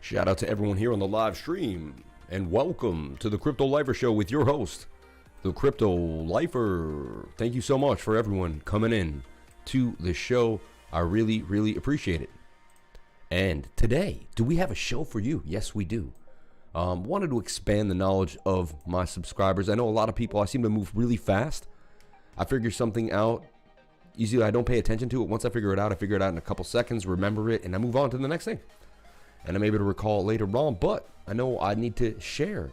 Shout out to everyone here on the live stream, and welcome to the Crypto Lifer Show with your host, the Crypto Lifer. Thank you so much for everyone coming in to the show. I really, really appreciate it. And today, do we have a show for you? Yes, we do. Wanted to expand the knowledge of my subscribers. I know a lot of people, I seem to move really fast. I figure something out. Usually I don't pay attention to it. Once I figure it out in a couple seconds, remember it, and I move on to the next thing. And I'm able to recall it later on, but I know I need to share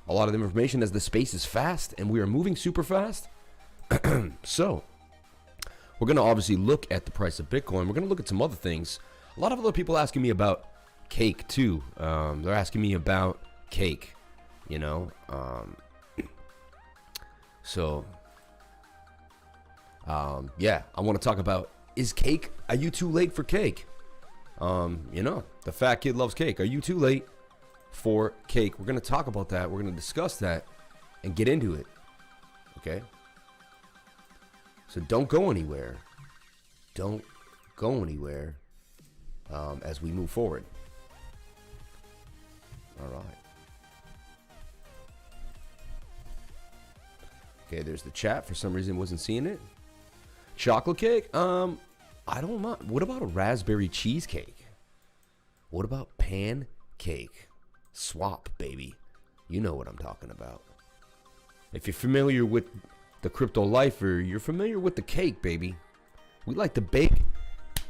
a lot of the information as the space is fast and we are moving super fast. So we're going to obviously look at the price of Bitcoin. We're going to look at some other things. A lot of other people asking me about cake too. They're asking me about cake, you know. Yeah, I want to talk about, is cake, are you too late for cake? You know, the fat kid loves cake. Are you too late for cake? We're going to talk about that. We're going to discuss that and get into it. Okay. So don't go anywhere. Don't go anywhere as we move forward. All right. Okay, there's the chat. For some reason, wasn't seeing it. Chocolate cake? I don't know. What about a raspberry cheesecake? What about pancake? Swap, baby. You know what I'm talking about. If you're familiar with the Crypto Lifer, you're familiar with the cake, baby. We like to bake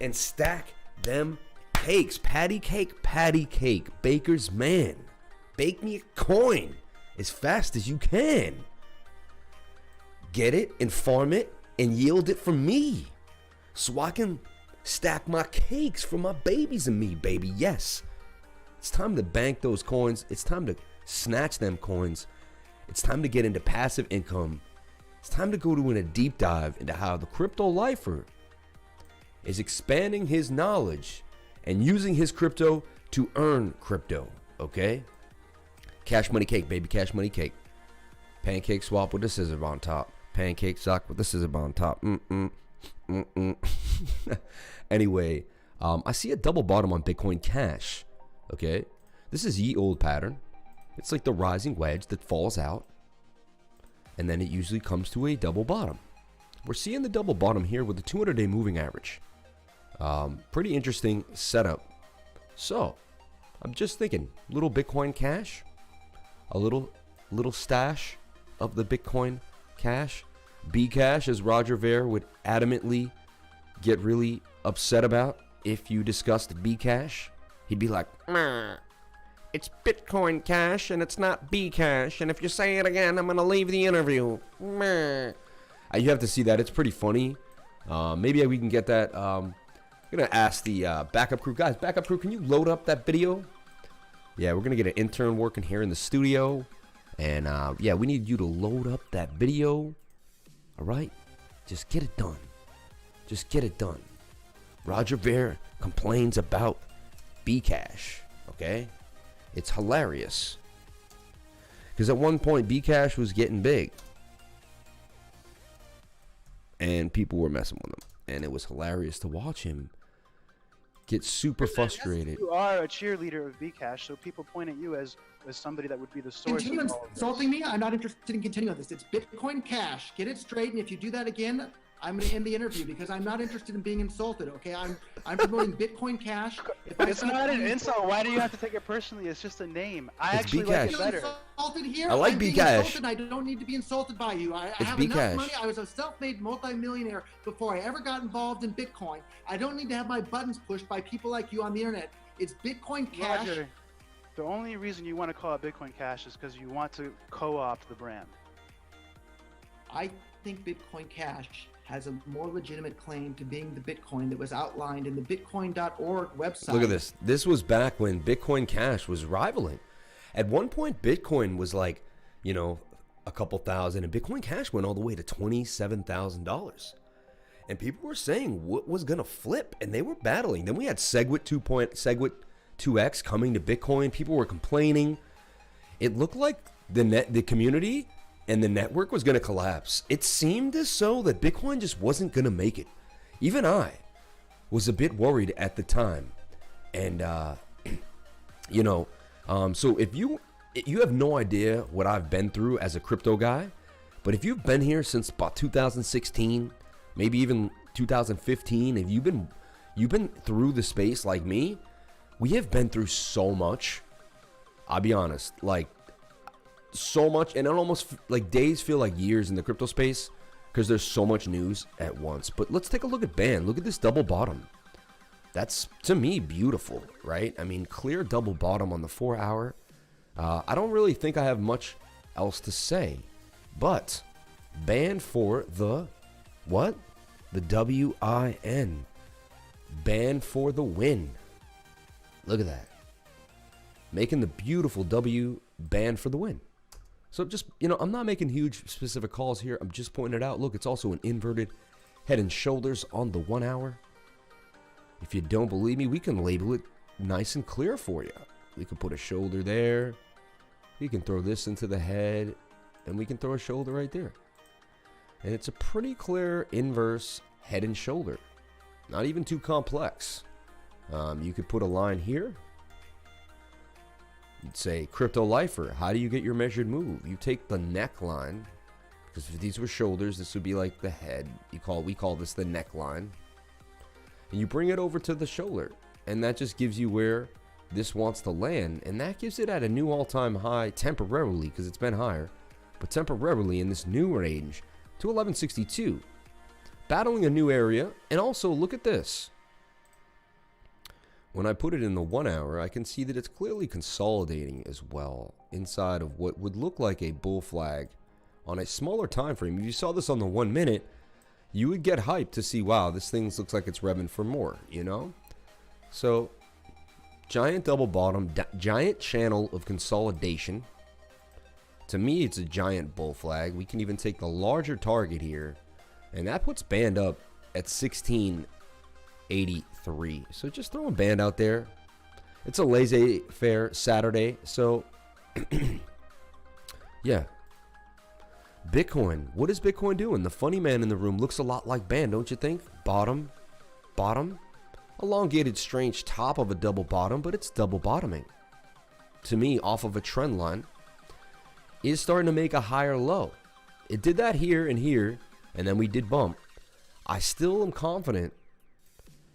and stack them cakes. Patty cake. Baker's man. Bake me a coin as fast as you can. Get it and farm it and yield it for me, so I can stack my cakes for my babies and me, baby. Yes. It's time to bank those coins. It's time to snatch them coins. It's time to get into passive income. It's time to go to a deep dive into how the Crypto Lifer is expanding his knowledge and using his crypto to earn crypto, okay? Cash money cake, baby, cash money cake. Pancake swap with the scissor on top. Pancake sock with the scissor on top. Anyway, I see a double bottom on Bitcoin Cash. Okay, this is ye old pattern. It's like the rising wedge that falls out, and then it usually comes to a double bottom. We're seeing the double bottom here with the 200-day moving average. Pretty interesting setup. So I'm just thinking, little Bitcoin Cash, a little stash of the Bitcoin Cash. Bcash, as Roger Ver would adamantly get really upset about if you discussed Bcash. He'd be like, it's Bitcoin Cash and it's not Bcash, and if you say it again, I'm going to leave the interview. You have to see that. It's pretty funny. Maybe we can get that. I'm going to ask the backup crew. Guys, backup crew, can you load up that video? Yeah, we're going to get an intern working here in the studio. And yeah, we need you to load up that video. All right? Just get it done. Just get it done. Roger Ver complains about Bcash. Okay? It's hilarious. Because at one point, Bcash was getting big. And people were messing with him. And it was hilarious to watch him get super frustrated. You are a cheerleader of Bcash, so people point at you as somebody that would be the source. Continue of all of insulting me. I'm not interested in continuing on this. It's Bitcoin Cash. Get it straight, and if you do that again, I'm going to end the interview because I'm not interested in being insulted. Okay, I'm promoting Bitcoin Cash. It's not an insult. Why do you have to take it personally? It's just a name. I actually like it better. Insulted here. I like Bcash. I don't need to be insulted by you. I have enough money. I was a self-made multi-millionaire before I ever got involved in Bitcoin. I don't need to have my buttons pushed by people like you on the internet. It's Bitcoin Cash. Roger, the only reason you want to call it Bitcoin Cash is because you want to co-opt the brand. I think Bitcoin Cash has a more legitimate claim to being the Bitcoin that was outlined in the Bitcoin.org website. Look at this. This was back when Bitcoin Cash was rivaling. At one point, Bitcoin was like, you know, a couple thousand, and Bitcoin Cash went all the way to $27,000. And people were saying what was going to flip, and they were battling. Then we had Segwit 2X coming to Bitcoin. People were complaining. It looked like the community and the network was going to collapse. It seemed as though that Bitcoin just wasn't going to make it. Even I was a bit worried at the time. And You know, so if you have no idea what I've been through as a crypto guy, but if you've been here since about 2016, maybe even 2015, if you've been through the space like me, we have been through so much. I'll be honest, like so much, and it almost like days feel like years in the crypto space because there's so much news at once. But let's take a look at BAN. Look at this double bottom. That's, to me, beautiful, right? I mean, clear double bottom on the 4 hour. I don't really think I have much else to say, but BAN for the what? The WIN. BAN for the win. Look at that. Making the beautiful W BAN for the win. So just, you know, I'm not making huge specific calls here. I'm just pointing it out. Look, it's also an inverted head and shoulders on the 1 hour. If you don't believe me, we can label it nice and clear for you. We can put a shoulder there. We can throw this into the head, and we can throw a shoulder right there. And it's a pretty clear inverse head and shoulder. Not even too complex. You could put a line here. You'd say, Crypto Lifer, how do you get your measured move? You take the neckline, because if these were shoulders, this would be like the head. We call this the neckline. And you bring it over to the shoulder, and that just gives you where this wants to land, and that gives it at a new all-time high temporarily, because it's been higher, but temporarily in this new range to 1162, battling a new area. And also look at this. When I put it in the 1 hour, I can see that it's clearly consolidating as well inside of what would look like a bull flag on a smaller time frame. If you saw this on the 1 minute, you would get hyped to see, wow, this thing looks like it's revving for more, you know? So, giant double bottom, giant channel of consolidation. To me, it's a giant bull flag. We can even take the larger target here, and that puts BAN up at 1683. So just throwing BAN out there. It's a laissez-faire Saturday, so yeah. Bitcoin. What is Bitcoin doing? The funny man in the room looks a lot like BAN, don't you think? Bottom, bottom, elongated, strange top of a double bottom, but it's double bottoming. To me, off of a trend line, is starting to make a higher low. It did that here and here, and then we did bump. I still am confident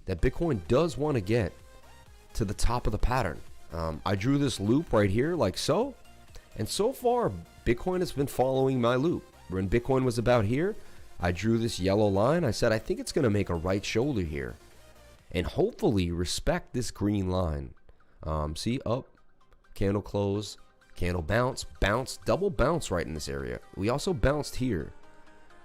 that Bitcoin does want to get to the top of the pattern. I drew this loop right here like so, and so far Bitcoin has been following my loop. When Bitcoin was about here, I drew this yellow line. I said I think it's going to make a right shoulder here and hopefully respect this green line. See, up, candle close, candle bounce, bounce, double bounce right in this area. We also bounced here.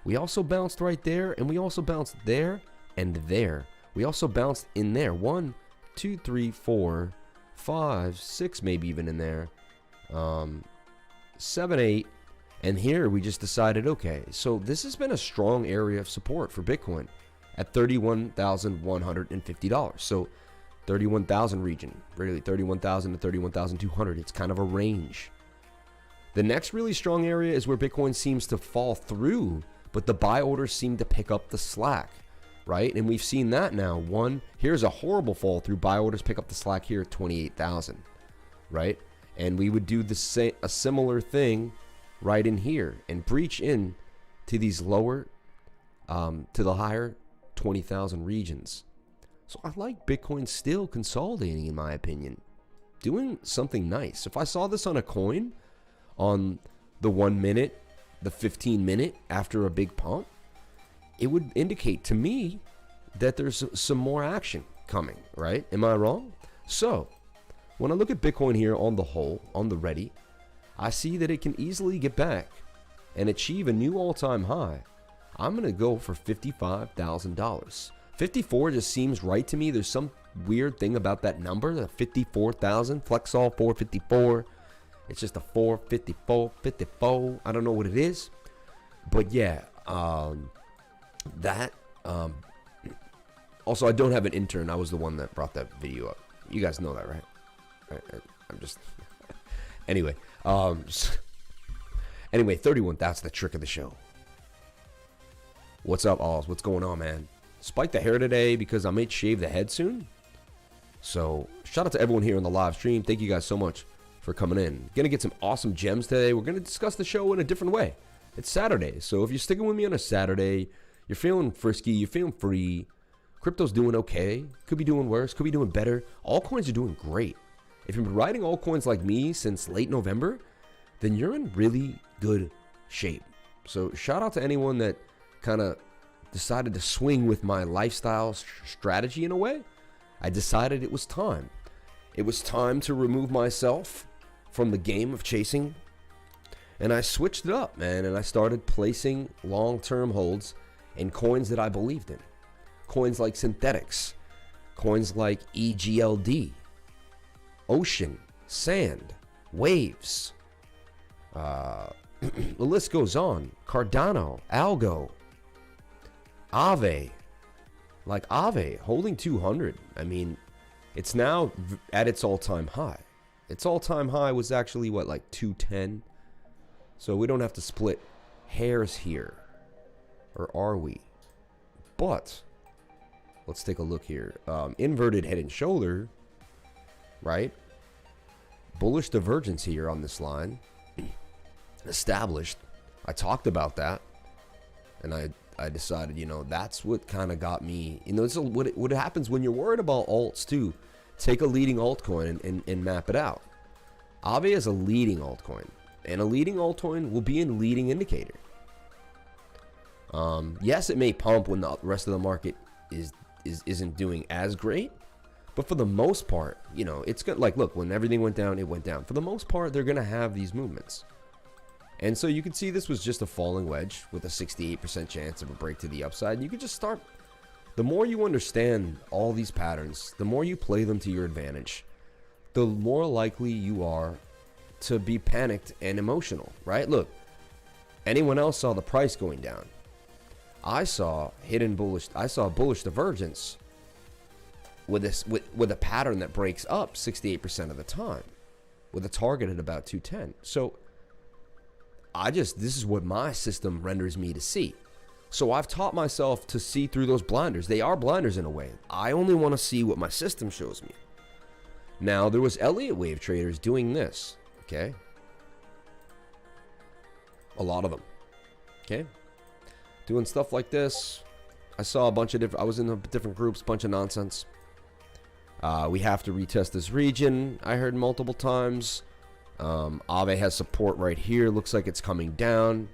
We also bounced right there, and we also bounced there and there. We also bounced in there. 1, 2, 3, 4, 5, 6, maybe even in there. 7, 8, and here we just decided, okay, so this has been a strong area of support for Bitcoin at $31,150. So 31,000 region, really 31,000 to 31,200. It's kind of a range. The next really strong area is where Bitcoin seems to fall through, but the buy orders seem to pick up the slack, right? And we've seen that now. Here's a horrible fall through. Buy orders pick up the slack here at 28,000, right? And we would do a similar thing right in here and breach in to these lower, to the higher 20,000 regions. So I like Bitcoin still consolidating, in my opinion, doing something nice. If I saw this on a coin on the 1 minute, the 15 minute after a big pump, it would indicate to me that there's some more action coming, right? Am I wrong? So when I look at Bitcoin here on the whole, on the ready, I see that it can easily get back and achieve a new all-time high. I'm going to go for $55,000. 54 just seems right to me. There's some weird thing about that number, the 54,000, Flexall 454. It's just a 454, 54. I don't know what it is. But yeah, also, I don't have an intern. I was the one that brought that video up. You guys know that, right? I'm just... Anyway, 31, that's the trick of the show. What's up, Alls? What's going on, man? Spike the hair today because I might shave the head soon. So shout out to everyone here on the live stream. Thank you guys so much for coming in. Gonna get some awesome gems today. We're gonna discuss the show in a different way. It's Saturday, so if you're sticking with me on a Saturday, you're feeling frisky, you're feeling free, crypto's doing okay, could be doing worse, could be doing better. Altcoins are doing great. If you've been riding altcoins like me since late November, then you're in really good shape. So shout out to anyone that kind of decided to swing with my lifestyle strategy in a way. I decided it was time. It was time to remove myself from the game of chasing. And I switched it up, man, and I started placing long-term holds in coins that I believed in. Coins like synthetics, coins like EGLD, Ocean, Sand, Waves. The list goes on. Cardano, Algo, Aave. Like Aave, holding 200. I mean, it's now at its all-time high. Its all-time high was actually, what, like 210? So we don't have to split hairs here. Or are we? But let's take a look here. Inverted head and shoulder, right? Bullish divergence here on this line. Established. I talked about that. And I decided, you know, that's what kind of got me. You know, this is what happens when you're worried about alts too. Take a leading altcoin and map it out. Aave is a leading altcoin. And a leading altcoin will be a leading indicator. Yes, it may pump when the rest of the market isn't doing as great, but for the most part, you know, it's good. Like, look, when everything went down, it went down. For the most part, they're gonna have these movements, and so you can see this was just a falling wedge with a 68% chance of a break to the upside. And you could just start. The more you understand all these patterns, the more you play them to your advantage, the more likely you are to be panicked and emotional, right? Look, anyone else saw the price going down. I saw bullish divergence with a pattern that breaks up 68% of the time with a target at about 210. So this is what my system renders me to see. So I've taught myself to see through those blinders. They are blinders in a way. I only want to see what my system shows me. Now, there was Elliott wave traders doing this. Okay, a lot of them. Okay, doing stuff like this. I saw a bunch of different. I was in different groups, bunch of nonsense. We have to retest this region. I heard multiple times. Aave has support right here. Looks like it's coming down.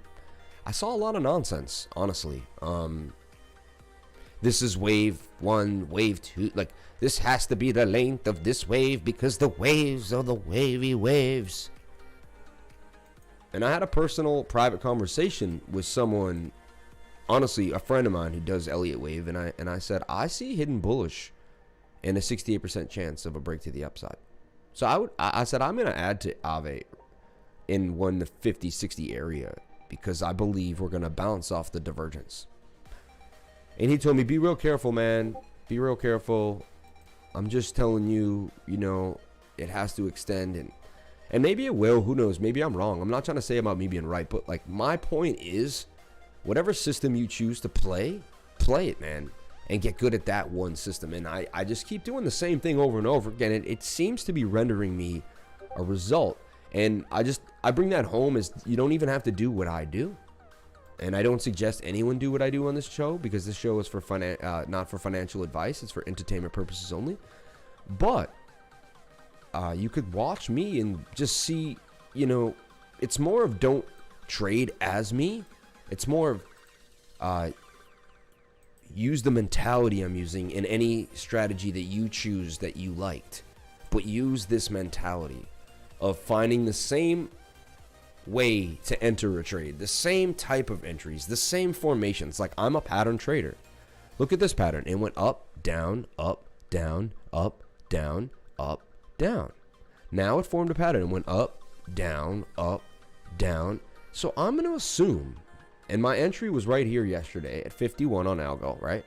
I saw a lot of nonsense, honestly. This is wave 1, wave 2. Like, this has to be the length of this wave because the waves are the wavy waves. And I had a personal private conversation with someone, honestly, a friend of mine who does Elliott wave, and I said, I see hidden bullish and a 68% chance of a break to the upside. So I said I'm going to add to Aave in 150, 60 area because I believe we're going to bounce off the divergence. And he told me, be real careful, man. Be real careful. I'm just telling you, you know, it has to extend. And maybe it will. Who knows? Maybe I'm wrong. I'm not trying to say about me being right. But, like, my point is, whatever system you choose to play it, man. And get good at that one system. And I just keep doing the same thing over and over again. It seems to be rendering me a result. And I bring that home as you don't even have to do what I do. And I don't suggest anyone do what I do on this show because this show is for not for financial advice. It's for entertainment purposes only. But you could watch me and just see, you know, it's more of don't trade as me. It's more of use the mentality I'm using in any strategy that you choose that you liked. But use this mentality of finding the same way to enter a trade, the same type of entries, the same formations. Like, I'm a pattern trader. Look at this pattern. It went up, down, up, down, up, down, up, down. Now it formed a pattern. It went up, down, up, down. So I'm going to assume, and my entry was right here yesterday at 51 on Algo, right?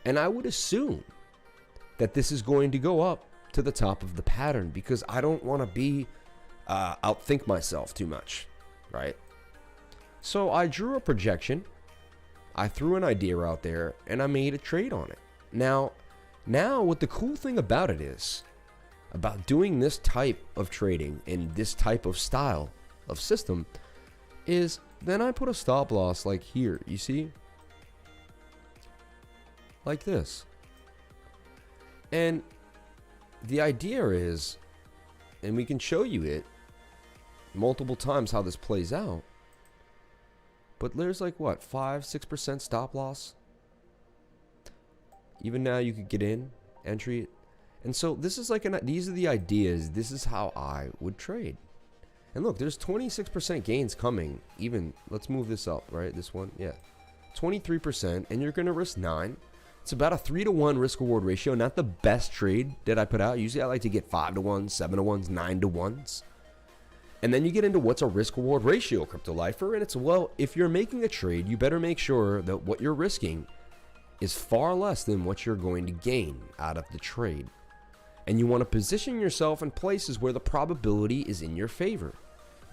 And I would assume that this is going to go up to the top of the pattern because I don't want to be outthink myself too much, right? So I drew a projection, I threw an idea out there, and I made a trade on it. Now what the cool thing about it is, about doing this type of trading in this type of style of system is then I put a stop loss like here, you see? Like this. And the idea is, and we can show you it multiple times how this plays out, but there's like what, 5-6% stop loss. Even now you could get in, entry it. And so this is like these are the ideas. This is how I would trade. And look, there's 26% gains coming. Even, let's move this up, right? This one, yeah. 23%, and you're gonna risk 9. It's about a 3-to-1 risk-reward ratio. Not the best trade that I put out. Usually I like to get 5-to-1s, 7-to-1s, 9-to-1s. And then you get into what's a risk-reward ratio, Crypto Lifer. And it's, well, if you're making a trade, you better make sure that what you're risking is far less than what you're going to gain out of the trade. And you want to position yourself in places where the probability is in your favor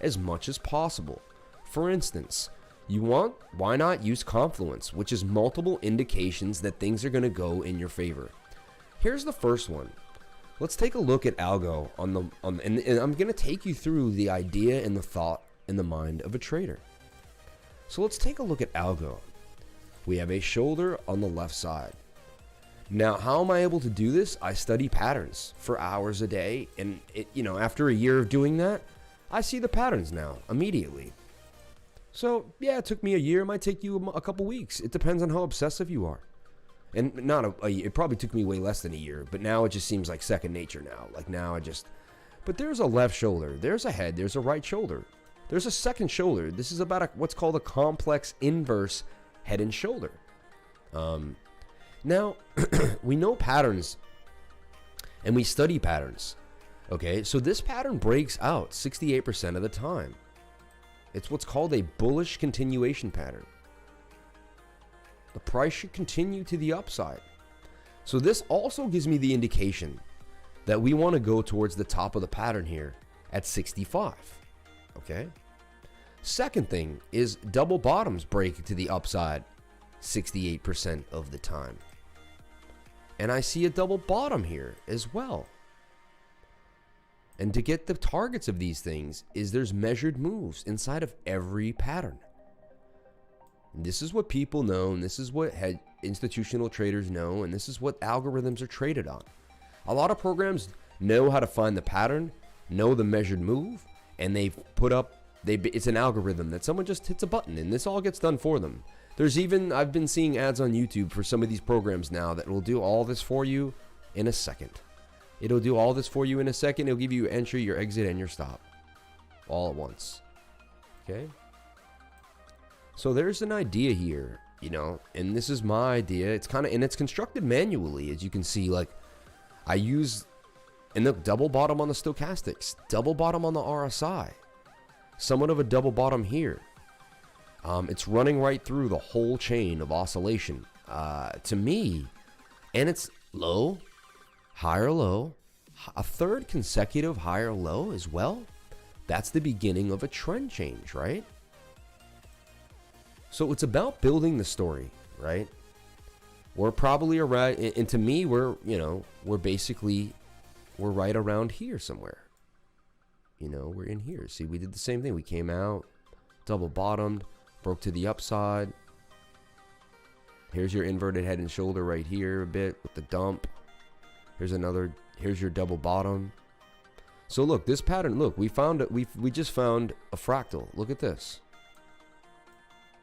as much as possible. For instance, why not use confluence, which is multiple indications that things are going to go in your favor. Here's the first one. Let's take a look at algo and I'm going to take you through the idea and the thought in the mind of a trader. So let's take a look at algo. We have a shoulder on the left side. Now, how am I able to do this? I study patterns for hours a day, and after a year of doing that, I see the patterns now immediately. So yeah, it took me a year. It might take you a couple weeks. It depends on how obsessive you are. And it probably took me way less than a year, but now it just seems like second nature now. Like now but there's a left shoulder, there's a head, there's a right shoulder, there's a second shoulder. This is about what's called a complex inverse head and shoulder. Now, we know patterns and we study patterns. Okay, so this pattern breaks out 68% of the time. It's what's called a bullish continuation pattern. The price should continue to the upside. So this also gives me the indication that we want to go towards the top of the pattern here at 65. Okay. Second thing is double bottoms break to the upside 68% of the time. And I see a double bottom here as well. And to get the targets of these things is there's measured moves inside of every pattern. And this is what people know, and this is what institutional traders know, and this is what algorithms are traded on. A lot of programs know how to find the pattern, know the measured move, and they've put up, it's an algorithm that someone just hits a button and this all gets done for them. There's even, I've been seeing ads on YouTube for some of these programs now that will do all this for you in a second. It'll do all this for you in a second. It'll give you your entry, your exit, and your stop all at once. Okay? So there's an idea here, and this is my idea. It's and it's constructed manually, as you can see. Like, I use, and look, double bottom on the stochastics, double bottom on the RSI, somewhat of a double bottom here. It's running right through the whole chain of oscillation to me, and it's low, higher low, a third consecutive higher low as well. That's the beginning of a trend change, right? So it's about building the story, right? We're probably around, and to me, we're right around here somewhere. We're in here. See, we did the same thing. We came out, double bottomed, broke to the upside. Here's your inverted head and shoulder right here a bit with the dump. Here's your double bottom. So look, this pattern, look, we just found a fractal. Look at this.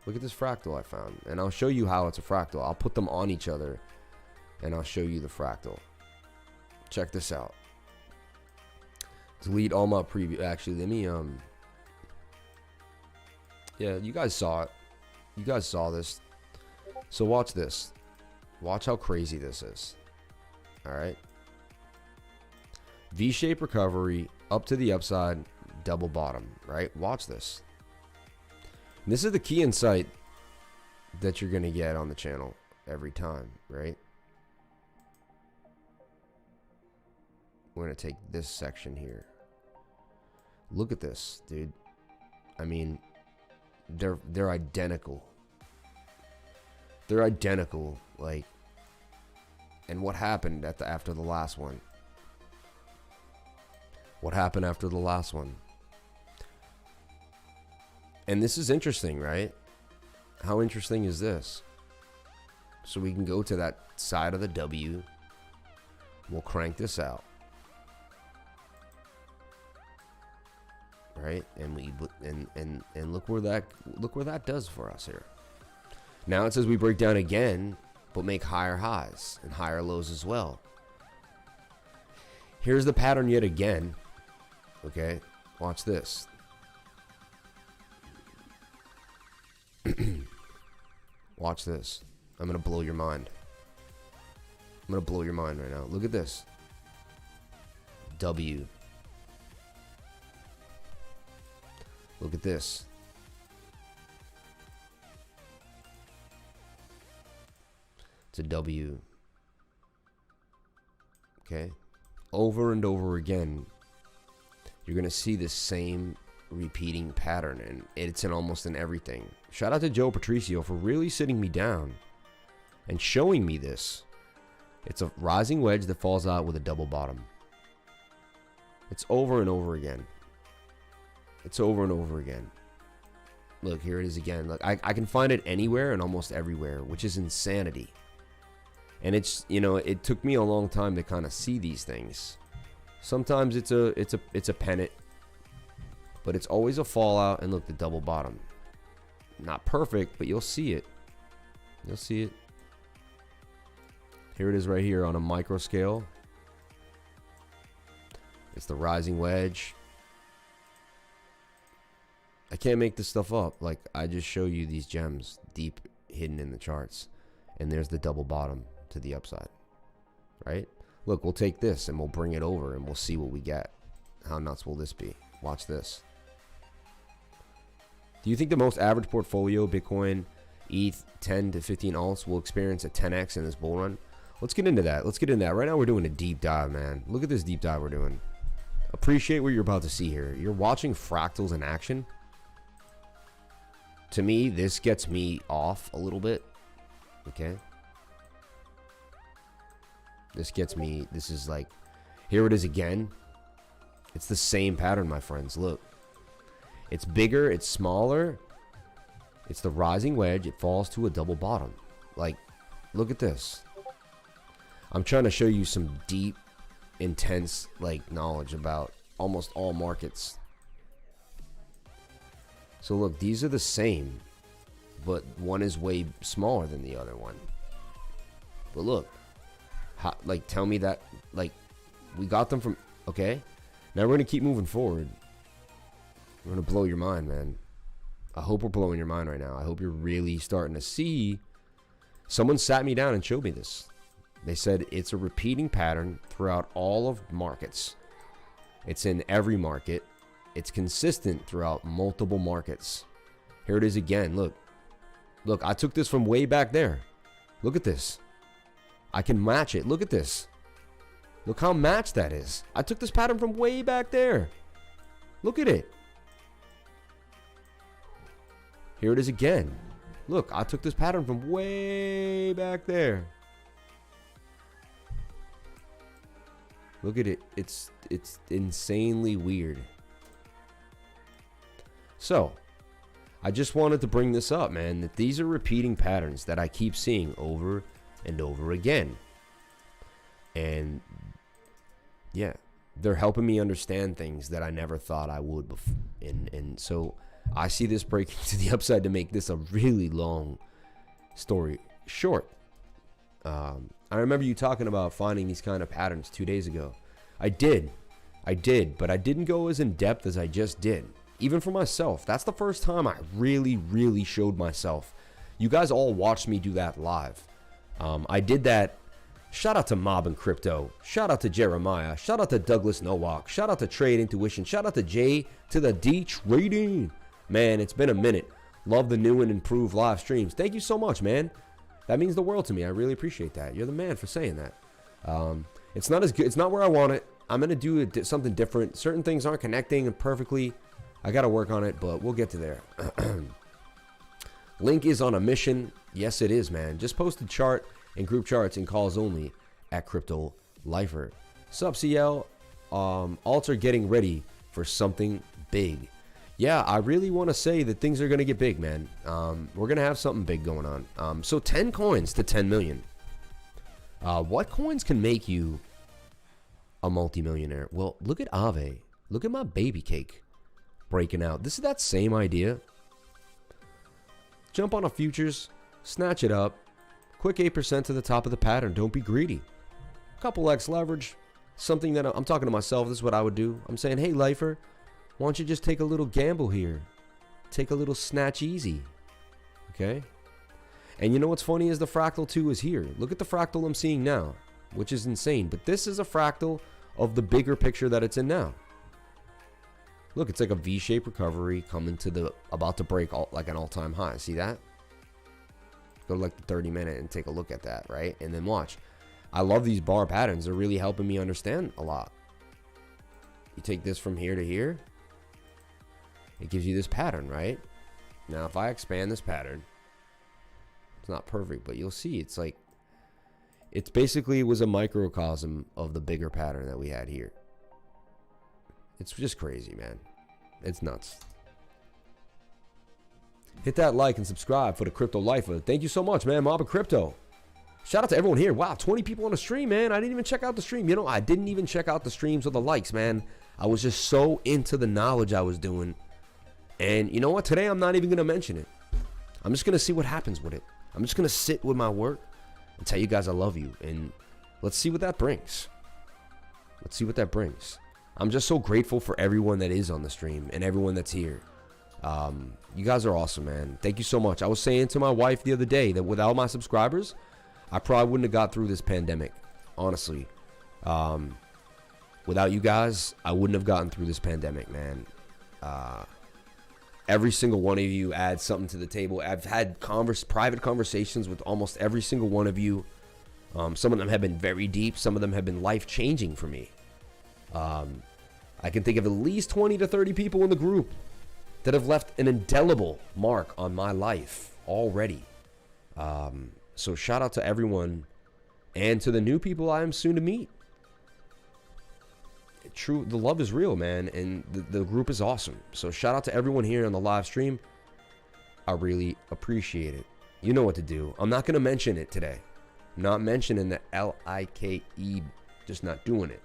Look at this fractal I found. And I'll show you how it's a fractal. I'll put them on each other and I'll show you the fractal. Check this out. Delete all my preview. Actually, let me, yeah, you guys saw it. You guys saw this. So watch this. Watch how crazy this is. All right. V-shaped recovery up to the upside, double bottom, right? Watch this. And this is the key insight that you're going to get on the channel every time, right? We're going to take this section here. Look at this, dude. I mean, they're identical. They're identical, like, and what happened after the last one? What happened after the last one? And this is interesting, right? How interesting is this? So we can go to that side of the W. We'll crank this out. Right? And we and look where that does for us here. Now it says we break down again, but make higher highs and higher lows as well. Here's the pattern yet again. Okay? Watch this. Watch this. I'm going to blow your mind. I'm going to blow your mind right now. Look at this. W. Look at this. It's a W. Okay? Over and over again, you're going to see this same repeating pattern, and it's in almost in everything. Shout out to Joe Patricio for really sitting me down and showing me this. It's a rising wedge that falls out with a double bottom. It's over and over again. It's over and over again. Look, here it is again. Look, I can find it anywhere and almost everywhere, which is insanity. And it's, you know, it took me a long time to kind of see these things. Sometimes it's a pennant, but it's always a fallout. And look, the double bottom. Not perfect, but you'll see it. You'll see it. Here it is right here on a micro scale. It's the rising wedge. I can't make this stuff up. Like, I just show you these gems deep hidden in the charts. And there's the double bottom to the upside. Right? Look, we'll take this and we'll bring it over and we'll see what we get. How nuts will this be? Watch this. Do you think the most average portfolio, Bitcoin, ETH, 10 to 15 alts, will experience a 10x in this bull run? Let's get into that. Let's get into that. Right now we're doing a deep dive, man. Look at this deep dive we're doing. Appreciate what you're about to see here. You're watching fractals in action. To me, this gets me off a little bit. Okay? This gets me, this is like, here it is again. It's the same pattern, my friends. Look. It's bigger, it's smaller. It's the rising wedge. It falls to a double bottom. Like, look at this. I'm trying to show you some deep, intense, like, knowledge about almost all markets. So look, these are the same, but one is way smaller than the other one. But look, how, like, tell me that, like, we got them from, okay? Now we're going to keep moving forward. We're going to blow your mind, man. I hope we're blowing your mind right now. I hope you're really starting to see. Someone sat me down and showed me this. They said it's a repeating pattern throughout all of markets. It's in every market. It's consistent throughout multiple markets. Here it is again. Look. Look, I took this from way back there. Look at this. I can match it. Look at this. Look how matched that is. I took this pattern from way back there. Look at it. Here it is again. Look, I took this pattern from way back there. Look at it. It's insanely weird. So, I just wanted to bring this up, man, that these are repeating patterns that I keep seeing over and over again. And yeah, they're helping me understand things that I never thought I would before. And so I see this breaking to the upside to make this a really long story short. I remember you talking about finding these kind of patterns 2 days ago. I did, but I didn't go as in depth as I just did. Even for myself, that's the first time I really showed myself. You guys all watched me do that live. I did that. Shout out to Mob and Crypto. Shout out to Jeremiah. Shout out to Douglas Nowak. Shout out to Trade Intuition. Shout out to Jay to the D Trading. Man, it's been a minute. Love the new and improved live streams. Thank you so much, man. That means the world to me. I really appreciate that. You're the man for saying that. It's not as good. It's not where I want it. I'm going to do something different. Certain things aren't connecting perfectly. I got to work on it, but we'll get to there. Link is on a mission. Yes, it is, man. Just posted chart and group charts and calls only at Crypto Lifer. Sup, CL? alts are getting ready for something big. Yeah, I really want to say that things are going to get big, man. We're going to have something big going on. So 10 coins to 10 million. What coins can make you a multimillionaire? Well, look at Aave. Look at my baby cake breaking out. This is that same idea. Jump on a futures, snatch it up. Quick 8% to the top of the pattern. Don't be greedy. Couple X leverage. Something that I'm talking to myself. This is what I would do. I'm saying, hey, lifer, why don't you just take a little gamble here? Take a little snatch easy. Okay? And you know what's funny is the fractal 2 is here. Look at the fractal I'm seeing now, which is insane. But this is a fractal of the bigger picture that it's in now. Look, it's like a V-shaped recovery coming to the, about to break like an all-time high. See that? Go to like the 30-minute and take a look at that, right? And then watch. I love these bar patterns. They're really helping me understand a lot. You take this from here to here. It gives you this pattern, right? Now, if I expand this pattern, it's not perfect, but you'll see it's like, it's basically was a microcosm of the bigger pattern that we had here. It's just crazy, man. It's nuts. Hit that like and subscribe for the Crypto Lifer. Thank you so much, man. Mob of Crypto. Shout out to everyone here. Wow, 20 people on the stream, man. I didn't even check out the stream. You know, I didn't even check out the streams or the likes, man. I was just so into the knowledge I was doing. And you know what? Today, I'm not even going to mention it. I'm just going to see what happens with it. I'm just going to sit with my work and tell you guys I love you. And let's see what that brings. Let's see what that brings. I'm just so grateful for everyone that is on the stream and everyone that's here. You guys are awesome, man. Thank you so much. I was saying to my wife the other day that without my subscribers, I probably wouldn't have got through this pandemic. Honestly. Without you guys, I wouldn't have gotten through this pandemic, man. Every single one of you adds something to the table. I've had private conversations with almost every single one of you. Some of them have been very deep. Some of them have been life-changing for me. I can think of at least 20 to 30 people in the group that have left an indelible mark on my life already. So shout out to everyone and to the new people I am soon to meet. True, the love is real, man, and the group is awesome. So shout out to everyone here on the live stream. I really appreciate it. You know what to do. I'm not going to mention it today. I'm not mentioning the L-I-K-E, just not doing it.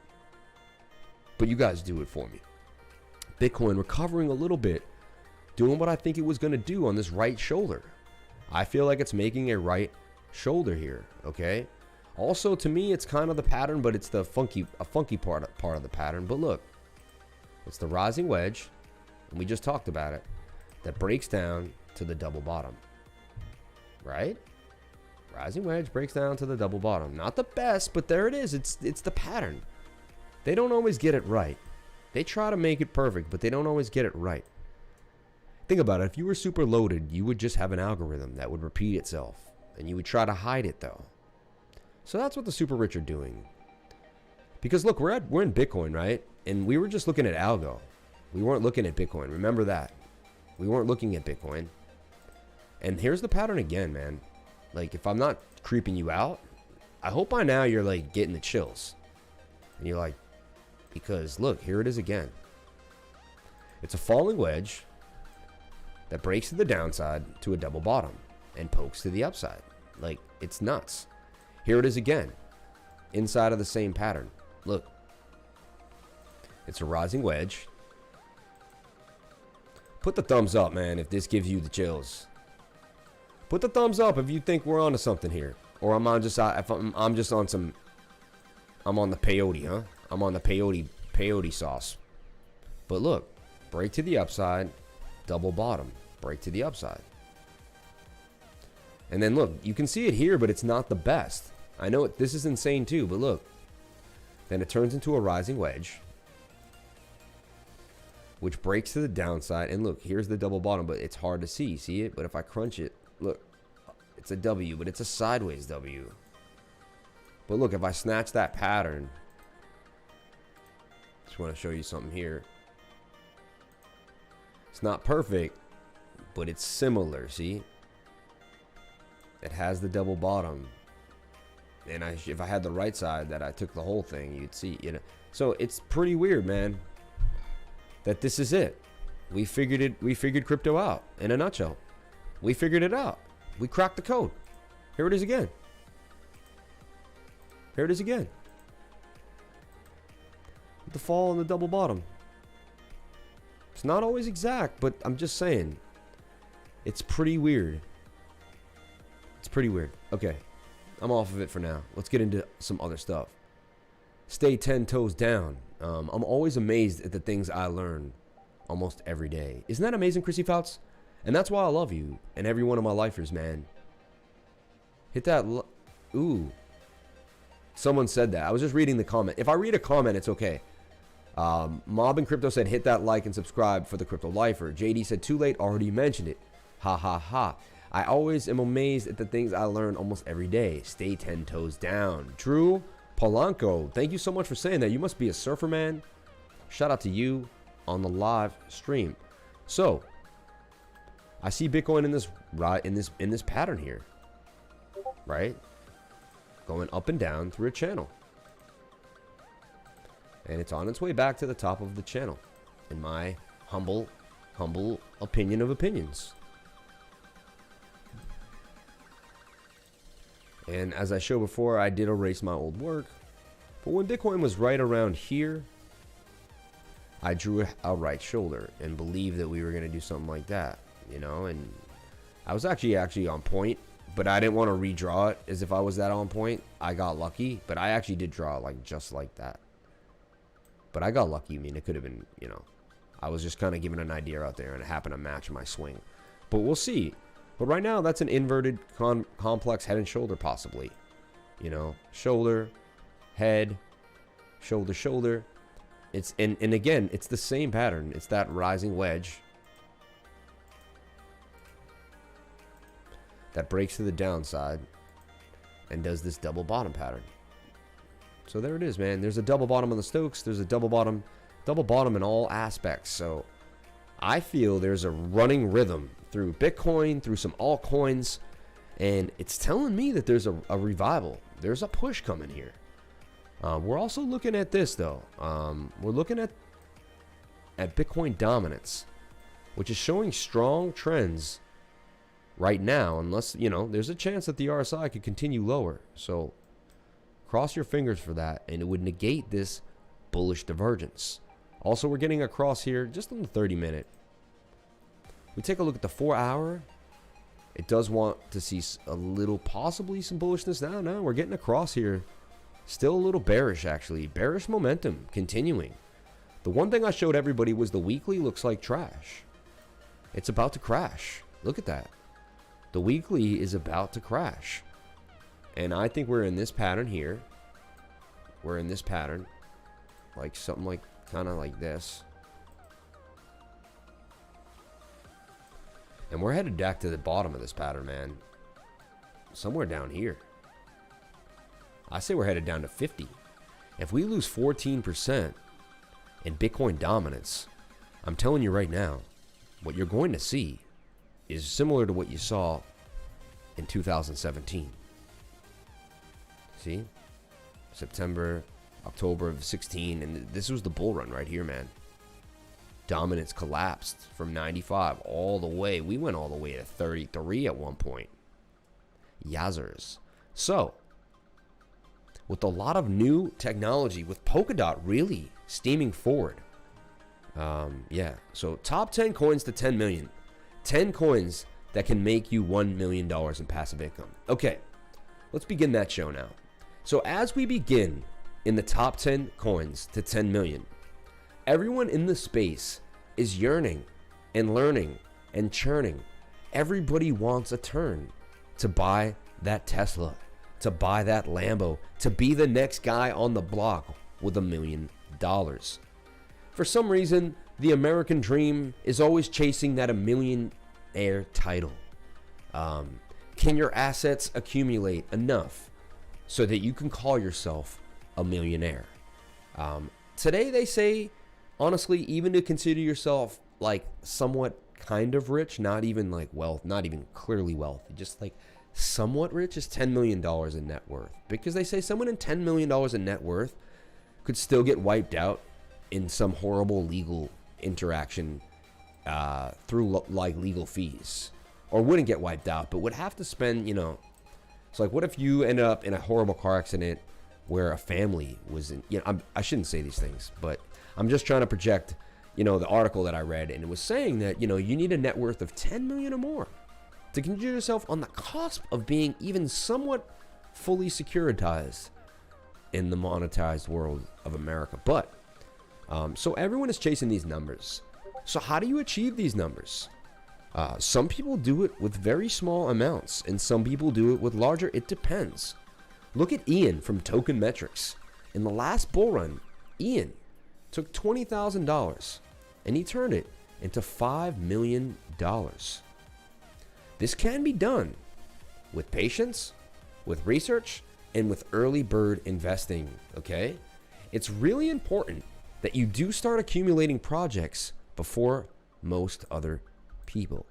But you guys do it for me. Bitcoin recovering a little bit, doing what I think it was going to do on this right shoulder. I feel like it's making a right shoulder here, okay? Also, to me, it's kind of the pattern, but it's the funky part of the pattern. But look, it's the rising wedge, and we just talked about it, that breaks down to the double bottom, right? Rising wedge breaks down to the double bottom. Not the best, but there it is. It's the pattern. They don't always get it right. They try to make it perfect, but they don't always get it right. Think about it. If you were super loaded, you would just have an algorithm that would repeat itself, and you would try to hide it, though. So that's what the super rich are doing. Because look, we're in Bitcoin, right? And we were just looking at algo. We weren't looking at Bitcoin. Remember that. We weren't looking at Bitcoin. And here's the pattern again, man. Like, if I'm not creeping you out, I hope by now you're like getting the chills. And you're like, because look, here it is again. It's a falling wedge that breaks to the downside to a double bottom and pokes to the upside. Like, it's nuts. Here it is again, inside of the same pattern. Look, it's a rising wedge. Put the thumbs up, man, if this gives you the chills. Put the thumbs up if you think we're onto something here, or I'm on just if I'm just on some. I'm on the peyote, huh? I'm on the peyote sauce. But look, break to the upside, double bottom, break to the upside. And then look, you can see it here, but it's not the best. I know this is insane too, but look. Then it turns into a rising wedge, which breaks to the downside. And look, here's the double bottom, but it's hard to see. See it? But if I crunch it, look, it's a W, but it's a sideways W. But look, if I snatch that pattern, just want to show you something here. It's not perfect, but it's similar, see? It has the double bottom. And if I had the right side that I took the whole thing, you'd see, you know. So it's pretty weird, man, that this is it. We figured crypto out in a nutshell. We figured it out. We cracked the code. Here it is again. Here it is again. The fall and the double bottom. It's not always exact, but I'm just saying. It's pretty weird. It's pretty weird. Okay. I'm off of it for now. Let's get into some other stuff. Stay 10 toes down. I'm always amazed at the things I learn almost every day. Isn't that amazing, Chrissy Fouts? And that's why I love you and every one of my lifers, man. Hit that. Ooh. Someone said that. I was just reading the comment. If I read a comment, it's okay. Mob and Crypto said, hit that like and subscribe for the Crypto Lifer. JD said, too late, already mentioned it. Ha ha ha. I always am amazed at the things I learn almost every day. Stay 10 toes down. Drew Polanco, thank you so much for saying that. You must be a surfer, man. Shout out to you on the live stream. So, I see Bitcoin in this pattern here, right? Going up and down through a channel. And it's on its way back to the top of the channel, in my humble opinion of opinions. And as I showed before, I did erase my old work. But when Bitcoin was right around here, I drew a right shoulder and believed that we were going to do something like that, you know. And I was actually on point, but I didn't want to redraw it as if I was that on point. I got lucky, but I actually did draw like just like that. But I got lucky. I mean, it could have been, you know, I was just kind of giving an idea out there and it happened to match my swing. But we'll see. But right now, that's an inverted complex head and shoulder possibly. You know, shoulder, head, shoulder, shoulder. It's and again, it's the same pattern. It's that rising wedge that breaks to the downside and does this double bottom pattern. So there it is, man. There's a double bottom on the Stokes. There's a double bottom in all aspects. So I feel there's a running rhythm through Bitcoin, through some altcoins, and it's telling me that there's a revival. There's a push coming here. We're also looking at this, though. We're looking at Bitcoin dominance, which is showing strong trends right now, unless, you know, there's a chance that the RSI could continue lower. So cross your fingers for that, and it would negate this bullish divergence. Also, we're getting across here just on the 30-minute. We take a look at the 4-hour. It does want to see a little, possibly some bullishness now. No, we're getting across here. Still a little bearish, actually. Bearish momentum continuing. The one thing I showed everybody was the weekly looks like trash. It's about to crash. Look at that. The weekly is about to crash. And I think we're in this pattern here. We're in this pattern. Like something like, kind of like this. And we're headed back to the bottom of this pattern, man. Somewhere down here. I say we're headed down to 50. If we lose 14% in Bitcoin dominance, I'm telling you right now, what you're going to see is similar to what you saw in 2017. See? September, October of 16, and this was the bull run right here, man. Dominance collapsed from 95 all the way. We went all the way to 33 at one point. Yazzers. So, with a lot of new technology, with Polkadot really steaming forward. Yeah, so top 10 coins to 10 million. 10 coins that can make you $1 million in passive income. Okay, let's begin that show now. So as we begin in the top 10 coins to 10 million, everyone in the space is yearning and learning and churning. Everybody wants a turn to buy that Tesla, to buy that Lambo, to be the next guy on the block with $1 million. For some reason, the American dream is always chasing that $1 millionaire title. Can your assets accumulate enough so that you can call yourself a millionaire? Today they say, honestly, even to consider yourself like somewhat kind of rich, not even like wealth, not even clearly wealthy, just like somewhat rich is $10 million in net worth, because they say someone in $10 million in net worth could still get wiped out in some horrible legal interaction through like legal fees, or wouldn't get wiped out, but would have to spend, you know, it's like, what if you end up in a horrible car accident where a family was in, you know, I shouldn't say these things, but I'm just trying to project, you know, the article that I read, and it was saying that, you know, you need a net worth of 10 million or more to consider yourself on the cusp of being even somewhat fully securitized in the monetized world of America. But so everyone is chasing these numbers. So how do you achieve these numbers? Some people do it with very small amounts, and some people do it with larger. It depends. Look at Ian from Token Metrics. In the last bull run, Ian took $20,000 and he turned it into $5 million. This can be done with patience, with research, and with early bird investing, okay? It's really important that you do start accumulating projects before most other people.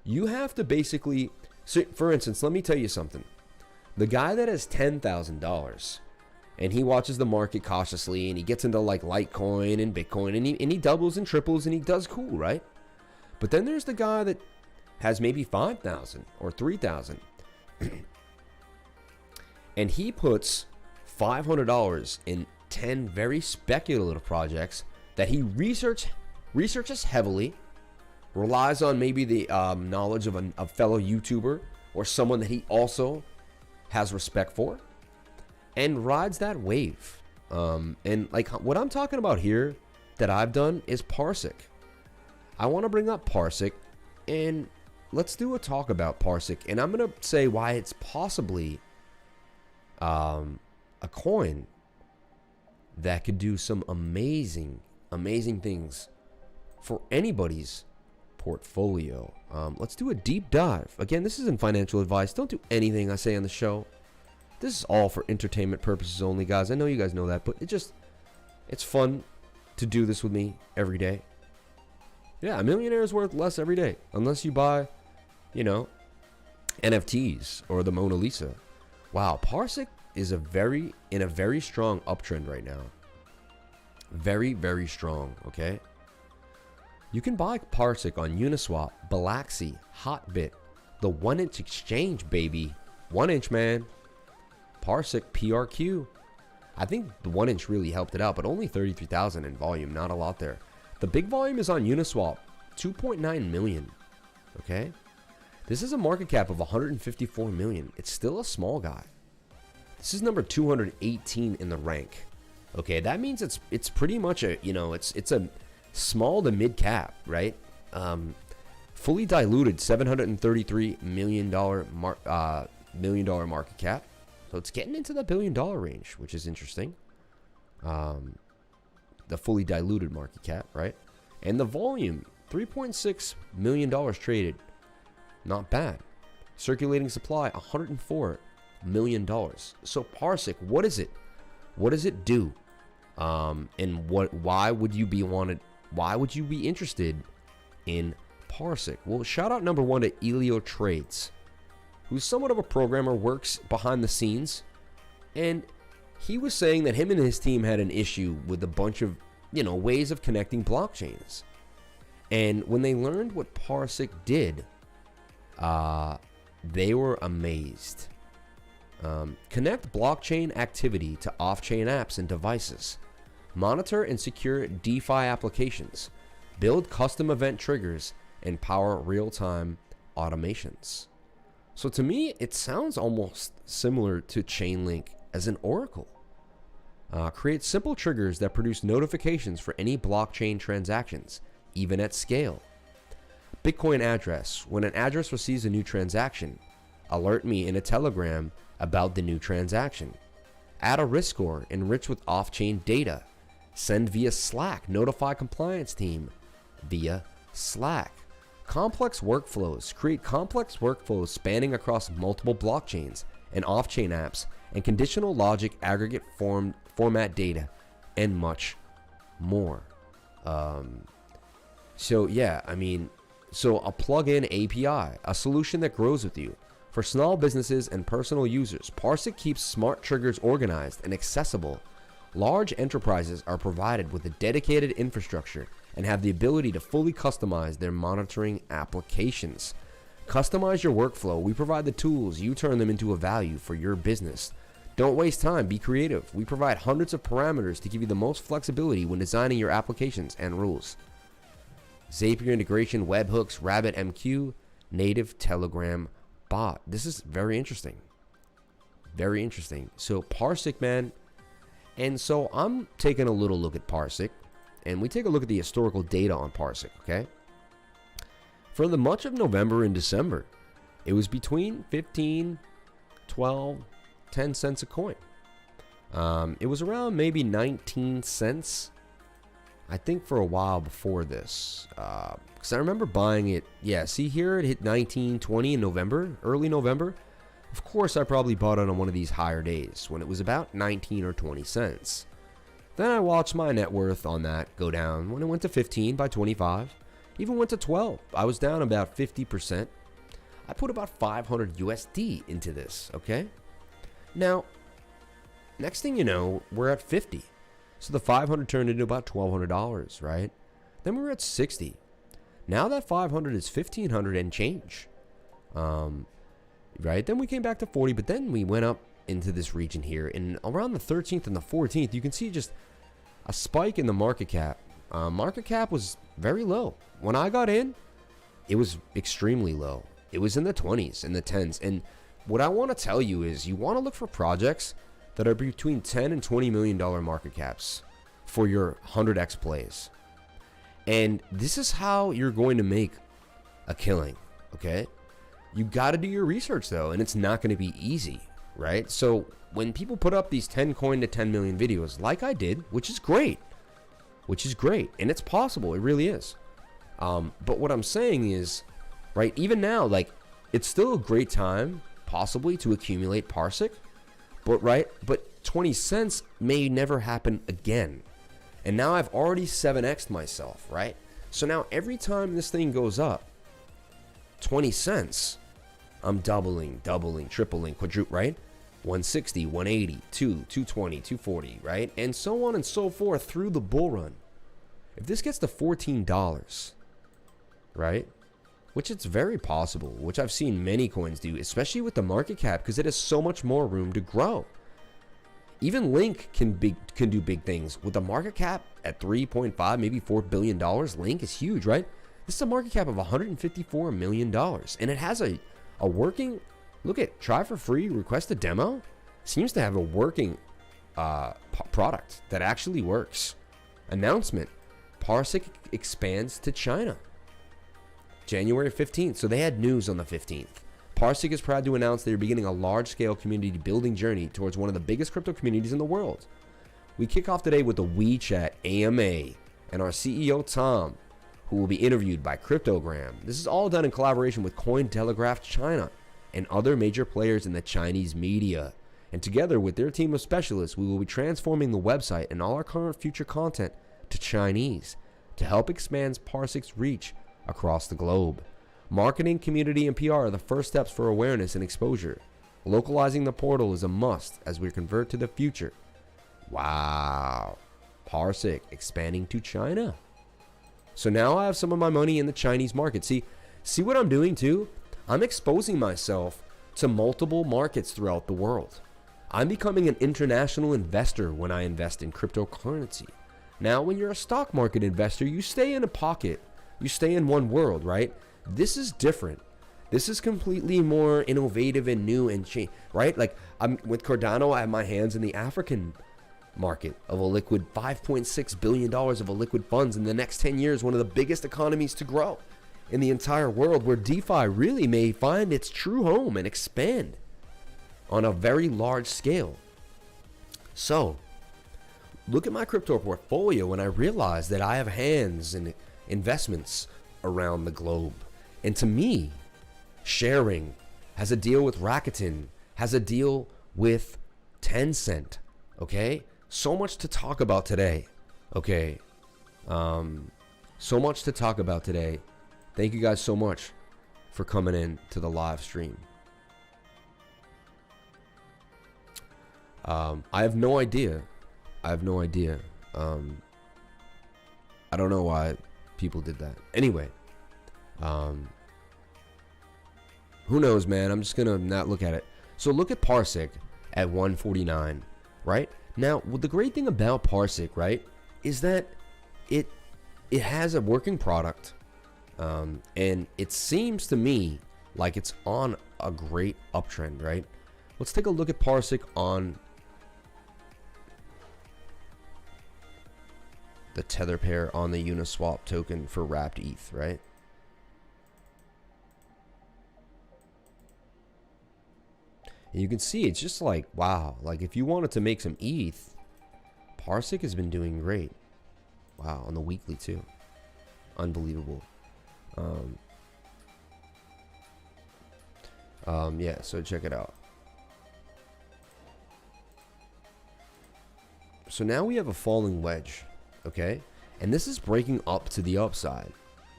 You have to basically, so for instance, let me tell you something. The guy that has $10,000 and he watches the market cautiously and he gets into like Litecoin and Bitcoin and he doubles and triples and he does cool, right? But then there's the guy that has maybe 5,000 or 3,000 and he puts $500 in 10 very speculative projects that he researches heavily, relies on maybe the knowledge of a fellow YouTuber or someone that he also has respect for, and rides that wave. And like what I'm talking about here that I've done is Parsic. I want to bring up Parsic, and let's do a talk about Parsic, and I'm going to say why it's possibly a coin that could do some amazing things for anybody's portfolio. Let's do a deep dive. Again, this isn't financial advice. Don't do anything I say on the show. This is all for entertainment purposes only, guys. I know you guys know that, but it's fun to do this with me every day. Yeah, a Millionaire is worth less every day, unless you buy, you know, NFTs or the Mona Lisa. Wow, Parsic is in a very strong uptrend right now. Very, very strong, okay? You can buy Parsic on Uniswap, Bilaxy, Hotbit, the 1-inch exchange, baby. 1-inch, man. Parsic PRQ. I think the 1-inch really helped it out, but only 33,000 in volume, not a lot there. The big volume is on Uniswap, 2.9 million. Okay? This is a market cap of 154 million. It's still a small guy. This is number 218 in the rank. Okay, that means it's pretty much a, you know, it's a small to mid cap, right? Fully diluted $733 million market cap. So it's getting into the $1 billion range, which is interesting. The fully diluted market cap, right? And the volume, $3.6 million traded. Not bad. Circulating supply, $104 million. So Parsic, what is it? What does it do? And why would you be interested in Parsic? Well, shout out number one to Elio Trades, who's somewhat of a programmer, works behind the scenes, and he was saying that him and his team had an issue with a bunch of, you know, ways of connecting blockchains. And when they learned what Parsic did, they were amazed. Connect blockchain activity to off-chain apps and devices. Monitor and secure DeFi applications. Build custom event triggers and power real-time automations. So to me, it sounds almost similar to Chainlink as an oracle. Create simple triggers that produce notifications for any blockchain transactions, even at scale. Bitcoin address. When an address receives a new transaction, alert me in a Telegram about the new transaction. Add a risk score enriched with off-chain data. Send via Slack. Notify compliance team via Slack. Complex workflows. Create complex workflows spanning across multiple blockchains and off-chain apps and conditional logic aggregate format data and much more. So yeah, I mean, so a plug-in API, a solution that grows with you. For small businesses and personal users, Parsic keeps smart triggers organized and accessible. Large enterprises are provided with a dedicated infrastructure and have the ability to fully customize their monitoring applications. Customize your workflow. We provide the tools. You turn them into a value for your business. Don't waste time. Be creative. We provide hundreds of parameters to give you the most flexibility when designing your applications and rules. Zapier integration, webhooks, RabbitMQ, native Telegram bot. This is very interesting. Very interesting. So Parsic, man. And so I'm taking a little look at Parsic, and we take a look at the historical data on Parsic, okay? For the much of November and December, it was between 15, 12, 10 cents a coin. It was around maybe 19 cents, I think, for a while before this. Because I remember buying it. Yeah, see here, it hit 19, 20 in November, early November. Of course, I probably bought it on one of these higher days when it was about 19 or 20 cents. Then I watched my net worth on that go down when it went to 15 by 25. Even went to 12. I was down about 50%. I put about 500 USD into this, okay? Now, next thing you know, we're at 50. So the 500 turned into about $1,200, right? Then we were at 60. Now that 500 is 1,500 and change. Right? Then we came back to 40, but then we went up into this region here. And around the 13th and the 14th, you can see just a spike in the market cap. Market cap was very low. When I got in, it was extremely low. It was in the 20s, in the 10s. And what I want to tell you is you want to look for projects that are between 10 and $20 million market caps for your 100x plays. And this is how you're going to make a killing, okay? You got to do your research, though, and it's not going to be easy, right? So when people put up these 10 coin to 10 million videos, like I did, which is great, and it's possible, it really is. But what I'm saying is, right, even now, like, it's still a great time, possibly, to accumulate Parsic, but 20 cents may never happen again. And now I've already 7x'd myself, right? So now every time this thing goes up 20 cents, I'm doubling, tripling, quadruple, right? 160, 180, 220, 240, right? And so on and so forth through the bull run. If this gets to $14, right? Which it's very possible, which I've seen many coins do, especially with the market cap, because it has so much more room to grow. Even Link can do big things. With the market cap at 3.5, maybe $4 billion, Link is huge, right? This is a market cap of $154 million. And it has a working, look at, try for free, request a demo. Seems to have a working product that actually works. Announcement, Parsic expands to China. January 15th, so they had news on the 15th. Parsic is proud to announce they are beginning a large-scale community building journey towards one of the biggest crypto communities in the world. We kick off today with the WeChat AMA and our CEO Tom, who will be interviewed by Cryptogram. This is all done in collaboration with Cointelegraph China and other major players in the Chinese media. And together with their team of specialists, we will be transforming the website and all our current future content to Chinese to help expand Parsic's reach across the globe. Marketing, community, and PR are the first steps for awareness and exposure. Localizing the portal is a must as we convert to the future. Wow. Parsic expanding to China. So now I have some of my money in the Chinese market. See what I'm doing too? I'm exposing myself to multiple markets throughout the world. I'm becoming an international investor when I invest in cryptocurrency. Now, when you're a stock market investor, you stay in a pocket. You stay in one world, right? This is different. This is completely more innovative and new and change, right? Like I'm with Cardano, I have my hands in the African market of a liquid $5.6 billion of a liquid funds in the next 10 years, one of the biggest economies to grow in the entire world, where DeFi really may find its true home and expand on a very large scale. So look at my crypto portfolio and I realize that I have hands in investments around the globe. And to me, sharing has a deal with Rakuten, has a deal with Tencent, okay? So much to talk about today, okay? So much to talk about today. Thank you guys so much for coming in to the live stream. I have no idea. I have no idea. I don't know why people did that. Anyway, who knows, man? I'm just gonna not look at it. So look at Parsic at 149, right? Now, well, the great thing about Parsic, right, is that it has a working product, and it seems to me like it's on a great uptrend, right? Let's take a look at Parsic on the tether pair on the Uniswap token for wrapped ETH, right? And you can see it's just like, wow, like if you wanted to make some ETH, Parsic has been doing great. Wow, on the weekly too. Unbelievable. Yeah, so check it out. So now we have a falling wedge, okay? And this is breaking up to the upside,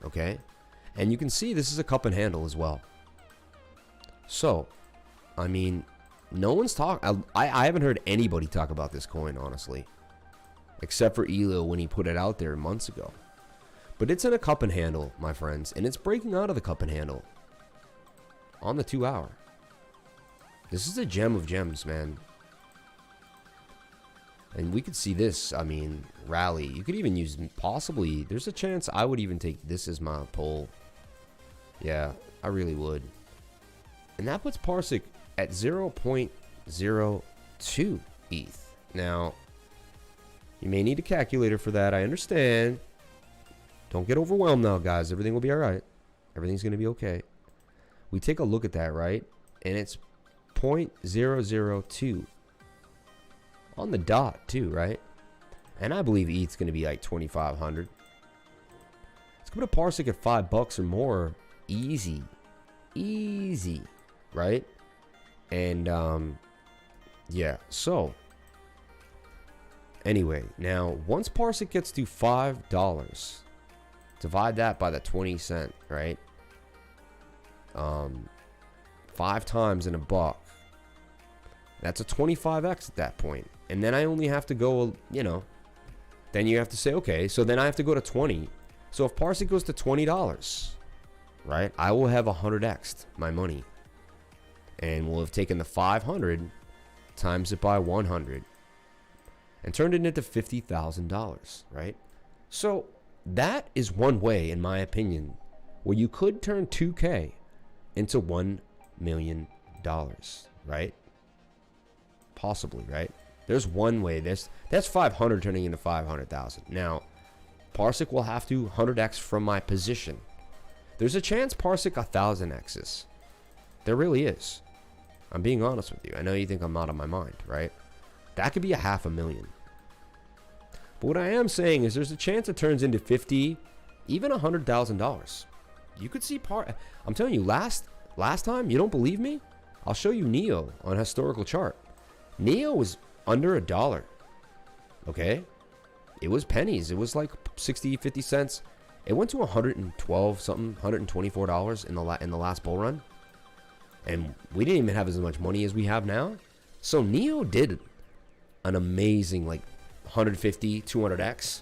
okay? And you can see this is a cup and handle as well. So, I mean, no one's talking. I haven't heard anybody talk about this coin, honestly. Except for Elo when he put it out there months ago. But it's in a cup and handle, my friends. And it's breaking out of the cup and handle. On the 2 hour. This is a gem of gems, man. And we could see this, I mean, rally. You could even use, possibly, there's a chance I would even take this as my poll. Yeah, I really would. And that puts Parsic at 0.02 ETH. Now, you may need a calculator for that. I understand. Don't get overwhelmed now, guys. Everything will be all right. Everything's going to be okay. We take a look at that, right? And it's 0.002. On the dot, too, right? And I believe ETH's going to be like 2,500. Let's go to Parsic at $5 or more. Easy. Easy. Right? And, yeah. So, anyway, now, once Parsic gets to $5, divide that by the 20 cent, right? 5 times in a buck. That's a 25x at that point. And then I only have to go, you know, then you have to say, okay, so then I have to go to 20. So if Parsic goes to $20, right, I will have 100x'd my money. And we'll have taken the 500 times it by 100 and turned it into $50,000, right? So that is one way, in my opinion, where you could turn 2K into $1 million, right? Possibly, right? There's one way. That's 500 turning into 500,000. Now, Parsic will have to 100x from my position. There's a chance Parsic 1,000x's. There really is. I'm being honest with you. I know you think I'm not on my mind, right? That could be $500,000. But what I am saying is there's a chance it turns into 50, even $100,000. You could see I'm telling you, last time, you don't believe me? I'll show you NEO on a historical chart. NEO was under $1. Okay? It was pennies. It was like 60, 50 cents. It went to 112 something, $124 in the last bull run. And we didn't even have as much money as we have now. So NEO did an amazing like 150, 200x.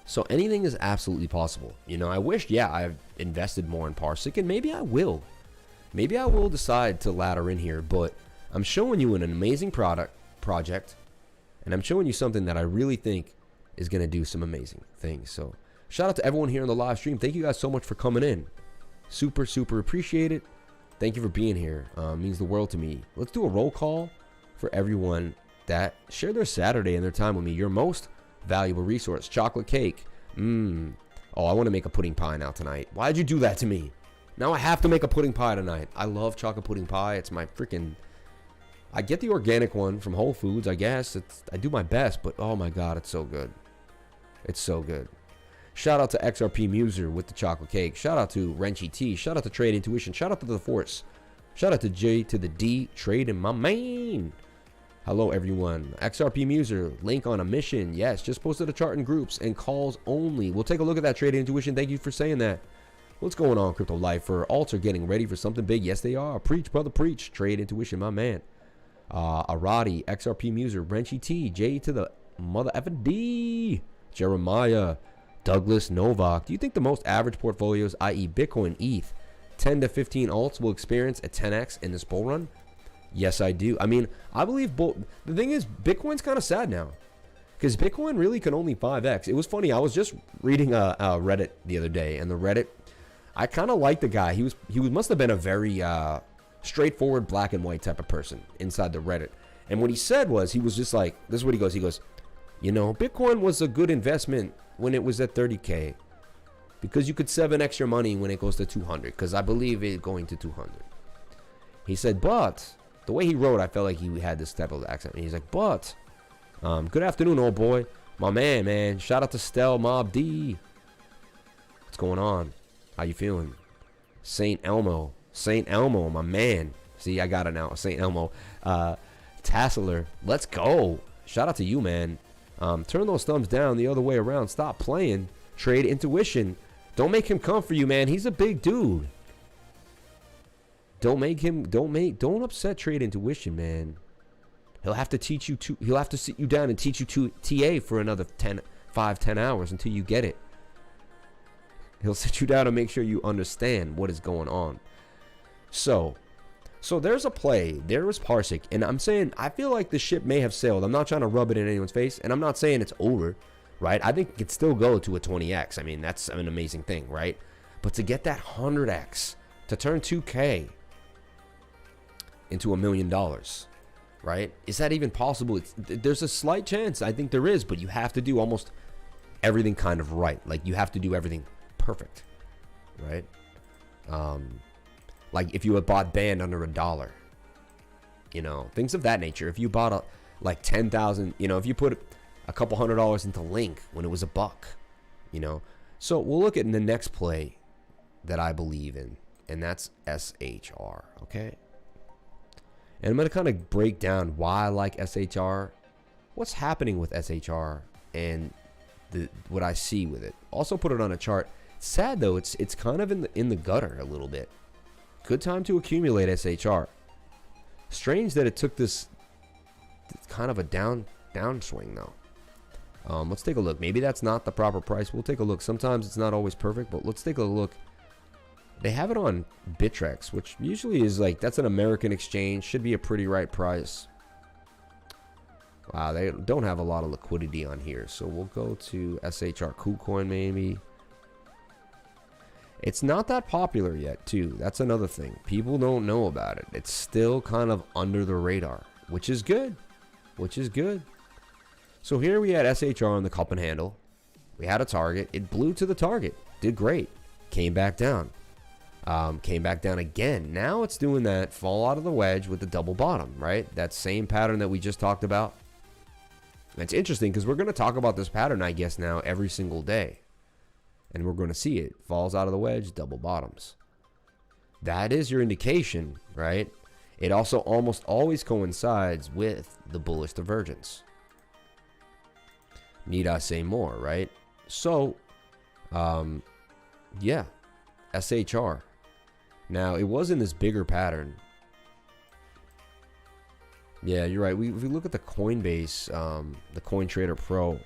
So anything is absolutely possible. You know, I wish, yeah, I've invested more in Parsic, and maybe I will. Maybe I will decide to ladder in here, but I'm showing you an amazing project, and I'm showing you something that I really think is going to do some amazing things. So shout out to everyone here on the live stream. Thank you guys so much for coming in. Super, super appreciate it. Thank you for being here. Means the world to me. Let's do a roll call for everyone that shared their Saturday and their time with me. Your most valuable resource, chocolate cake. Oh, I want to make a pudding pie now tonight. Why'd you do that to me? Now I have to make a pudding pie tonight. I love chocolate pudding pie. It's my freaking... I get the organic one from Whole Foods, I guess. I do my best, but oh my God, it's so good. It's so good. Shout out to Xrp Muser with the chocolate cake. Shout out to Wrenchy T. Shout out to Trade Intuition. Shout out to The Force. Shout out to J to the D. Trade in my main. Hello, everyone. Xrp Muser. Link on a mission. Yes, just posted a chart in groups and calls only. We'll take a look at that, Trade Intuition. Thank you for saying that. What's going on, Crypto Lifer? Alts are getting ready for something big. Yes, they are. Preach, brother, preach. Trade Intuition, my man. Arati, XRP Muser, Wrenchy T, J to the mother effing D, Jeremiah, Douglas Novak. Do you think the most average portfolios, i.e. Bitcoin, ETH, 10 to 15 alts will experience a 10x in this bull run? Yes, I do. I mean, I believe the thing is, Bitcoin's kind of sad now because Bitcoin really can only 5x. It was funny. I was just reading a Reddit the other day, and the Reddit, I kind of like the guy. He must have been a very straightforward black and white type of person inside the Reddit. And what he said was, he was just like, this is what he goes. He goes, you know, Bitcoin was a good investment when it was at 30K because you could 7x your money when it goes to 200 because I believe it's going to 200. He said, but the way he wrote, I felt like he had this type of accent. And he's like, but good afternoon, old boy. My man. Shout out to Stel Mob D. What's going on? How you feeling? St. Elmo, my man. See, I got it now. St. Elmo. Tassler, let's go. Shout out to you, man. Turn those thumbs down the other way around. Stop playing. Trade intuition. Don't make him come for you, man. He's a big dude. Don't upset trade intuition, man. He'll have to teach you he'll have to sit you down and teach you TA for another 10 hours until you get it. He'll sit you down and make sure you understand what is going on. So there's a play. There was Parsic, and I'm saying I feel like the ship may have sailed. I'm not trying to rub it in anyone's face, and I'm not saying it's over, right? I think it could still go to a 20x. I mean, that's an amazing thing, right? But to get that 100x, to turn 2K into $1 million, right? Is that even possible? There's a slight chance. I think there is, but you have to do almost everything kind of right. Like, you have to do everything perfect, right? Like if you had bought band under $1, you know, things of that nature. If you bought like 10,000, you know, if you put a couple $100 into Link when it was $1, you know. So we'll look at the next play that I believe in, and that's SHR, okay? And I'm going to kind of break down why I like SHR, what's happening with SHR, and what I see with it. Also put it on a chart. It's sad though, it's kind of in the gutter a little bit. Good time to accumulate SHR. Strange that it took this kind of a downswing though. Let's take a look. Maybe that's not the proper price. We'll take a look. Sometimes it's not always perfect, but let's take a look. They have it on Bittrex, which usually is like, that's an American exchange. Should be a pretty right price. Wow, they don't have a lot of liquidity on here. So we'll go to SHR KuCoin maybe. It's not that popular yet, too. That's another thing. People don't know about it. It's still kind of under the radar, which is good. So here we had SHR on the cup and handle. We had a target. It blew to the target. Did great. Came back down. Came back down again. Now it's doing that fall out of the wedge with the double bottom, right? That same pattern that we just talked about. And it's interesting because we're going to talk about this pattern, I guess, now every single day. And we're going to see it. Falls out of the wedge, double bottoms. That is your indication, right? It also almost always coincides with the bullish divergence. Need I say more, right? So, yeah, SHR. Now, it was in this bigger pattern. Yeah, you're right. If we look at the Coinbase, the CoinTrader Pro.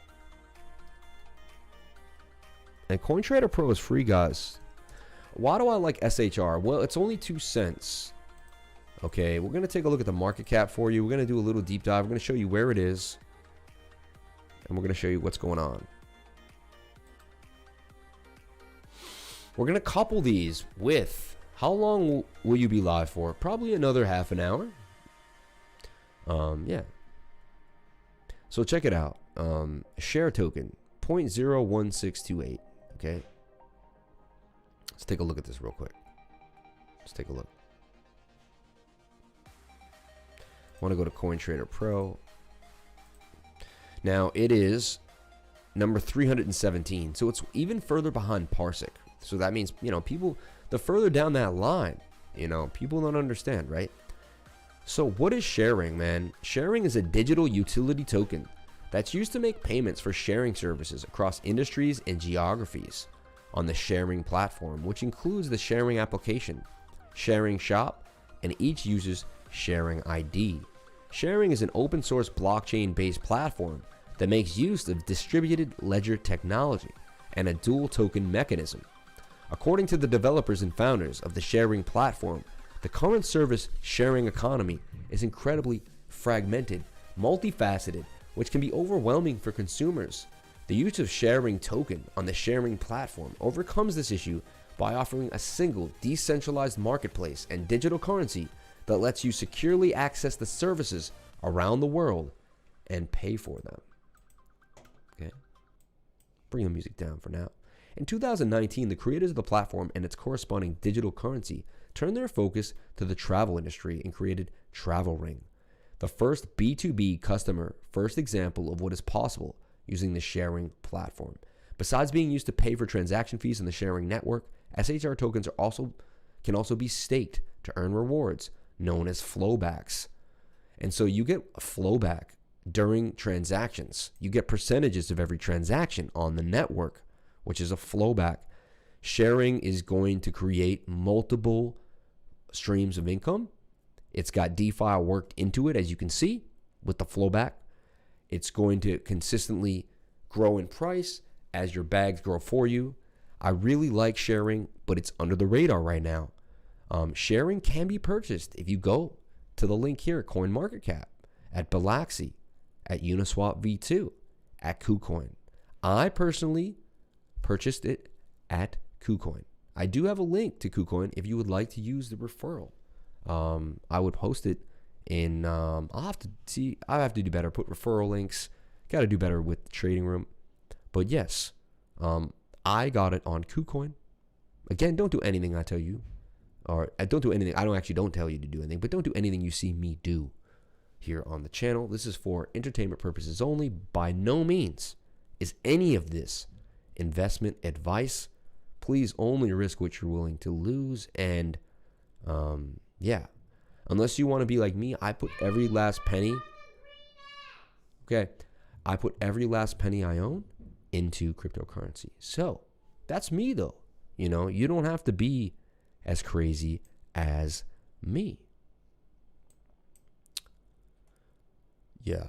And CoinTrader Pro is free, guys. Why do I like SHR? Well, it's only 2 cents. Okay, we're going to take a look at the market cap for you. We're going to do a little deep dive. We're going to show you where it is. And we're going to show you what's going on. We're going to couple these with, how long will you be live for? Probably another half an hour. Yeah. So check it out. Share token, 0.01628. Okay. Let's take a look at this real quick. Let's take a look. I want to go to CoinTrader Pro. Now it is number 317. So it's even further behind Parsic. So that means, you know, people, the further down that line, you know, people don't understand, right? So what is sharing, man? Sharing is a digital utility token that's used to make payments for sharing services across industries and geographies on the sharing platform, which includes the sharing application, sharing shop, and each user's sharing ID. Sharing is an open source blockchain-based platform that makes use of distributed ledger technology and a dual token mechanism. According to the developers and founders of the sharing platform, the current service sharing economy is incredibly fragmented, multifaceted, which can be overwhelming for consumers. The use of sharing token on the sharing platform overcomes this issue by offering a single decentralized marketplace and digital currency that lets you securely access the services around the world and pay for them. Okay, bring the music down for now. In 2019, the creators of the platform and its corresponding digital currency turned their focus to the travel industry and created Travel Ring, the first B2B customer first example of what is possible using the sharing platform. Besides being used to pay for transaction fees in the sharing network, SHR tokens can also be staked to earn rewards known as flowbacks. And so you get a flowback during transactions. You get percentages of every transaction on the network, which is a flowback. Sharing is going to create multiple streams of income. It's got DeFi worked into it, as you can see, with the flowback. It's going to consistently grow in price as your bags grow for you. I really like sharing, but it's under the radar right now. Sharing can be purchased if you go to the link here, CoinMarketCap, at Bilaxy, at Uniswap V2, at KuCoin. I personally purchased it at KuCoin. I do have a link to KuCoin if you would like to use the referral. I would post it in, I have to do better, put referral links, got to do better with the trading room. But yes, I got it on KuCoin. Again, don't do anything I tell you, or don't do anything. Don't tell you to do anything, but don't do anything you see me do here on the channel. This is for entertainment purposes only. By no means is any of this investment advice. Please only risk what you're willing to lose. And yeah, unless you want to be like me, I put every last penny. Okay, I put every last penny I own into cryptocurrency. So that's me, though. You know, you don't have to be as crazy as me. Yeah.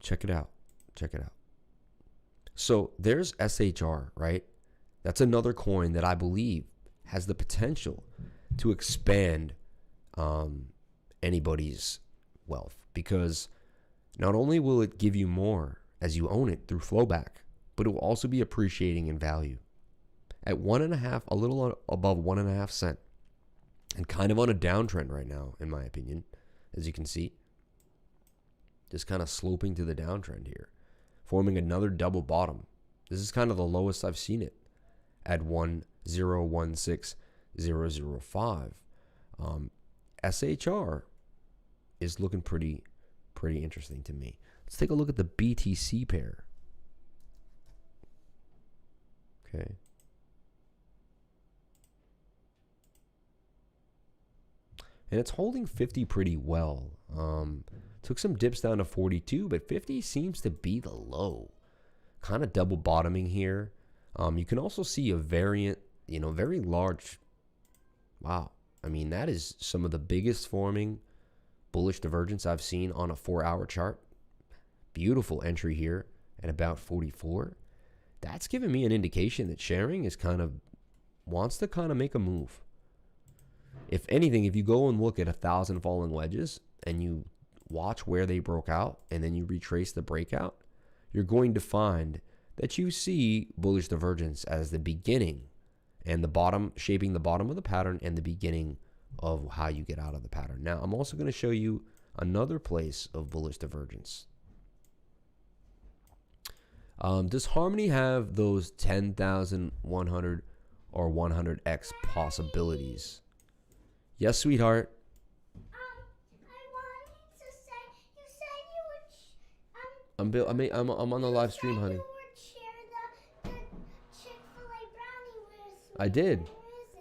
Check it out. Check it out. So there's SHR, right? That's another coin that I believe has the potential to expand anybody's wealth, because not only will it give you more as you own it through flowback, but it will also be appreciating in value. At 1.5, a little above 1.5 cent, and kind of on a downtrend right now, in my opinion, as you can see. Just kind of sloping to the downtrend here, forming another double bottom. This is kind of the lowest I've seen it at 1016005. SHR is looking pretty interesting to me. Let's take a look at the BTC pair. Okay. And it's holding 50 pretty well. Took some dips down to 42, but 50 seems to be the low. Kind of double bottoming here. You can also see a variant, very large. Wow. I mean, that is some of the biggest forming bullish divergence I've seen on a 4-hour chart. Beautiful entry here at about 44. That's giving me an indication that sharing is wants to make a move. If anything, if you go and look at 1,000 falling wedges and you watch where they broke out and then you retrace the breakout, you're going to find that you see bullish divergence as the beginning and the bottom, shaping the bottom of the pattern and the beginning of how you get out of the pattern. Now, I'm also going to show you another place of bullish divergence. Does Harmony have those 10,100 or 100x possibilities? Yes, sweetheart. I wanted to say, you said you would. I'm on the live stream, honey. You would share the Chick-fil-A brownie with me. I did. Where is it?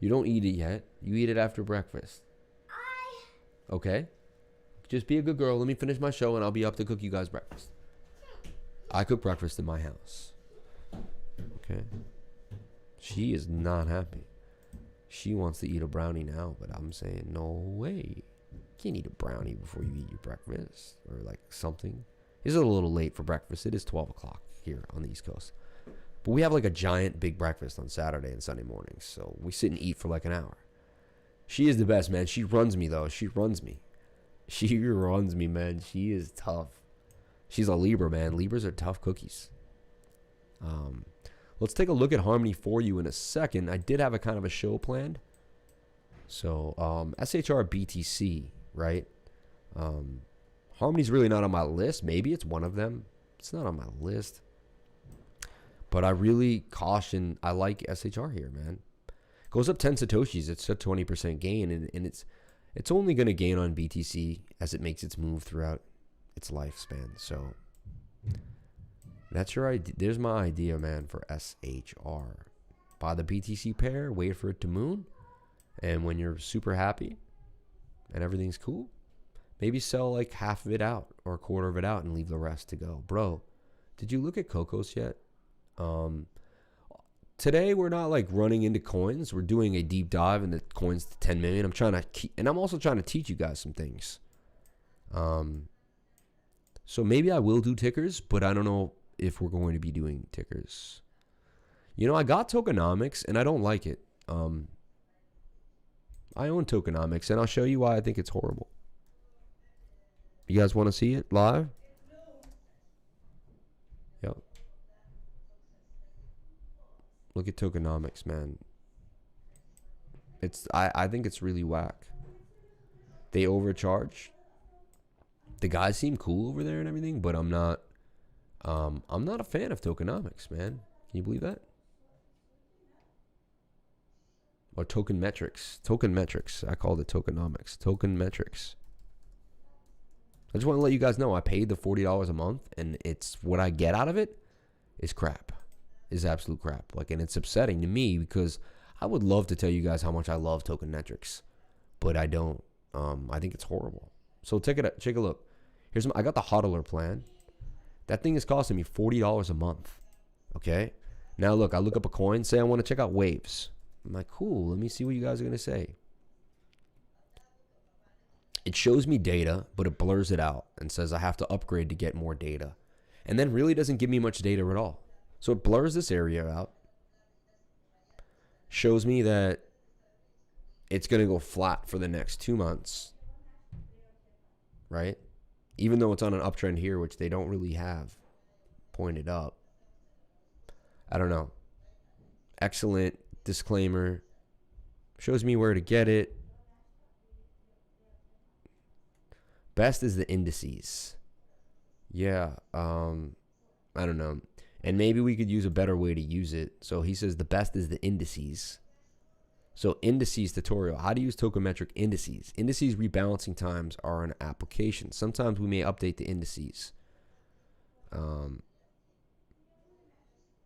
You don't eat it yet. You eat it after breakfast. Okay. Just be a good girl. Let me finish my show, and I'll be up to cook you guys breakfast. I cook breakfast in my house. Okay. She is not happy. She wants to eat a brownie now, but I'm saying, no way. can't eat a brownie before you eat your breakfast or like something. It's a little late for breakfast. It is 12 o'clock here on the East Coast. But we have like a giant big breakfast on Saturday and Sunday mornings. So we sit and eat for like an hour. She is the best, man. She runs me, though. She runs me. She runs me, man. She is tough. She's a Libra, man. Libras are tough cookies. Let's take a look at Harmony for you in a second. I did have a kind of a show planned. So, SHR BTC, right? Harmony's really not on my list. Maybe it's one of them. It's not on my list. But I really caution, I like SHR here, man. Goes up 10 Satoshis. It's a 20% gain. And it's only going to gain on BTC as it makes its move throughout its lifespan. So that's your idea. There's my idea, man, for SHR. Buy the BTC pair, wait for it to moon. And when you're super happy and everything's cool, maybe sell like half of it out or a quarter of it out and leave the rest to go. Bro, did you look at Cocos yet? Today we're not like running into coins. We're doing a deep dive into coins to 10 million. I'm also trying to teach you guys some things. So maybe I will do tickers, but I don't know if we're going to be doing tickers. You know, I got tokenomics and I don't like it. I own tokenomics and I'll show you why I think it's horrible. You guys want to see it live? Yep. Look at tokenomics, man. I think it's really whack. They overcharge. The guys seem cool over there and everything, but I'm not a fan of tokenomics, man. Can you believe that? Or token metrics. Token metrics. I called it tokenomics. Token metrics. I just want to let you guys know I paid the $40 a month and it's what I get out of it is crap. Is absolute crap. Like, and it's upsetting to me because I would love to tell you guys how much I love token metrics, but I don't. I think it's horrible. So take a look. I got the hodler plan. That thing is costing me $40 a month. Okay. Now look, I look up a coin. Say I want to check out waves. I'm like, cool. Let me see what you guys are gonna say. It shows me data, but it blurs it out and says I have to upgrade to get more data, and then really doesn't give me much data at all. So it blurs this area out. Shows me that it's going to go flat for the next 2 months. Right? Even though it's on an uptrend here, which they don't really have pointed up. I don't know. Excellent disclaimer. Shows me where to get it. Best is the indices. Yeah. I don't know. And maybe we could use a better way to use it. So he says the best is the indices. So indices tutorial. How to use tokenmetric indices. Indices rebalancing times are an application. Sometimes we may update the indices.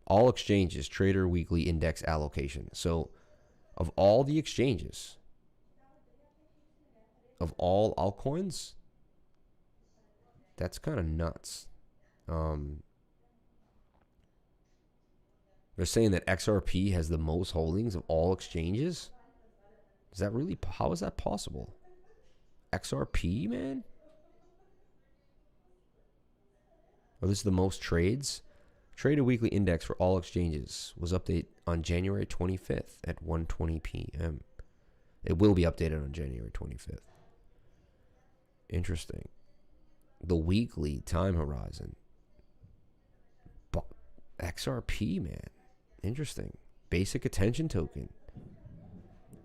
All exchanges, trader weekly index allocation. So of all the exchanges, of all altcoins, that's kind of nuts. They're saying that XRP has the most holdings of all exchanges. Is that really? How is that possible? XRP, man? Oh, this is the most trades. Traded weekly index for all exchanges was updated on January 25th at 1:20 p.m. It will be updated on January 25th. Interesting. The weekly time horizon. XRP, man. Interesting. Basic attention token.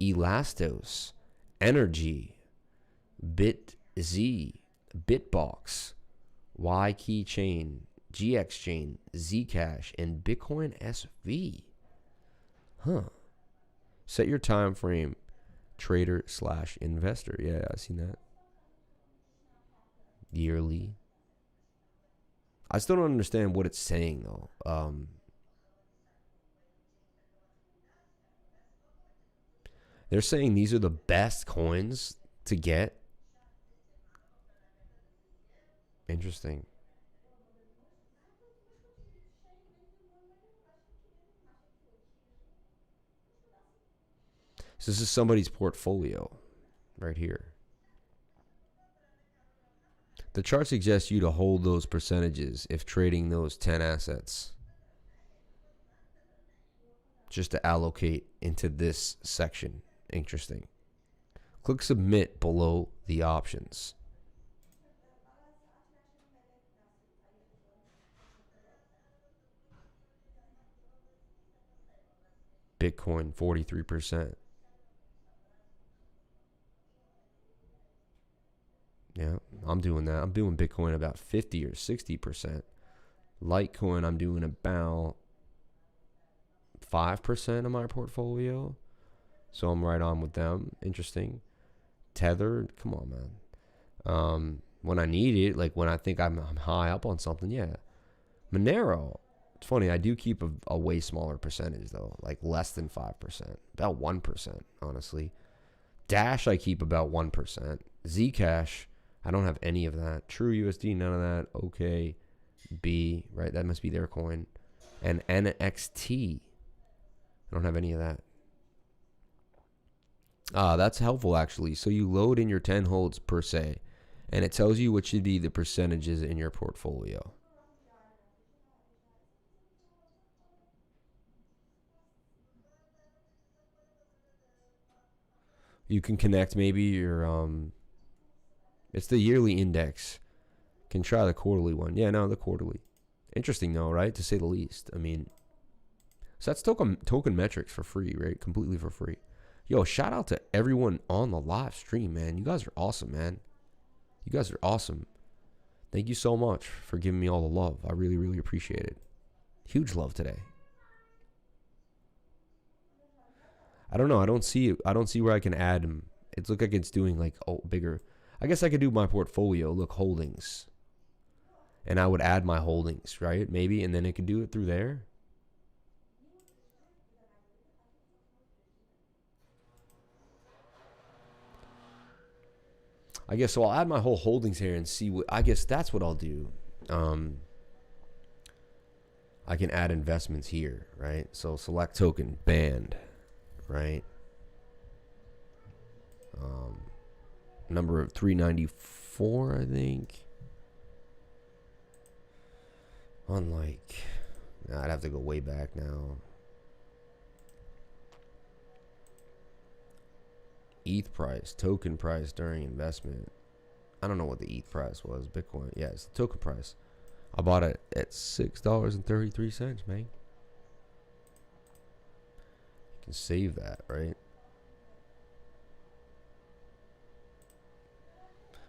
Elastos. Energy. BitZ. Bitbox. Y Keychain. GX Chain. Zcash. And Bitcoin SV. Huh. Set your time frame. Trader/investor. Yeah, I've seen that. Yearly. I still don't understand what it's saying though. They're saying these are the best coins to get. Interesting. So this is somebody's portfolio right here. The chart suggests you to hold those percentages if trading those 10 assets. Just to allocate into this section. Interesting. Click submit below the options. Bitcoin 43%. Yeah, I'm doing that. I'm doing Bitcoin about 50 or 60%. Litecoin, I'm doing about 5% of my portfolio. So I'm right on with them. Interesting. Tether, come on, man. When I need it, like when I think I'm high up on something, yeah. Monero, it's funny, I do keep a way smaller percentage though, like less than 5%, about 1%, honestly. Dash, I keep about 1%. Zcash, I don't have any of that. True USD, none of that. Okay, B, right? That must be their coin. And NXT, I don't have any of that. That's helpful actually. So you load in your 10 holds per se, and it tells you what should be the percentages in your portfolio. You can connect maybe your it's the yearly index. Can try the quarterly one. Yeah, no, the quarterly. Interesting though, right? To say the least. I mean, so that's token metrics for free, right? Completely for free. Yo, shout out to everyone on the live stream, man. You guys are awesome, man. You guys are awesome. Thank you so much for giving me all the love. I really, really appreciate it. Huge love today. I don't know. I don't see where I can add them. It looks like it's doing like bigger. I guess I could do my portfolio. Look, holdings. And I would add my holdings, right? Maybe, and then it could do it through there. I guess so. I'll add my whole holdings here and see what. I guess that's what I'll do. I can add investments here, right? So select token, banned, right? Number of 394, I think. Unlike, I'd have to go way back now. ETH price, token price during investment. I don't know what the ETH price was. Bitcoin, yeah, it's the token price. I bought it at $6.33, man. You can save that, right?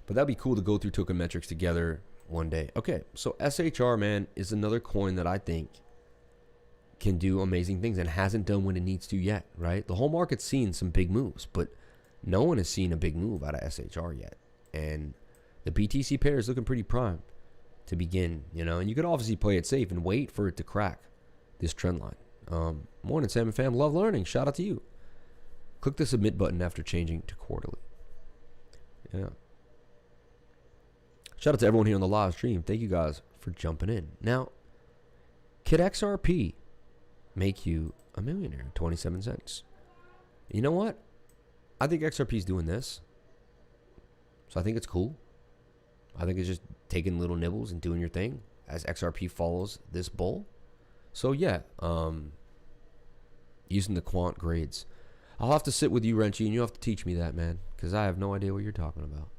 But that'd be cool to go through token metrics together one day. Okay, so SHR, man, is another coin that I think can do amazing things and hasn't done what it needs to yet, right? The whole market's seen some big moves, but no one has seen a big move out of SHR yet. And the BTC pair is looking pretty prime to begin, you know, and you could obviously play it safe and wait for it to crack this trend line. Morning, Sam and fam. Love learning. Shout out to you. Click the submit button after changing to quarterly. Yeah. Shout out to everyone here on the live stream. Thank you guys for jumping in. Now, could Xrp make you a millionaire? 27 cents. You know what? I think XRP is doing this. So I think it's cool. I think it's just taking little nibbles and doing your thing as XRP follows this bull. So yeah, using the quant grades. I'll have to sit with you, Renchi, and you have to teach me that, man, because I have no idea what you're talking about.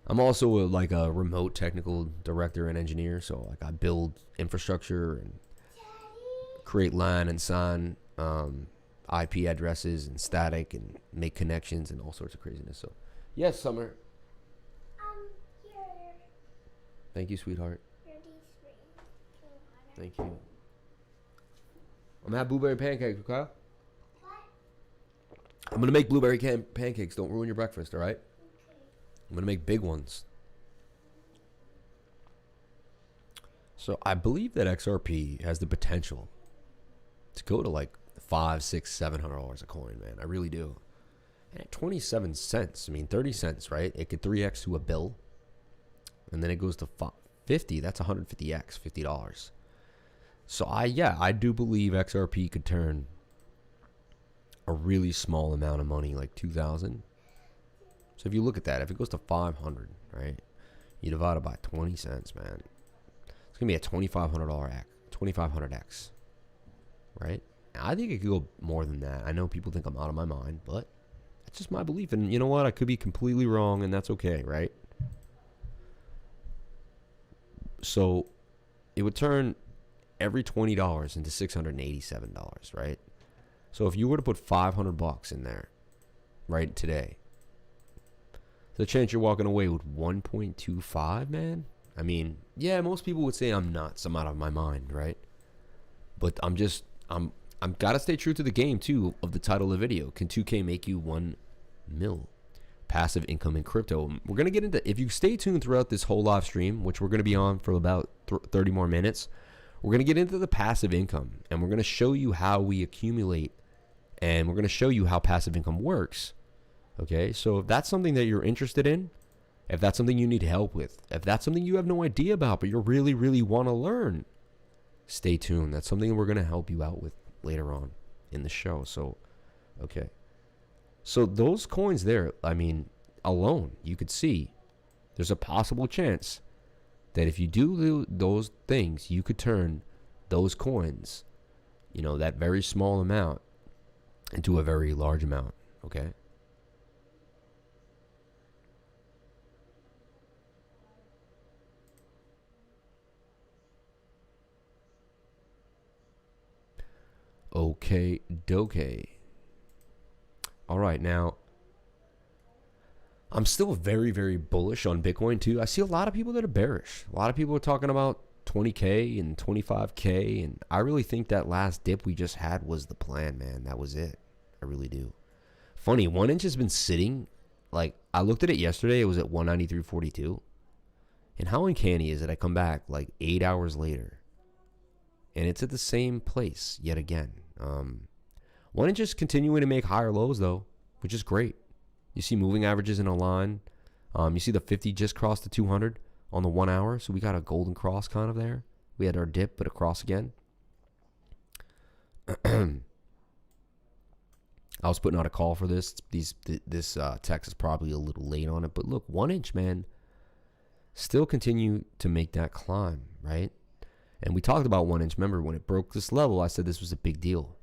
I'm also like a remote technical director and engineer, so like I build infrastructure and create LAN and SAN IP addresses and static and make connections and all sorts of craziness. So yes, Summer. Here. Thank you, sweetheart. Thank you. I'm gonna have blueberry pancakes, okay? What? I'm gonna make blueberry pancakes. Don't ruin your breakfast, all right? Okay. I'm gonna make big ones. So I believe that XRP has the potential to go to like $500, $600, $700 a coin, man. I really do. And at 27 cents, I mean 30 cents, right? It could 3x to a bill, and then it goes to 50. That's 150x, $50. So I do believe XRP could turn a really small amount of money, like 2,000. So if you look at that, if it goes to 500, right? You divide it by 20 cents, man. It's gonna be a $2,500x, right? I think it could go more than that. I know people think I'm out of my mind, but that's just my belief. And you know what? I could be completely wrong, and that's okay, right? So it would turn every $20 into $687, right? So if you were to put $500 in there, right, today, the chance you're walking away with 1.25, man. I mean, yeah, most people would say I'm nuts, I'm out of my mind, right? But I'm gotta stay true to the game too of the title of the video. Can 2K make you 1 mil? Passive income in crypto. We're gonna get into, if you stay tuned throughout this whole live stream, which we're gonna be on for about 30 more minutes, we're gonna get into the passive income, and we're gonna show you how we accumulate, and we're gonna show you how passive income works. Okay, so if that's something that you're interested in, if that's something you need help with, if that's something you have no idea about but you really, really want to learn, stay tuned. That's something we're going to help you out with later on in the show. So, okay. So those coins there, I mean, alone, you could see there's a possible chance that if you do those things, you could turn those coins, you know, that very small amount into a very large amount, okay? Okay, doke. All right, now I'm still very, very bullish on Bitcoin too. I see a lot of people that are bearish. A lot of people are talking about 20K and 25K, and I really think that last dip we just had was the plan, man. That was it. I really do. Funny, 1 inch has been sitting, like, I looked at it yesterday, it was at 193.42. And how uncanny is it? I come back like 8 hours later, and it's at the same place yet again. 1 inch is continuing to make higher lows though, which is great. You see moving averages in a line. You see the 50 just crossed the 200 on the 1 hour. So we got a golden cross kind of there. We had our dip, but a cross again. I was putting out a call for this. This text is probably a little late on it, but look, 1 inch, man, still continue to make that climb, right? And we talked about 1 inch. Remember, when it broke this level, I said this was a big deal.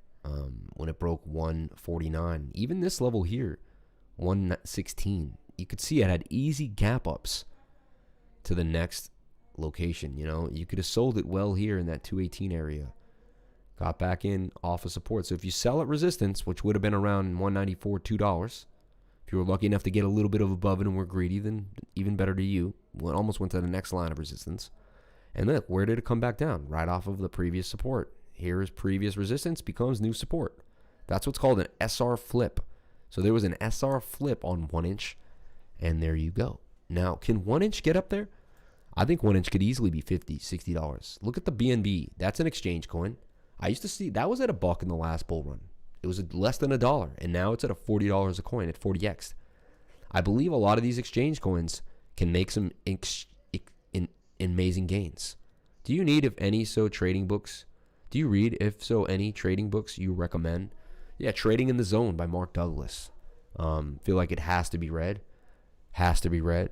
When it broke 149, even this level here, 116, you could see it had easy gap ups to the next location. You know, you could have sold it well here in that 218 area. Got back in off of support. So if you sell at resistance, which would have been around $194, $2, if you were lucky enough to get a little bit of above it and were greedy, then even better to you. Almost went to the next line of resistance. And look, where did it come back down? Right off of the previous support. Here is previous resistance becomes new support. That's what's called an SR flip. So there was an SR flip on 1 inch, and there you go. Now, can 1 inch get up there? I think 1 inch could easily be $50, $60. Look at the BNB. That's an exchange coin. I used to see that was at $1 in the last bull run. It was less than $1, and now it's at $40 a coin at 40x. I believe a lot of these exchange coins can make some amazing gains. Do you need, if any, so trading books? Do you read, if so, any trading books you recommend? Yeah, Trading in the Zone by Mark Douglas. Feel like it has to be read. Has to be read.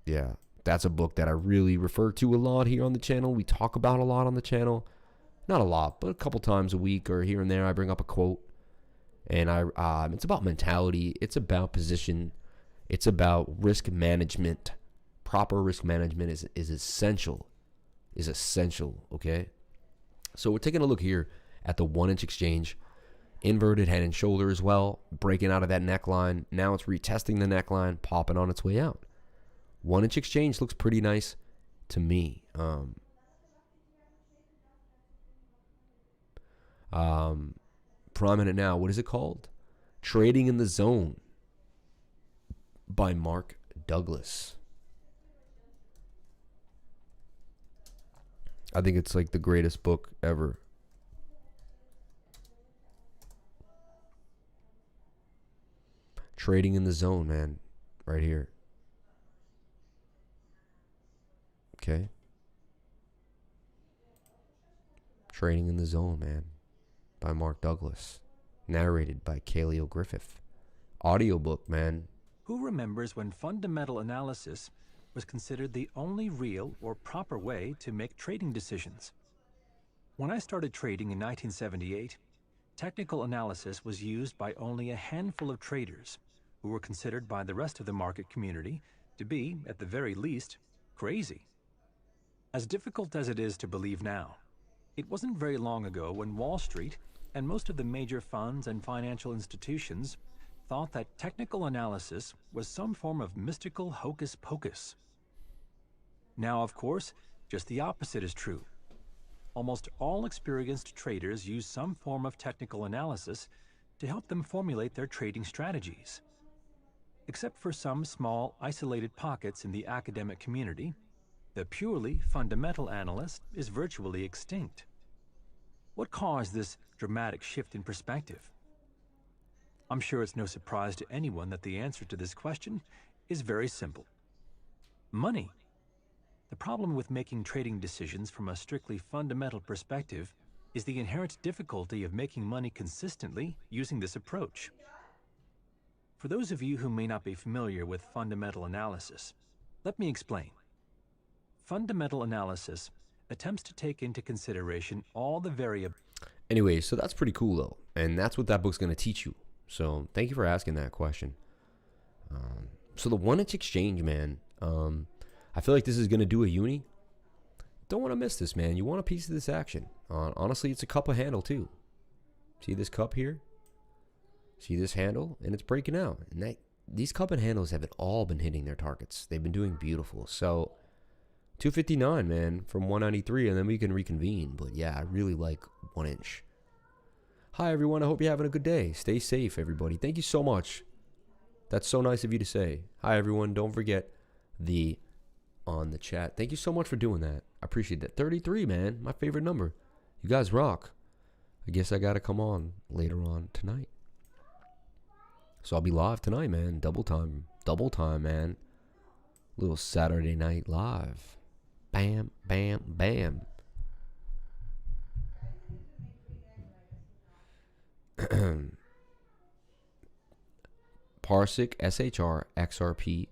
Yeah, that's a book that I really refer to a lot here on the channel. We talk about a lot on the channel. Not a lot, but a couple times a week or here and there I bring up a quote. And it's about mentality. It's about position. It's about risk management. Proper risk management is essential. Is essential, okay? So we're taking a look here at the 1 inch exchange. Inverted head and shoulder as well. Breaking out of that neckline. Now it's retesting the neckline. Popping on its way out. 1 inch exchange looks pretty nice to me. Prominent now. What is it called? Trading in the Zone by Mark Douglas. I think it's like the greatest book ever. Trading in the Zone, man. Right here. Okay. Trading in the Zone, man. By Mark Douglas. Narrated by Kaleo Griffith. Audiobook, man. Who remembers when fundamental analysis was considered the only real or proper way to make trading decisions? When I started trading in 1978, technical analysis was used by only a handful of traders who were considered by the rest of the market community to be, at the very least, crazy. As difficult as it is to believe now, it wasn't very long ago when Wall Street and most of the major funds and financial institutions thought that technical analysis was some form of mystical hocus pocus. Now, of course, just the opposite is true. Almost all experienced traders use some form of technical analysis to help them formulate their trading strategies. Except for some small, isolated pockets in the academic community, the purely fundamental analyst is virtually extinct. What caused this dramatic shift in perspective? I'm sure it's no surprise to anyone that the answer to this question is very simple. Money. The problem with making trading decisions from a strictly fundamental perspective is the inherent difficulty of making money consistently using this approach. For those of you who may not be familiar with fundamental analysis, let me explain. Fundamental analysis attempts to take into consideration all the variables. Anyway, so that's pretty cool though, and that's what that book's going to teach you. So thank you for asking that question. So the 1-inch exchange, man, I feel like this is going to do a uni. Don't want to miss this, man. You want a piece of this action. Honestly, it's a cup of handle too. See this cup here? See this handle? And it's breaking out. And these cup and handles haven't all been hitting their targets. They've been doing beautiful. So 259, man, from 193, and then we can reconvene. But yeah, I really like 1-inch. Hi, everyone. I hope you're having a good day. Stay safe, everybody. Thank you so much. That's so nice of you to say. Hi, everyone. Don't forget the on the chat. Thank you so much for doing that. I appreciate that. 33, man. My favorite number. You guys rock. I guess I got to come on later on tonight. So I'll be live tonight, man. Double time, man. Little Saturday night live. Bam, bam, bam. Parsic, SHR, XRP,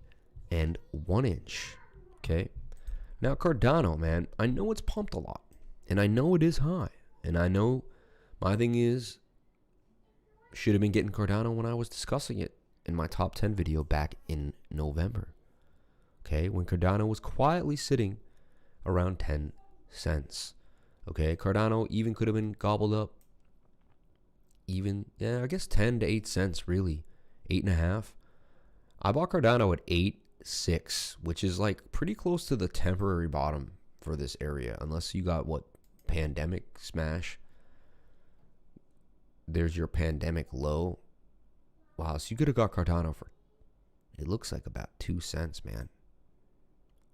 and 1-inch. Okay. Now Cardano, man, I know it's pumped a lot, and I know it is high, and I know my thing is should have been getting Cardano when I was discussing it in my top 10 video back in November. Okay, when Cardano was quietly sitting around 10 cents. Okay, Cardano even could have been gobbled up. Even, yeah, I guess 10 to 8 cents, really. 8.5. I bought Cardano at 8.6, which is like pretty close to the temporary bottom for this area. Unless you got what? Pandemic smash. There's your pandemic low. Wow, so you could have got Cardano for, it looks like about 2 cents, man.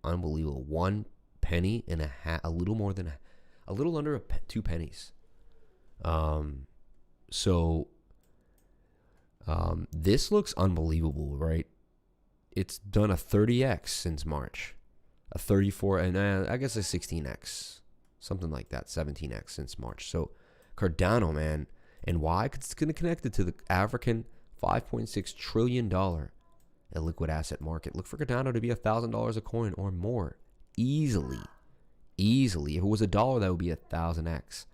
Unbelievable. 1 penny and a little more than a little under 2 pennies. So this looks unbelievable, right? It's done a 30x since March, a 34, and I guess a 16x, something like that, 17x since March. So Cardano, man, and why? Because it's going to connect it to the African $5.6 trillion liquid asset market. Look for Cardano to be $1,000 a coin or more, easily. If it was $1, that would be 1,000x.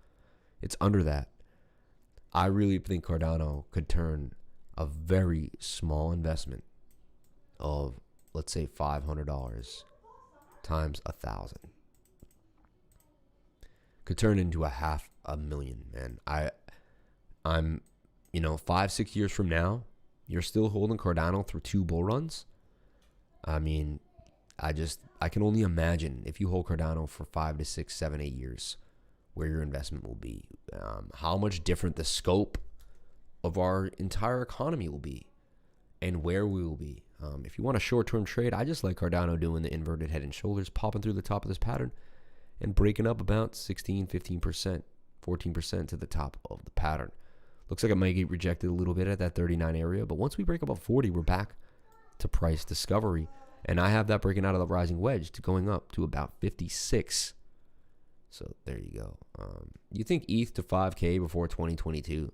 It's under that. I really think Cardano could turn a very small investment of, let's say, $500 times 1,000. Could turn into $500,000, man. I'm, 5-6 years from now, you're still holding Cardano through 2 bull runs. I mean, I can only imagine if you hold Cardano for 5 to 6, 7, 8 years, where your investment will be, how much different the scope of our entire economy will be, and where we will be. If you want a short-term trade, I just like Cardano doing the inverted head and shoulders, popping through the top of this pattern, and breaking up about 16, 15%, 14% to the top of the pattern. Looks like it might get rejected a little bit at that 39 area, but once we break above 40, we're back to price discovery. And I have that breaking out of the rising wedge to going up to about 56. So there you go. You think ETH to 5K before 2022?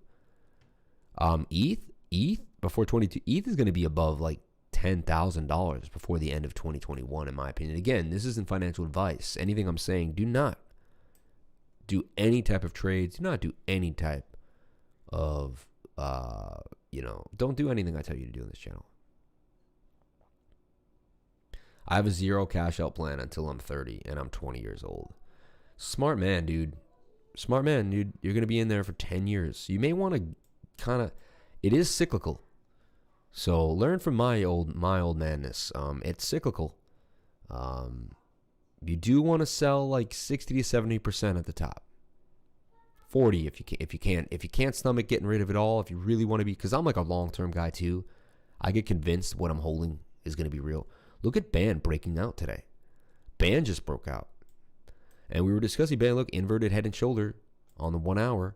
ETH before 22. ETH is going to be above like $10,000 before the end of 2021, in my opinion. Again, this isn't financial advice. Anything I'm saying, do not do any type of trades. Do not do any type of, don't do anything I tell you to do on this channel. I have a 0 cash out plan until I'm 30 and I'm 20 years old. Smart man, dude. Smart man, dude. You're going to be in there for 10 years. You may want to it is cyclical. So learn from my old madness. It's cyclical. You do want to sell like 60 to 70% at the top. 40 if you can't stomach getting rid of it all. If you really want to be, because I'm like a long-term guy too. I get convinced what I'm holding is going to be real. Look at BAN breaking out today. BAN just broke out. And we were discussing BAN. Look, inverted head and shoulder on the 1 hour.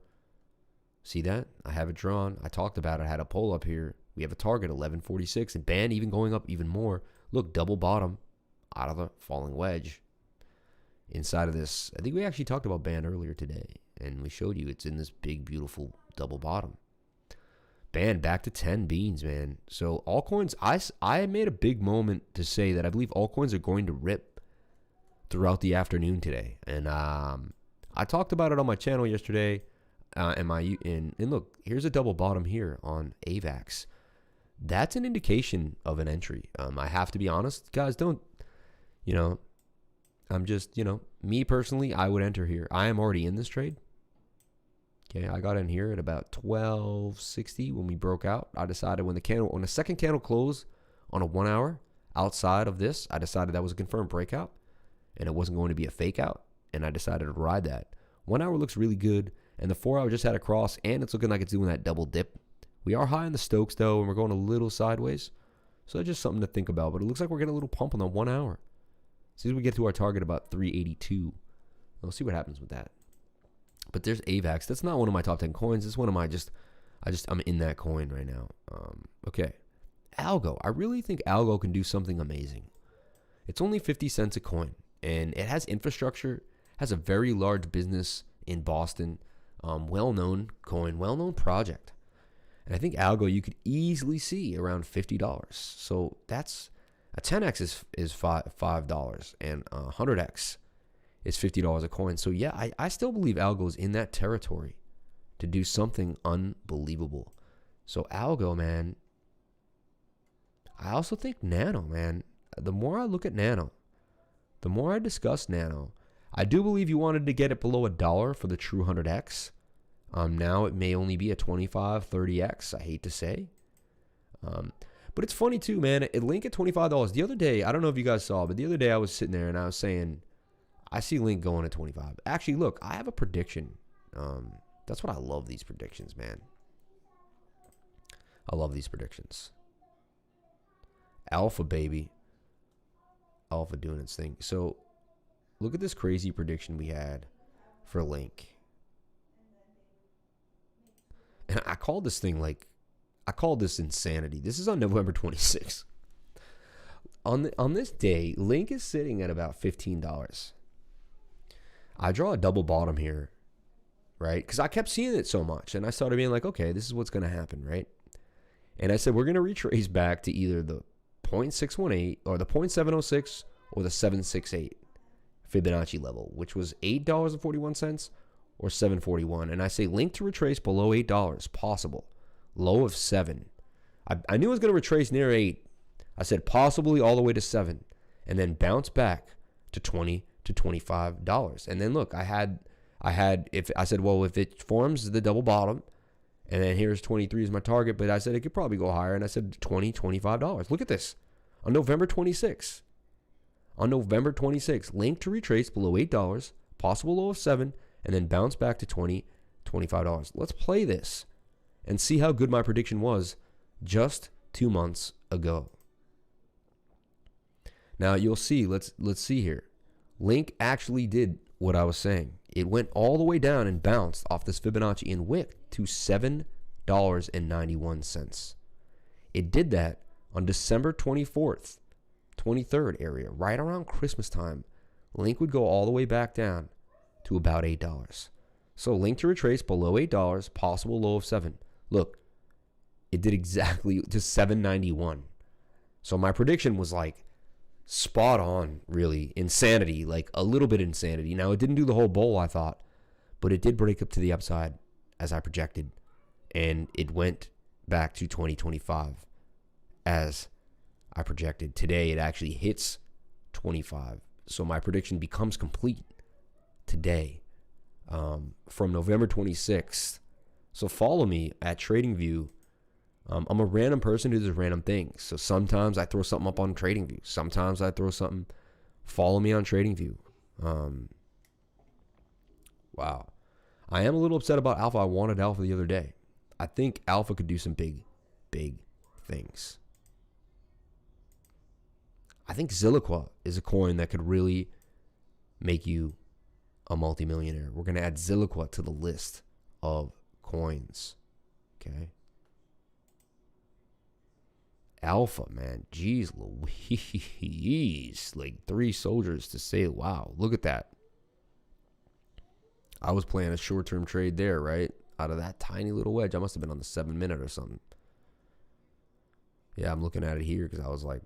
See that? I have it drawn. I talked about it. I had a poll up here. We have a target, 1146. And BAN even going up even more. Look, double bottom out of the falling wedge. Inside of this, I think we actually talked about BAN earlier today. And we showed you it's in this big, beautiful double bottom. BAN back to 10 beans, man. So altcoins, I made a big moment to say that I believe altcoins are going to rip throughout the afternoon today. And I talked about it on my channel yesterday. And look, here's a double bottom here on AVAX. That's an indication of an entry. I have to be honest, guys, I'm just, me personally, I would enter here. I am already in this trade. Okay, I got in here at about 1260 when we broke out. I decided when the second candle closed on a 1 hour outside of this, I decided that was a confirmed breakout and it wasn't going to be a fake out. And I decided to ride that. 1 hour looks really good. And the 4 hour just had a cross and it's looking like it's doing that double dip. We are high in the Stokes though, and we're going a little sideways. So that's just something to think about. But it looks like we're getting a little pump on the 1 hour. As soon as we get to our target about 382, we'll see what happens with that. But there's AVAX. That's not one of my top 10 coins. It's one of my I'm in that coin right now. Okay. Algo. I really think Algo can do something amazing. It's only 50 cents a coin. And it has infrastructure, has a very large business in Boston. Well-known coin, well-known project. And I think Algo you could easily see around $50. So that's a 10x is $5 and 100x is $50 a coin. So yeah, I still believe Algo is in that territory to do something unbelievable. So Algo, man. I also think Nano, man. The more I look at Nano, the more I discuss Nano, I do believe you wanted to get it below $1 for the true 100x. Now it may only be a 25, 30x. I hate to say. But it's funny too, man. Link at $25. The other day, I don't know if you guys saw, but the other day I was sitting there and I was saying, I see Link going at 25. Actually, look, I have a prediction. That's what I love, these predictions, man. I love these predictions. Alpha, baby. Alpha doing its thing. So, look at this crazy prediction we had for Link. And I called this thing I called this insanity. This is on November 26th. On this day, Link is sitting at about $15. I draw a double bottom here, right? Because I kept seeing it so much. And I started being like, okay, this is what's going to happen, right? And I said, we're going to retrace back to either the 0.618 or the 0.706 or the 768 Fibonacci level, which was $8.41 or $7.41. And I say Link to retrace below $8, possible. Low of 7. I knew it was going to retrace near 8. I said possibly all the way to 7 and then bounce back to $20 to $25. And then look, I said, well, if it forms the double bottom and then here's 23 is my target, but I said it could probably go higher. And I said $20, $25. Look at this. On November 26th, Link to retrace below $8, possible low of 7, and then bounce back to $20, $25. Let's play this and see how good my prediction was just 2 months ago. Now you'll see, let's see here. Link actually did what I was saying. It went all the way down and bounced off this Fibonacci and wick to $7.91. It did that on December 24th, 23rd area, right around Christmas time. Link would go all the way back down to about $8. So Link to retrace below $8, possible low of 7. Look, it did exactly to $7.91. So my prediction was like spot on, really. Insanity, like a little bit insanity. Now, it didn't do the whole bowl, I thought, but it did break up to the upside as I projected. And it went back to 2025 as I projected. Today, it actually hits 25. So my prediction becomes complete today, from November 26th. So follow me at TradingView. I'm a random person who does random things. So sometimes I throw something up on TradingView. Sometimes I throw something. Follow me on TradingView. Wow. I am a little upset about Alpha. I wanted Alpha the other day. I think Alpha could do some big things. I think Zilliqua is a coin that could really make you a multimillionaire. We're going to add Zilliqua to the list of coins. Okay. Alpha, man. Jeez Louise. Like 3 soldiers to say, wow, look at that. I was playing a short-term trade there, right? Out of that tiny little wedge. I must have been on the 7-minute or something. Yeah, I'm looking at it here because I was like,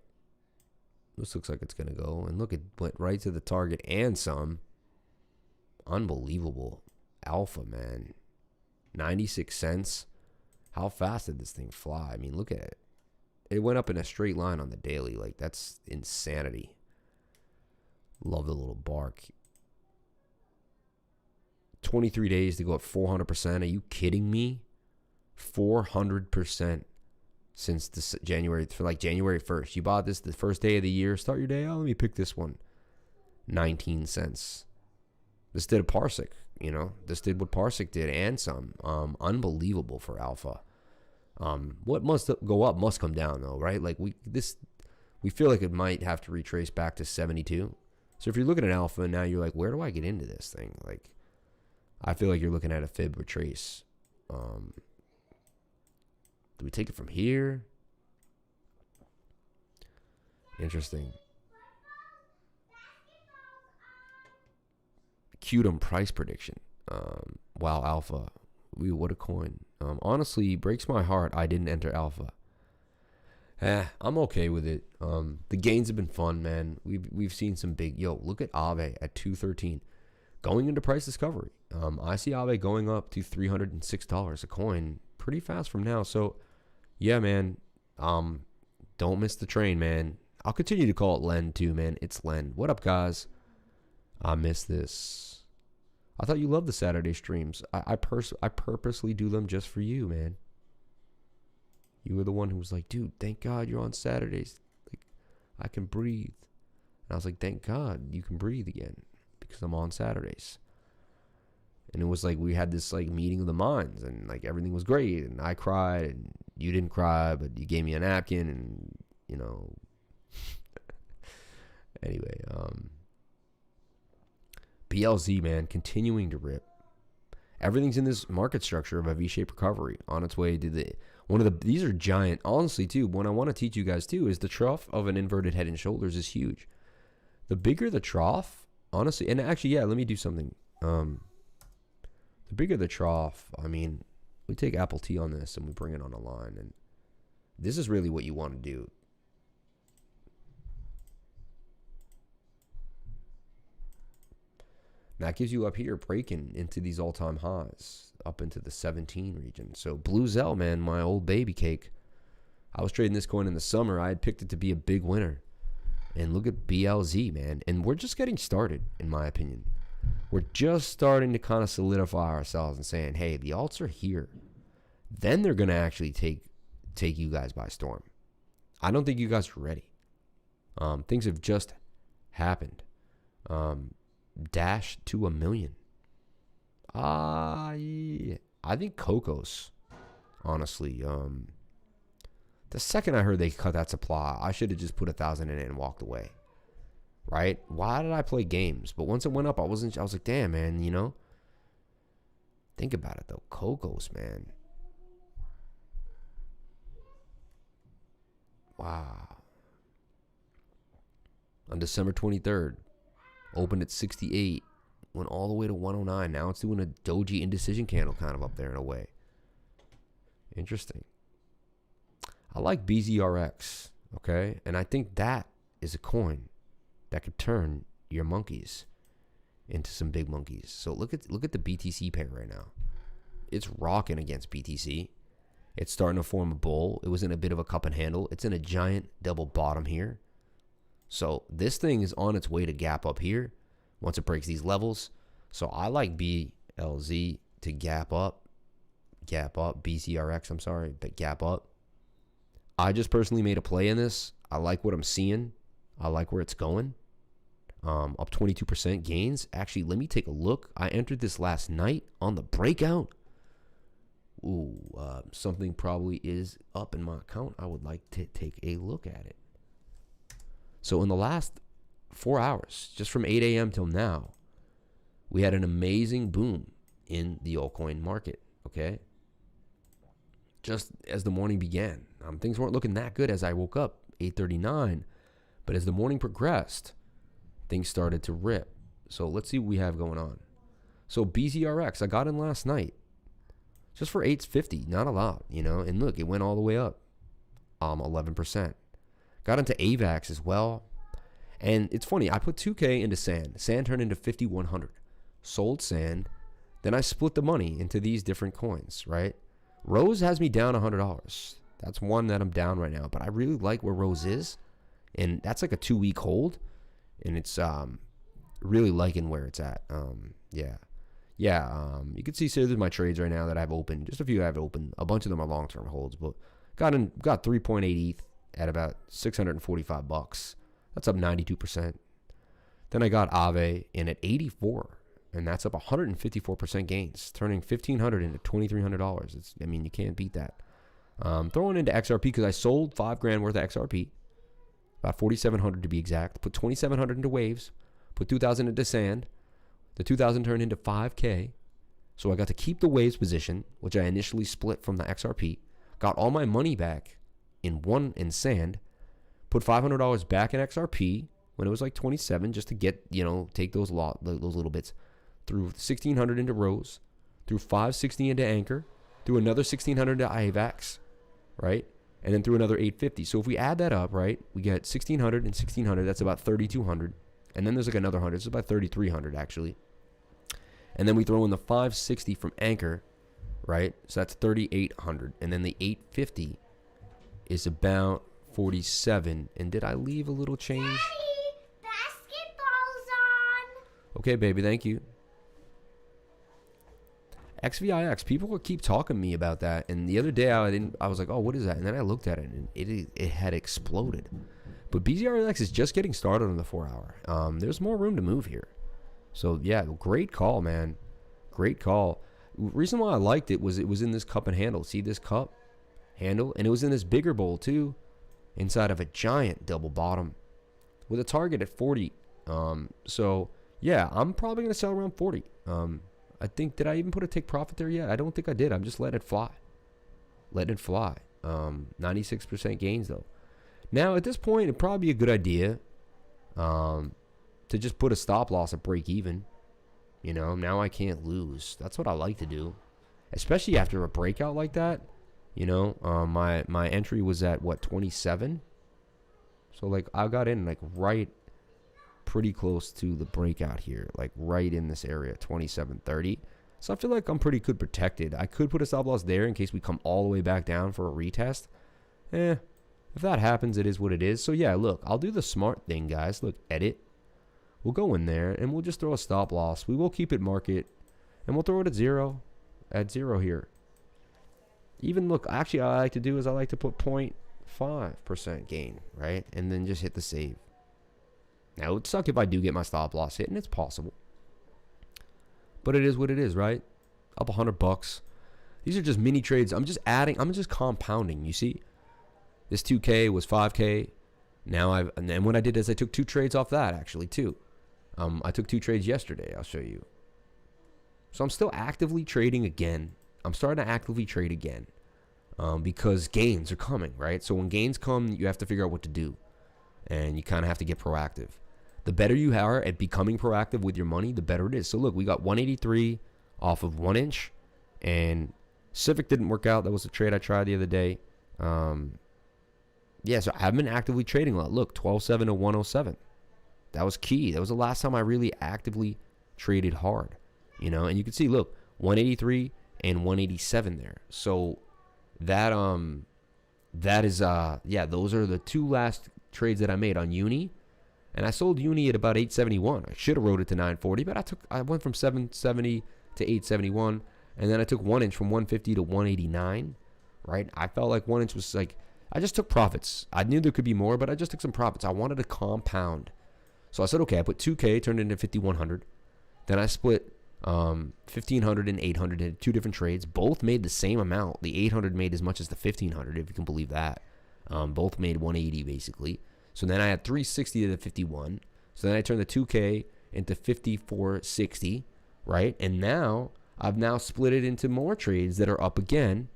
this looks like it's going to go. And look, it went right to the target and some. Unbelievable. Alpha, man. 96 cents. How fast did this thing fly? I mean, look at it. It went up in a straight line on the daily. Like, that's insanity. Love the little bark. 23 days to go up 400%. Are you kidding me? 400% since this January, for like January 1st. You bought this the first day of the year. Start your day. Oh, let me pick this one. 19 cents. This did a Parsic, you know. This did what Parsic did and some. Unbelievable for Alpha. What must go up must come down though, right? Like we feel like it might have to retrace back to 72. So if you're looking at Alpha and now you're like, where do I get into this thing? Like, I feel like you're looking at a fib retrace. Do we take it from here? Interesting. Qdom price prediction. Wow, Alpha. What a coin. Honestly, breaks my heart I didn't enter Alpha. I'm okay with it. The gains have been fun, man. We've seen some big. Yo, look at Aave at 213, going into price discovery. I see Aave going up to $306 a coin pretty fast from now. So, yeah, man. Don't miss the train, man. I'll continue to call it Len too, man. It's Len. What up, guys? I miss this. I thought you loved the Saturday streams. I purposely do them just for you, man. You were the one who was like, dude, thank God you're on Saturdays. Like, I can breathe. And I was like, thank God you can breathe again because I'm on Saturdays. And it was like we had this like meeting of the minds and like everything was great. And I cried and you didn't cry, but you gave me a napkin and, you know. Anyway, BLZ, man, continuing to rip. Everything's in this market structure of a V-shaped recovery on its way to these are giant. Honestly, too, what I want to teach you guys, too, is the trough of an inverted head and shoulders is huge. The bigger the trough, honestly, and actually, yeah, let me do something. The bigger the trough, I mean, we take Apple T on this and we bring it on a line, and this is really what you want to do. That gives you up here breaking into these all-time highs, up into the 17 region. So Blue Zell, man, my old baby cake. I was trading this coin in the summer. I had picked it to be a big winner. And look at BLZ, man. And we're just getting started, in my opinion. We're just starting to kind of solidify ourselves and saying, hey, the alts are here. Then they're going to actually take you guys by storm. I don't think you guys are ready. Things have just happened. Dash to $1 million. Yeah. I think Cocos, honestly. The second I heard they cut that supply, I should have just put 1,000 in it and walked away. Right? Why did I play games? But once it went up, I was like, damn, man, you know? Think about it, though. Cocos, man. Wow. On December 23rd. Opened at 68, went all the way to 109. Now it's doing a doji indecision candle kind of up there in a way. Interesting. I like BZRX. Okay, and I think that is a coin that could turn your monkeys into some big monkeys. So look at the BTC pair right now. It's rocking against BTC. It's starting to form a bull. It was in a bit of a cup and handle. It's in a giant double bottom here. So this thing is on its way to gap up here once it breaks these levels. So I like BLZ to gap up, BCRX, I'm sorry, but gap up. I just personally made a play in this. I like what I'm seeing. I like where it's going. Up 22% gains. Actually, let me take a look. I entered this last night on the breakout. Ooh, something probably is up in my account. I would like to take a look at it. So in the last 4 hours, just from 8 a.m. till now, we had an amazing boom in the altcoin market, okay? Just as the morning began. Things weren't looking that good as I woke up, 8:39. But as the morning progressed, things started to rip. So let's see what we have going on. So BZRX, I got in last night. Just for 850, not a lot, you know. And look, it went all the way up, 11%. Got into AVAX as well. And it's funny, I put 2K into Sand. Sand turned into 5,100. Sold Sand. Then I split the money into these different coins, right? Rose has me down $100. That's one that I'm down right now. But I really like where Rose is. And that's like a 2-week hold. And it's really liking where it's at. You can see, so there's my trades right now that I've opened. Just a few I have opened. A bunch of them are long-term holds, but got 3.8 ETH at about $645. That's up 92%. Then I got Aave in at 84, and that's up 154% gains, turning $1,500 into $2,300. You can't beat that. Throwing into XRP because I sold $5,000 worth of XRP, about 4,700 to be exact. Put 2,700 into Waves, put 2,000 into Sand. The 2,000 turned into 5K. So I got to keep the Waves position, which I initially split from the XRP. Got all my money back in Sand. Put $500 back in XRP when it was like 27, just to get, take those little bits. Threw 1,600 into Rose. Threw 560 into Anchor. Threw another 1,600 into AVAX, right? And then threw another 850. So if we add that up, right, we get 1,600 and 1,600. That's about 3,200. And then there's like another 100. It's about 3,300 actually. And then we throw in the 560 from Anchor, right? So that's 3,800. And then the 850 is about 47. And did I leave a little change? Daddy, basketball's on. Okay, baby, thank you. XVIX, people will keep talking to me about that. And the other day I was like, oh, what is that? And then I looked at it and it had exploded. But BZRX is just getting started on the 4 hour. There's more room to move here. So, yeah, great call, man. Great call. Reason why I liked it was in this cup and handle. See this cup handle? And it was in this bigger bowl, too, inside of a giant double bottom with a target at 40. So, yeah, I'm probably going to sell around 40. I think, did I even put a take profit there yet? I don't think I did. I'm just letting it fly. 96% gains, though. Now, at this point, it'd probably be a good idea to just put a stop loss at break even. Now I can't lose. That's what I like to do, especially after a breakout like that. My entry was at, 27? So, I got in, right pretty close to the breakout here, right in this area, 27.30. So I feel like I'm pretty good protected. I could put a stop loss there in case we come all the way back down for a retest. If that happens, it is what it is. So, yeah, look, I'll do the smart thing, guys. Look, edit. We'll go in there, and we'll just throw a stop loss. We will keep it market, and we'll throw it at zero here. Even, look, actually, I like to do is I like to put 0.5% gain, right? And then just hit the save. Now, it would suck if I do get my stop loss hit, and it's possible. But it is what it is, right? Up $100. These are just mini trades. I'm just compounding, you see? This 2K was 5K. And then what I did is I took 2 trades off that, actually, too. I took 2 trades yesterday. I'll show you. So I'm still actively trading again. I'm starting to actively trade again because gains are coming, right? So when gains come, you have to figure out what to do. And you kind of have to get proactive. The better you are at becoming proactive with your money, the better it is. So look, we got 183 off of 1 inch. And Civic didn't work out. That was a trade I tried the other day. yeah, so I've been actively trading a lot. Look, 12.7 to 107. That was key. That was the last time I really actively traded hard, you know. And you can see, look, 183 and 187 there. So that is yeah, those are the two last trades that I made on Uni. And I sold Uni at about 871. I should have wrote it to 940, but I went from 770 to 871, and then I took 1 inch from 150 to 189. Right? I felt like 1 inch was like, I just took profits. I knew there could be more, but I just took some profits. I wanted to compound. So I said, okay, I put 2K, turned it into 5,100. Then I split 1,500 and 800 into two different trades. Both made the same amount. The 800 made as much as the 1,500, if you can believe that. Both made 180 basically. So then I had 360 to the 51. So then I turned the 2K into 5,460, right? And now I've now split it into more trades that are up again.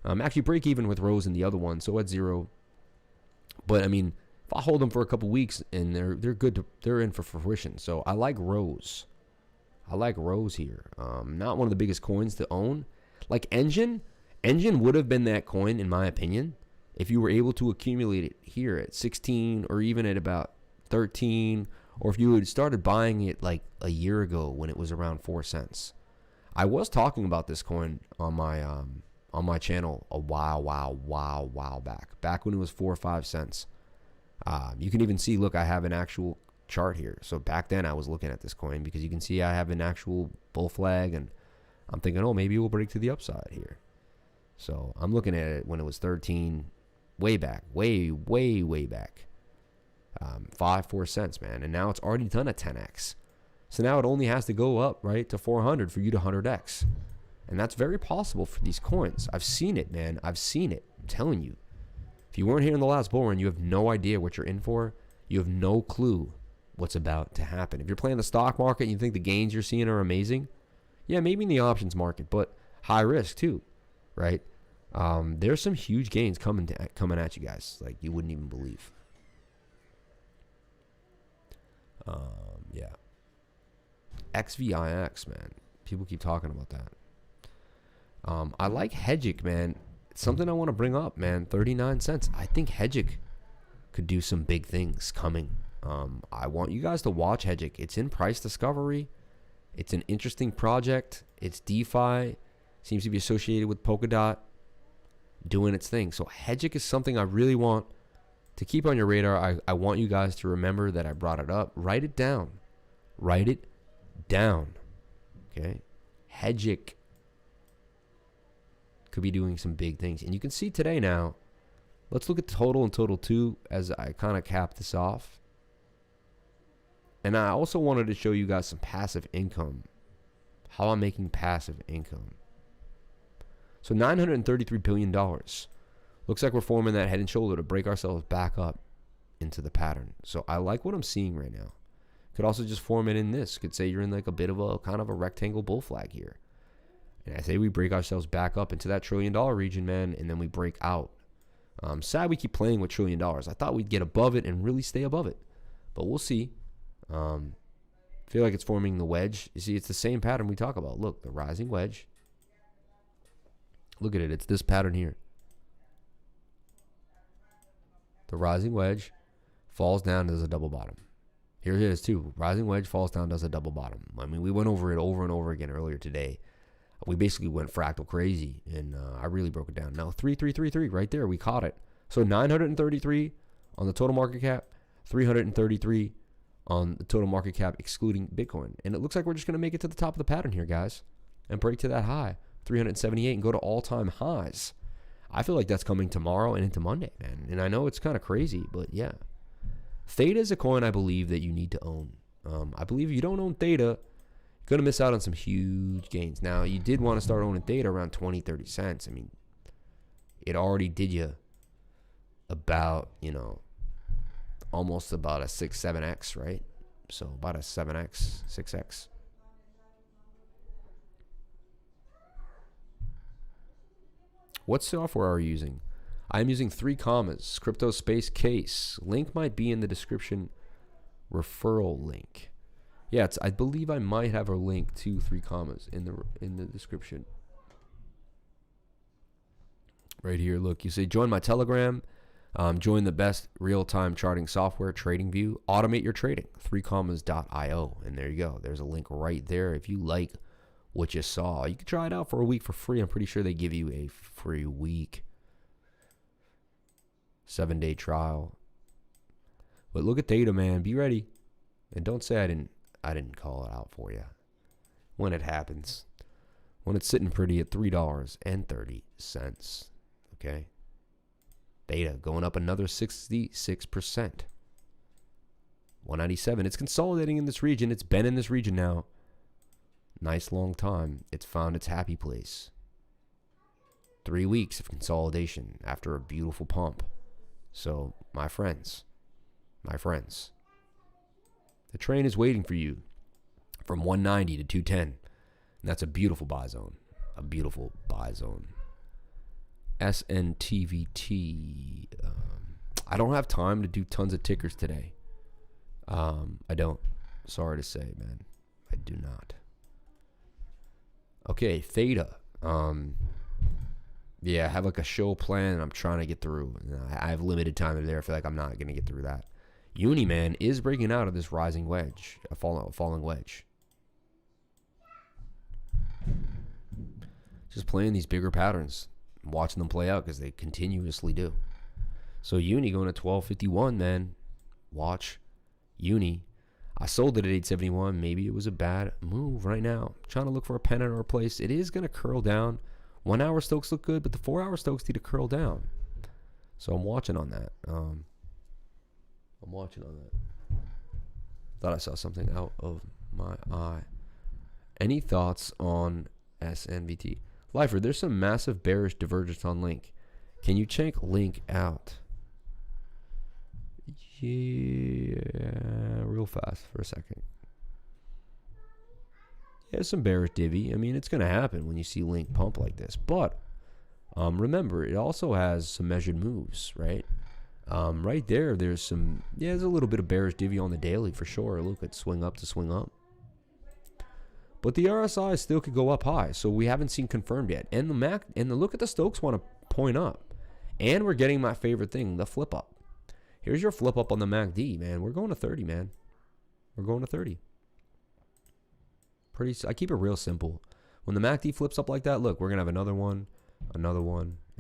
Actually break even with Rose and the other one, so at 0. But I mean, if I hold them for a couple weeks and they're good, they're in for fruition. So I like Rose. I like Rose here. Not one of the biggest coins to own. Like Engine would have been that coin in my opinion if you were able to accumulate it here at 16 or even at about 13, or if you had started buying it like a year ago when it was around 4 cents. I was talking about this coin on my channel a while back when it was 4 or 5 cents. You can even see, look, I have an actual chart here. So back then I was looking at this coin because you can see I have an actual bull flag, and I'm thinking, oh, maybe it will break to the upside here. So I'm looking at it when it was 13, way back, way back. 4 cents, man. And now it's already done a 10x. So now it only has to go up, right, to 400 for you to 100x. And that's very possible for these coins. I've seen it, man. I've seen it. I'm telling you. If you weren't here in the last bull run, you have no idea what you're in for. You have no clue what's about to happen. If you're playing the stock market and you think the gains you're seeing are amazing, yeah, maybe in the options market, but high risk too, right? There's some huge gains coming at you guys, like you wouldn't even believe. Yeah. XVIX, man. People keep talking about that. I like Hedgic, man. It's something I want to bring up, man. 39 cents. I think Hedgic could do some big things coming. I want you guys to watch Hedgic. It's in price discovery. It's an interesting project. It's DeFi. Seems to be associated with Polkadot doing its thing. So Hedgic is something I really want to keep on your radar. I want you guys to remember that I brought it up. Write it down. Write it down. Okay? Hedgic could be doing some big things. And you can see today now, let's look at total and total 2 as I kind of cap this off. And I also wanted to show you guys some passive income, how I'm making passive income. So $933 billion. Looks like we're forming that head and shoulder to break ourselves back up into the pattern. So I like what I'm seeing right now. Could also just form it in this. Could say you're in like a bit of a kind of a rectangle bull flag here. And I say we break ourselves back up into that $1 trillion region, man, and then we break out. Sad we keep playing with $1 trillion. I thought we'd get above it and really stay above it. But we'll see. Feel like it's forming the wedge. You see, it's the same pattern we talk about. Look, the rising wedge. Look at it. It's this pattern here. The rising wedge falls down, does a double bottom. Here it is too. Rising wedge falls down, does a double bottom. I mean, we went over it over and over again earlier today. We basically went fractal crazy, and I really broke it down. Now, 3333 right there, we caught it. So 933 on the total market cap, 333 on the total market cap excluding Bitcoin. And it looks like we're just going to make it to the top of the pattern here, guys, and break to that high, 378, and go to all-time highs. I feel like that's coming tomorrow and into Monday, man. And I know it's kind of crazy, but yeah. Theta is a coin I believe that you need to own. I believe if you don't own Theta, you're going to miss out on some huge gains. Now, you did want to start owning Theta around 20, 30 cents. I mean, it already did you about, you know, almost about a 6, 7x, right? So about a 7x, 6x. What software are you using? I'm using 3 commas, crypto space case. Link might be in the description. Referral link. Yeah, I believe I might have a link to 3 commas in the description. Right here, look, you say join my Telegram. Join the best real-time charting software, TradingView. Automate your trading, 3commas.io. And there you go. There's a link right there. If you like what you saw, you can try it out for a week for free. I'm pretty sure they give you a free week. 7-day trial. But look at Theta, man. Be ready. And don't say I didn't call it out for you. When it happens. When it's sitting pretty at $3.30. Okay? Theta going up another 66%. 197. It's consolidating in this region. It's been in this region now. Nice long time. It's found its happy place. 3 weeks of consolidation after a beautiful pump. So, my friends, the train is waiting for you from 190 to 210. And that's a beautiful buy zone. A beautiful buy zone. SNTVT. I don't have time to do tons of tickers today. I don't. Sorry to say, man. I do not. Okay, Theta. Yeah, I have like a show plan I'm trying to get through. I have limited time there. I feel like I'm not going to get through that. Uni, man, is breaking out of this rising wedge. A falling wedge. Just playing these bigger patterns. Watching them play out because they continuously do. So Uni going to 1251, man. Watch Uni. I sold it at 871. Maybe it was a bad move right now. Trying to look for a pennant or a place. It is going to curl down. 1 hour Stokes look good, but the 4 hour Stokes need to curl down. So I'm watching on that. Thought I saw something out of my eye. Any thoughts on SNVT? Lifer, there's some massive bearish divergence on Link. Can you check Link out? Yeah, real fast for a second. Yeah, some bearish divvy. I mean, it's going to happen when you see Link pump like this. But remember, it also has some measured moves, right? Right there, there's a little bit of bearish divvy on the daily for sure. Look at swing up to swing up. But the RSI still could go up high, so we haven't seen confirmed yet. And the look at the Stokes want to point up. And we're getting my favorite thing, the flip up. Here's your flip up on the MACD, man. We're going to 30, man. We're going to 30. I keep it real simple. When the MACD flips up like that, look, we're going to have another one, and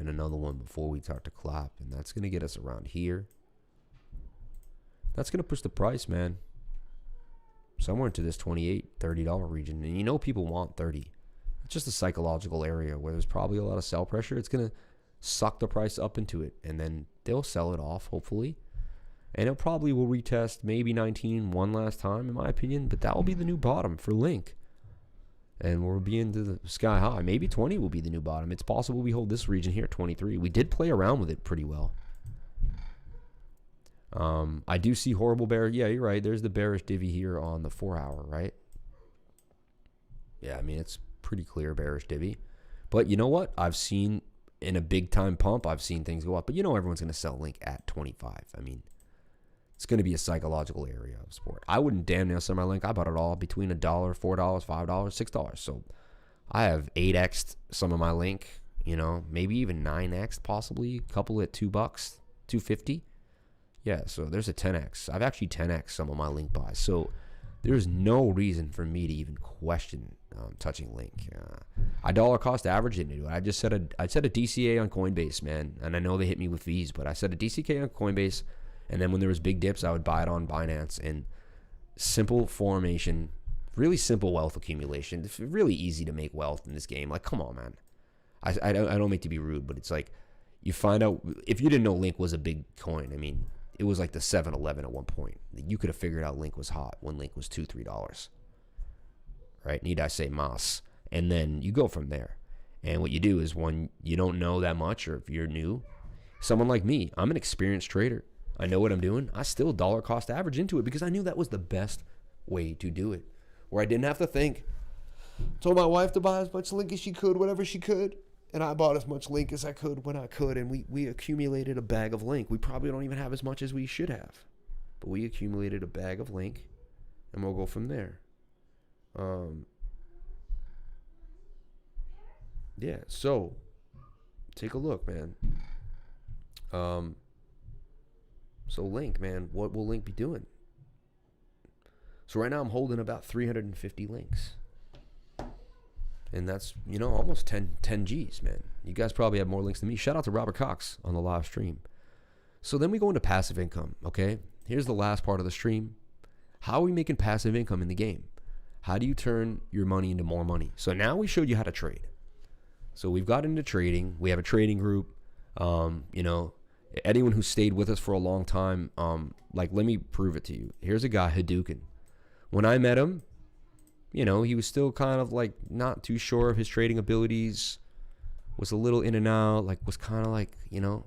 another one before we start to clap. And that's going to get us around here. That's going to push the price, man, somewhere into this $28, $30 region. And you know people want 30. It's just a psychological area where there's probably a lot of sell pressure. It's going to suck the price up into it. And then they'll sell it off, hopefully. And it probably will retest maybe 19 one last time, in my opinion. But that will be the new bottom for Link. And we'll be into the sky high. Maybe 20 will be the new bottom. It's possible we hold this region here, 23. We did play around with it pretty well. I do see horrible bearish. Yeah, you're right. There's the bearish divvy here on the 4 hour, right? Yeah, I mean, it's pretty clear bearish divvy. But you know what? I've seen in a big time pump, I've seen things go up. But you know everyone's going to sell Link at 25. I mean, it's going to be a psychological area of sport. I wouldn't damn near sell my Link. I bought it all between $1, $4, $5, $6. So I have 8x'd some of my Link, you know, maybe even 9x'd possibly. A couple at $2, $2.50. Yeah, so there's a 10x. I've actually 10x some of my Link buys. So there's no reason for me to even question touching Link. I dollar cost averaged into it. I said a DCA on Coinbase, man. And I know they hit me with fees, but I said a DCK on Coinbase. And then when there was big dips, I would buy it on Binance. And simple formation, really simple wealth accumulation. It's really easy to make wealth in this game. Like, come on, man. I don't make to be rude, but it's like you find out, if you didn't know Link was a big coin, I mean, it was like the 7-Eleven at one point. You could have figured out Link was hot when Link was $2, $3. Right? Need I say mas? And then you go from there. And what you do is when you don't know that much, or if you're new, someone like me, I'm an experienced trader. I know what I'm doing. I still dollar cost average into it because I knew that was the best way to do it. Where I didn't have to think. Told my wife to buy as much Link as she could, whatever she could. And I bought as much Link as I could when I could. And we accumulated a bag of Link. We probably don't even have as much as we should have. But we accumulated a bag of Link. And we'll go from there. Yeah, so take a look, man. So Link, man, what will Link be doing? So right now I'm holding about 350 links. And that's, you know, almost 10 G's, man. You guys probably have more links than me. Shout out to Robert Cox on the live stream. So then we go into passive income, okay? Here's the last part of the stream. How are we making passive income in the game? How do you turn your money into more money? So now we showed you how to trade. So we've got into trading. We have a trading group. You know, anyone who stayed with us for a long time, like, let me prove it to you. Here's a guy, Hadouken. When I met him, you know, he was still kind of like not too sure of his trading abilities, was a little in and out, like was kind of like, you know,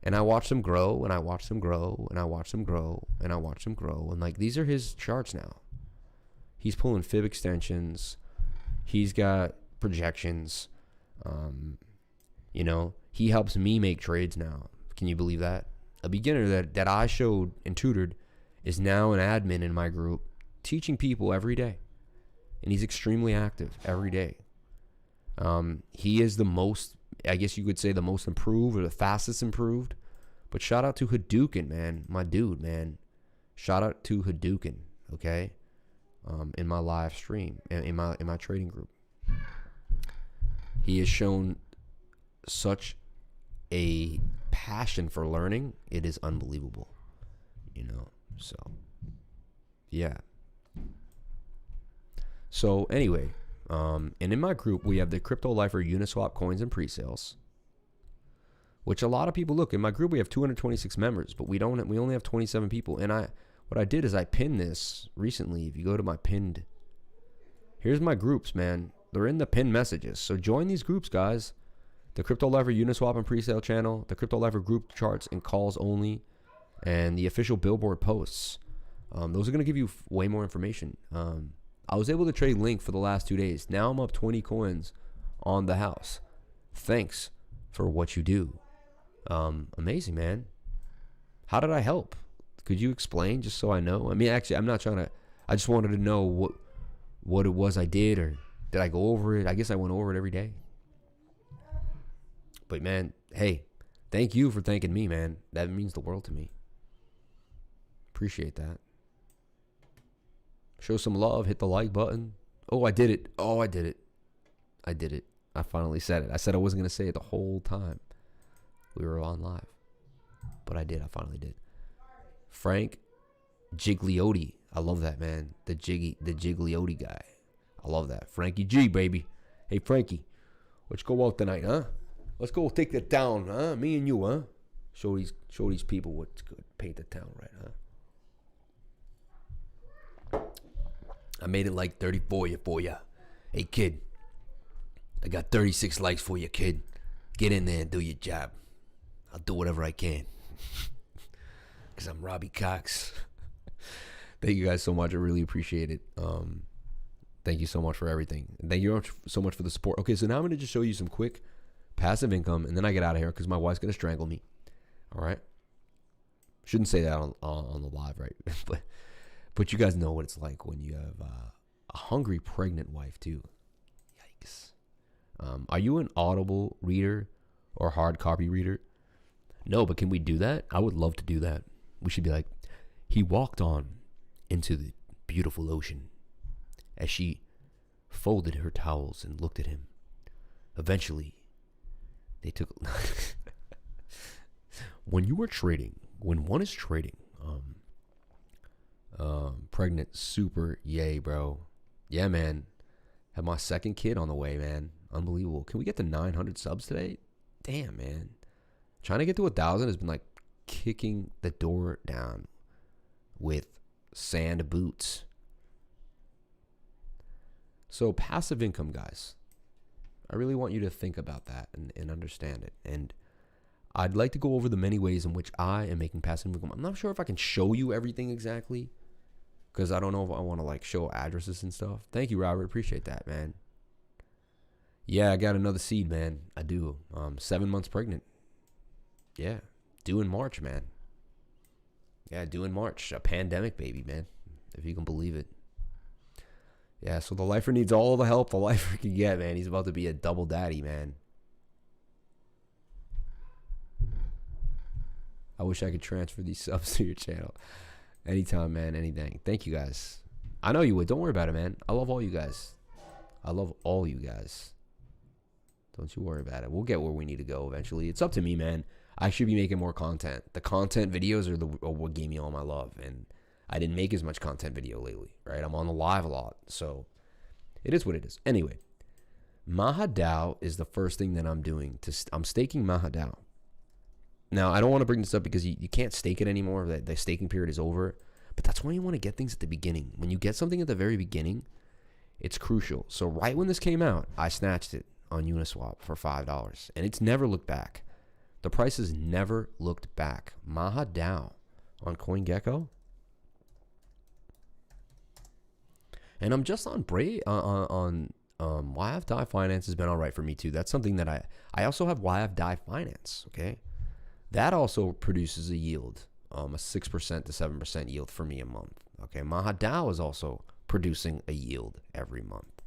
and I watched him grow and I watched him grow and I watched him grow and I watched him grow. And like, these are his charts now. He's pulling fib extensions. He's got projections. You know, he helps me make trades now. Can you believe that? A beginner that I showed and tutored is now an admin in my group, teaching people every day. And he's extremely active every day. He is the most, I guess you could say, the most improved or the fastest improved. But shout out to Hadouken, man. My dude, man. Shout out to Hadouken, okay? In my live stream, in my trading group. He has shown such a passion for learning. It is unbelievable, you know? So, yeah. So anyway, and in my group, we have the Crypto Lifer Uniswap coins and pre-sales, which a lot of people look. In my group, we have 226 members, but we only have 27 people. And what I did is I pinned this recently. If you go to my pinned, here's my groups, man. They're in the pinned messages. So join these groups, guys. The Crypto Lifer Uniswap and pre-sale channel, the Crypto Lifer group charts and calls only, and the official Billboard posts. Those are going to give you way more information. I was able to trade Link for the last 2 days. Now I'm up 20 coins on the house. Thanks for what you do. Amazing, man. How did I help? Could you explain just so I know? I mean, actually, I'm not trying to. I just wanted to know what it was I did, or did I go over it? I guess I went over it every day. But, man, hey, thank you for thanking me, man. That means the world to me. Appreciate that. Show some love. Hit the like button. Oh, I did it. Oh, I did it. I did it. I finally said it. I said I wasn't going to say it the whole time we were on live. But I did. I finally did. Frank Gigliotti. I love that, man. The Gigliotti guy. I love that. Frankie G, baby. Hey, Frankie. Let's go out tonight, huh? Let's go take the town, huh? Me and you, huh? Show these people what's good. Paint the town right, huh? I made it like 30 for you. Hey, kid. I got 36 likes for you, kid. Get in there and do your job. I'll do whatever I can. Because I'm Robbie Cox. Thank you guys so much. I really appreciate it. Thank you so much for everything. And thank you so much for the support. Okay, so now I'm going to just show you some quick passive income, and then I get out of here because my wife's going to strangle me. All right? Shouldn't say that on the live, right? But you guys know what it's like when you have a hungry pregnant wife too. Yikes. Are you an Audible reader or hard copy reader? No, but can we do that? I would love to do that. We should be like, he walked on into the beautiful ocean as she folded her towels and looked at him. Eventually, they took... When one is trading, pregnant, super yay, bro. Yeah, man. Have my second kid on the way, man. Unbelievable. Can we get to 900 subs today? Damn, man. Trying to get to 1,000 has been like kicking the door down with sand boots. So passive income, guys. I really want you to think about that and understand it. And I'd like to go over the many ways in which I am making passive income. I'm not sure if I can show you everything exactly, because I don't know if I want to like show addresses and stuff. Thank you, Robert. Appreciate that, man. Yeah, I got another seed, man. I do. 7 months pregnant. Yeah, due in March, man. Yeah, due in March. A pandemic baby, man. If you can believe it. Yeah, so the lifer needs all the help the lifer can get, man. He's about to be a double daddy, man. I wish I could transfer these subs to your channel. Anytime, man. Anything. Thank you guys. I know you would. Don't worry about it, man. I love all you guys. I love all you guys. Don't you worry about it. We'll get where we need to go eventually. It's up to me, man. I should be making more content. The content videos are what gave me all my love. And I didn't make as much content video lately, right? I'm on the live a lot. So it is what it is. Anyway, MahaDAO is the first thing that I'm doing. I'm staking MahaDAO. Now, I don't want to bring this up because you can't stake it anymore. The staking period is over. But that's why you want to get things at the beginning. When you get something at the very beginning, it's crucial. So right when this came out, I snatched it on Uniswap for $5. And it's never looked back. The price has never looked back. MahaDAO on CoinGecko. And I'm just on YFDAI Finance has been all right for me too. That's something that I also have YFDAI Finance, okay? That also produces a yield, a 6% to 7% yield for me a month, okay? MahaDAO is also producing a yield every month.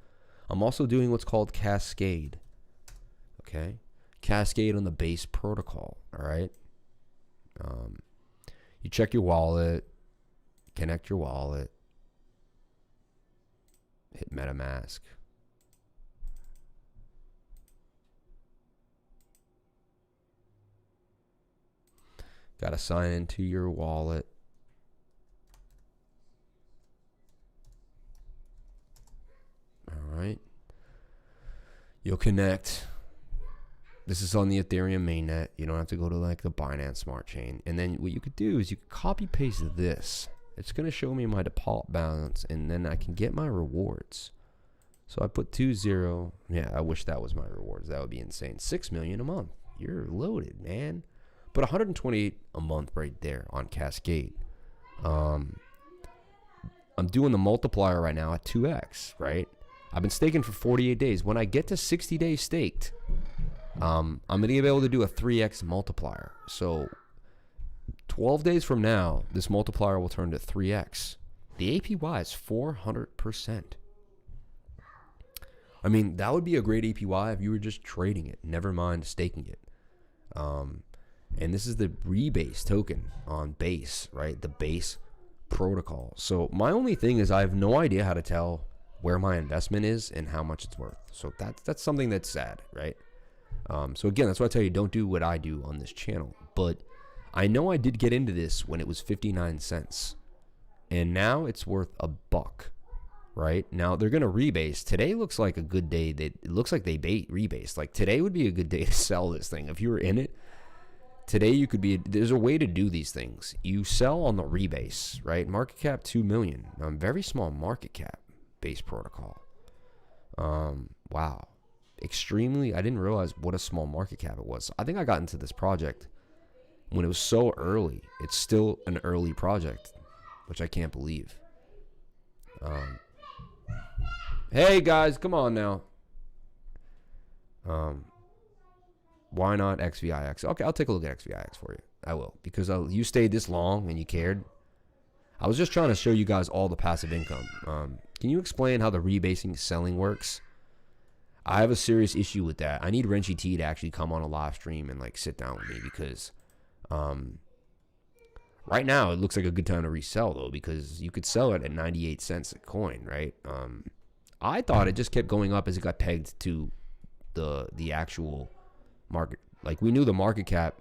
I'm also doing what's called Cascade, okay? Cascade on the base protocol, all right? You check your wallet, connect your wallet, hit MetaMask. Got to sign into your wallet. All right. You'll connect. This is on the Ethereum mainnet. You don't have to go to like the Binance Smart Chain. And then what you could do is you could copy paste this. It's going to show me my default balance, and then I can get my rewards. So I put 20. Yeah, I wish that was my rewards. That would be insane. 6 million a month. You're loaded, man. But 128 a month right there on Cascade. I'm doing the multiplier right now at 2x, right? I've been staking for 48 days. When I get to 60 days staked, I'm going to be able to do a 3x multiplier. So 12 days from now, this multiplier will turn to 3x. The APY is 400%. I mean, that would be a great APY if you were just trading it, never mind staking it. And this is the rebase token on base, right? The base protocol. So my only thing is I have no idea how to tell where my investment is and how much it's worth. So that's something that's sad, right? So again, that's why I tell you, don't do what I do on this channel. But I know I did get into this when it was 59 cents. And now it's worth $1, right? Now they're going to rebase. Today looks like a good day. It looks like they rebased. Like today would be a good day to sell this thing. If you were in it, today you could be, there's a way to do these things. You sell on the rebase, right? Market cap 2 million. Very small market cap base protocol. Wow. Extremely, I didn't realize what a small market cap it was. I think I got into this project when it was so early. It's still an early project, which I can't believe. Hey guys, come on now. Why not XVIX? Okay, I'll take a look at XVIX for you. I will, because you stayed this long and you cared. I was just trying to show you guys all the passive income. Can you explain how the rebasing selling works? I have a serious issue with that. I need Renchi T to actually come on a live stream and like sit down with me, because right now it looks like a good time to resell though, because you could sell it at 98 cents a coin, right? I thought it just kept going up as it got pegged to the actual market. Like we knew the market cap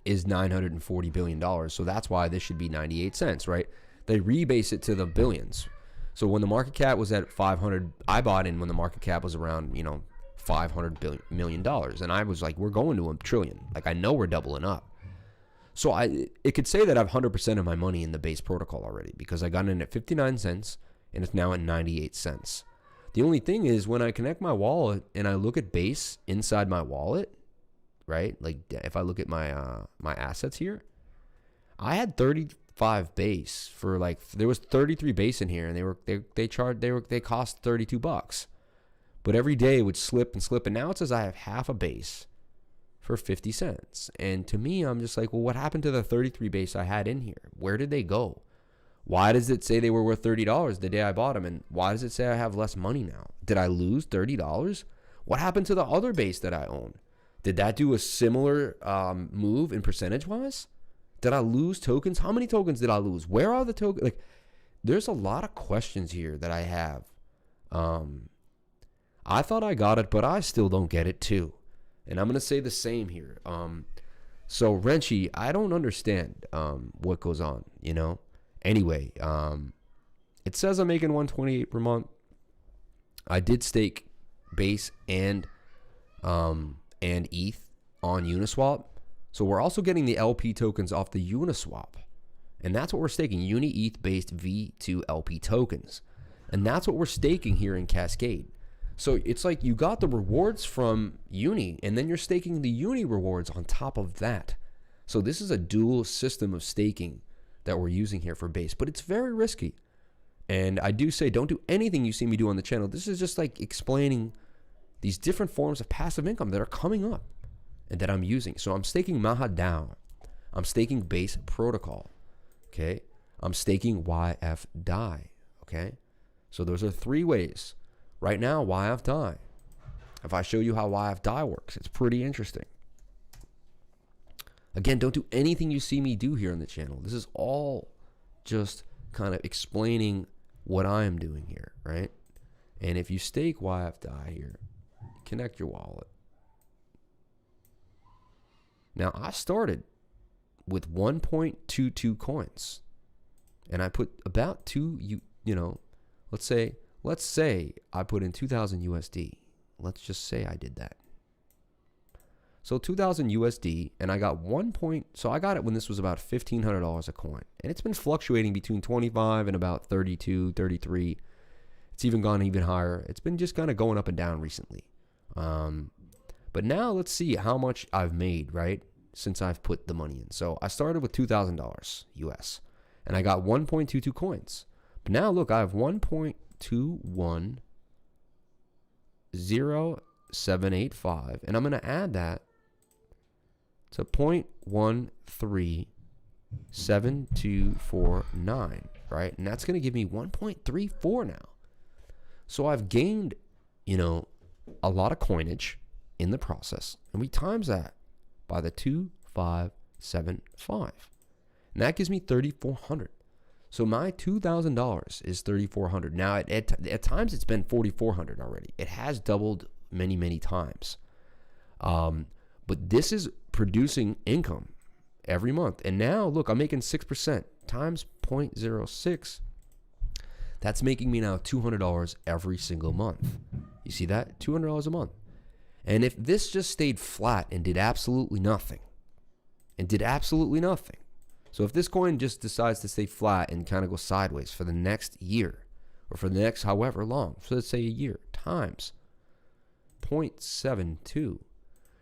is $940 billion, so that's why this should be 98 cents, right? They rebase it to the billions. So when the market cap was at 500, I bought in when the market cap was around, $500 million, and I was like, we're going to $1 trillion. Like I know we're doubling up. So it could say that I have 100% of my money in the base protocol already, because I got in at 59 cents and it's now at 98 cents. The only thing is when I connect my wallet and I look at base inside my wallet, right? Like if I look at my my assets here, I had 35 base for there was 33 base in here, and they cost $32. But every day it would slip and slip, and now it says I have half a base for 50 cents. And to me, I'm just like, well, what happened to the 33 base I had in here? Where did they go? Why does it say they were worth $30 the day I bought them? And why does it say I have less money now? Did I lose $30? What happened to the other base that I own? Did that do a similar move in percentage-wise? Did I lose tokens? How many tokens did I lose? Where are the tokens? Like, there's a lot of questions here that I have. I thought I got it, but I still don't get it too. And I'm going to say the same here. So, Renchi, I don't understand what goes on, you know? Anyway, it says I'm making 128 per month. I did stake base and ETH on Uniswap. So we're also getting the LP tokens off the Uniswap. And that's what we're staking, Uni ETH based V2 LP tokens. And that's what we're staking here in Cascade. So it's like you got the rewards from Uni, and then you're staking the Uni rewards on top of that. So this is a dual system of staking that we're using here for base, but it's very risky. And I do say, don't do anything you see me do on the channel. This is just like explaining these different forms of passive income that are coming up and that I'm using. So I'm staking MahaDAO. I'm staking Base Protocol. Okay. I'm staking YFDAI. Okay. So those are 3 ways. Right now, YFDAI. If I show you how YFDAI works, it's pretty interesting. Again, don't do anything you see me do here on the channel. This is all just kind of explaining what I am doing here, right? And if you stake YFDAI here, connect your wallet. Now, I started with 1.22 coins, and I put about let's say I put in 2,000 USD. Let's just say I did that. So 2,000 USD, and I got so I got it when this was about $1,500 a coin. And it's been fluctuating between 25 and about 32, 33. It's even gone even higher. It's been just kind of going up and down recently. But now let's see how much I've made, right? Since I've put the money in. So I started with $2,000 US, and I got 1.22 coins. But now look, I have 1.210785, and I'm going to add that to 0.137249, right? And that's going to give me 1.34 now. So I've gained, a lot of coinage in the process, and we times that by the 2,575, and that gives me 3,400. So my $2,000 is 3,400. Now at times it's been 4,400 already. It has doubled many times, but this is producing income every month. And now look, I'm making 6% times 0.06. That's making me now $200 every single month. You see that? $200 a month. And if this just stayed flat and did absolutely nothing, so if this coin just decides to stay flat and kind of go sideways for the next year, or for the next however long, so let's say a year, times 0.72,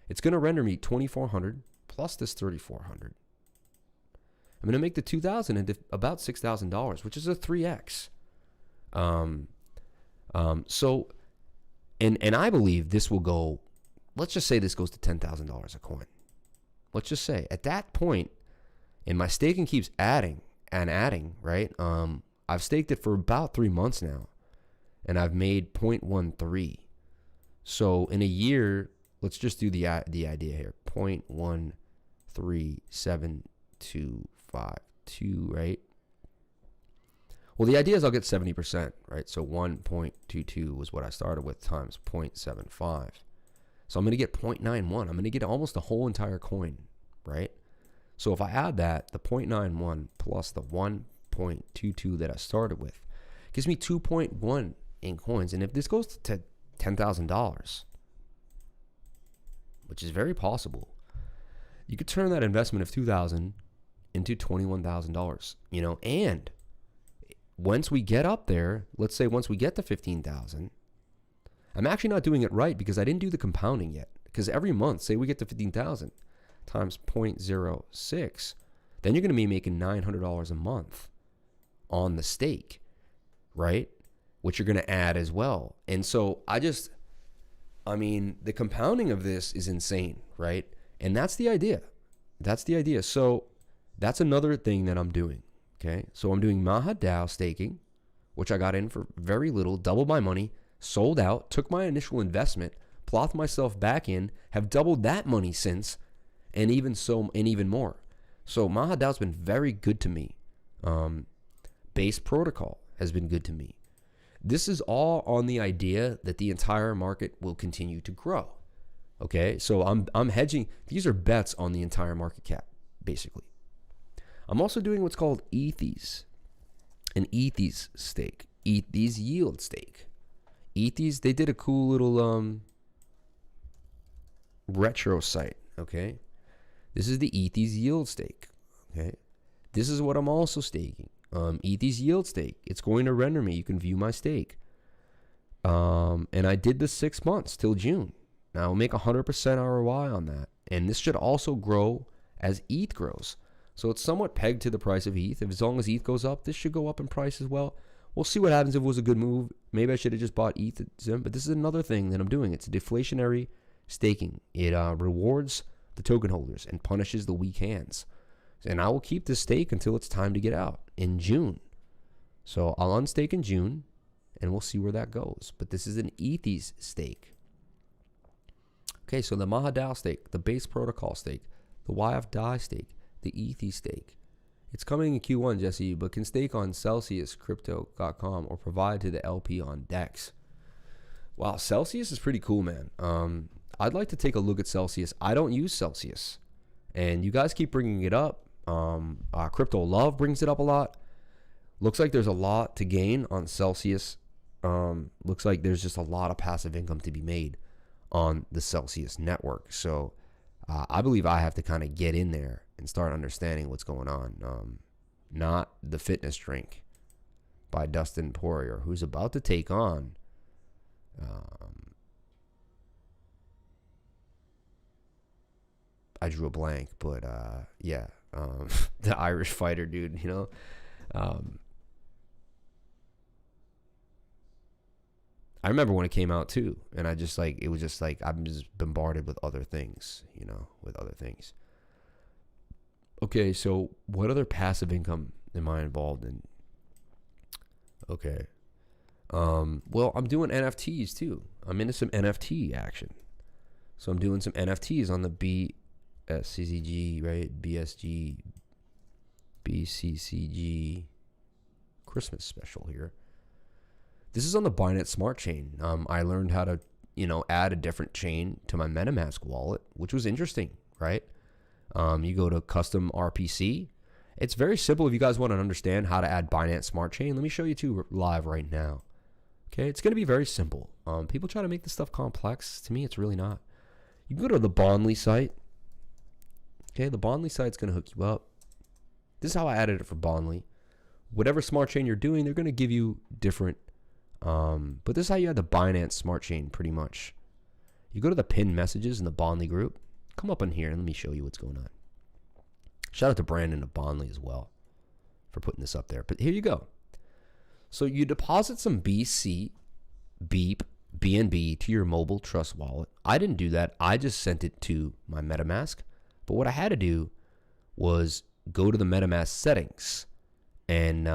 it's going to render me 2,400 plus this 3,400. I'm going to make the 2,000 into about $6,000, which is a 3x. So, and I believe this will go, let's just say this goes to $10,000 a coin. Let's just say at that point, and my staking keeps adding and adding, right? I've staked it for about 3 months now, and I've made 0.13. So in a year, let's just do the idea here, 0.137252, right? Well, the idea is I'll get 70%, right? So 1.22 was what I started with times 0.75. So I'm going to get 0.91. I'm going to get almost the whole entire coin, right? So if I add that, the 0.91 plus the 1.22 that I started with gives me 2.1 in coins. And if this goes to $10,000, which is very possible, you could turn that investment of $2,000 into $21,000, and once we get up there, let's say once we get to 15,000, I'm actually not doing it right because I didn't do the compounding yet. Because every month, say we get to 15,000 times 0.06, then you're going to be making $900 a month on the stake, right? Which you're going to add as well. And so the compounding of this is insane, right? And that's the idea. So that's another thing that I'm doing. Okay, so I'm doing MahaDAO staking, which I got in for very little, doubled my money, sold out, took my initial investment, plopped myself back in, have doubled that money since, and even more. So MahaDAO's been very good to me. Base protocol has been good to me. This is all on the idea that the entire market will continue to grow. Okay, so I'm hedging. These are bets on the entire market cap, basically. I'm also doing what's called ETHs, an ETHs stake, ETHs yield stake. ETHs, they did a cool little retro site. Okay, this is the ETHs yield stake. Okay, this is what I'm also staking. ETHs yield stake. It's going to render me. You can view my stake. And I did this 6 months till June. Now I'll make 100% ROI on that. And this should also grow as ETH grows. So it's somewhat pegged to the price of ETH. If as long as ETH goes up, this should go up in price as well. We'll see what happens if it was a good move. Maybe I should have just bought ETH. But this is another thing that I'm doing. It's deflationary staking. It rewards the token holders and punishes the weak hands. And I will keep this stake until it's time to get out in June. So I'll unstake in June, and we'll see where that goes. But this is an ETHs stake. Okay, so the MahaDAO stake, the base protocol stake, the YFDAI stake, the ETHs stake. It's coming in Q1, Jesse, but can stake on CelsiusCrypto.com or provide to the LP on DEX. Wow, Celsius is pretty cool, man. I'd like to take a look at Celsius. I don't use Celsius, and you guys keep bringing it up. Crypto Love brings it up a lot. Looks like there's a lot to gain on Celsius. Looks like there's just a lot of passive income to be made on the Celsius network. So I believe I have to kind of get in there and start understanding what's going on. Not the fitness drink by Dustin Poirier, who's about to take on I drew a blank, but yeah, the Irish fighter dude, you know. I remember when it came out too, and I just like, it was just like, I'm just bombarded with other things, you know, with other things. Okay, so what other passive income am I involved in? Okay. Well, I'm doing NFTs too. I'm into some NFT action. So I'm doing some NFTs on the BSCCG, right? BCCG Christmas special here. This is on the Binance Smart Chain. I learned how to, you know, add a different chain to my MetaMask wallet, which was interesting, right? You go to custom RPC. It's very simple if you guys want to understand how to add Binance Smart Chain. Let me show you two live right now. Okay, it's going to be very simple. People try to make this stuff complex. To me, it's really not. You can go to the Bondly site. Okay, the Bondly site's going to hook you up. This is how I added it for Bondly. Whatever smart chain you're doing, they're going to give you different. But this is how you add the Binance Smart Chain, pretty much. You go to the pinned messages in the Bondly group. Come up in here and let me show you what's going on. Shout out to Brandon of Bondly as well for putting this up there. But here you go. So you deposit some BNB to your mobile trust wallet. I didn't do that. I just sent it to my MetaMask. But what I had to do was go to the MetaMask settings. And,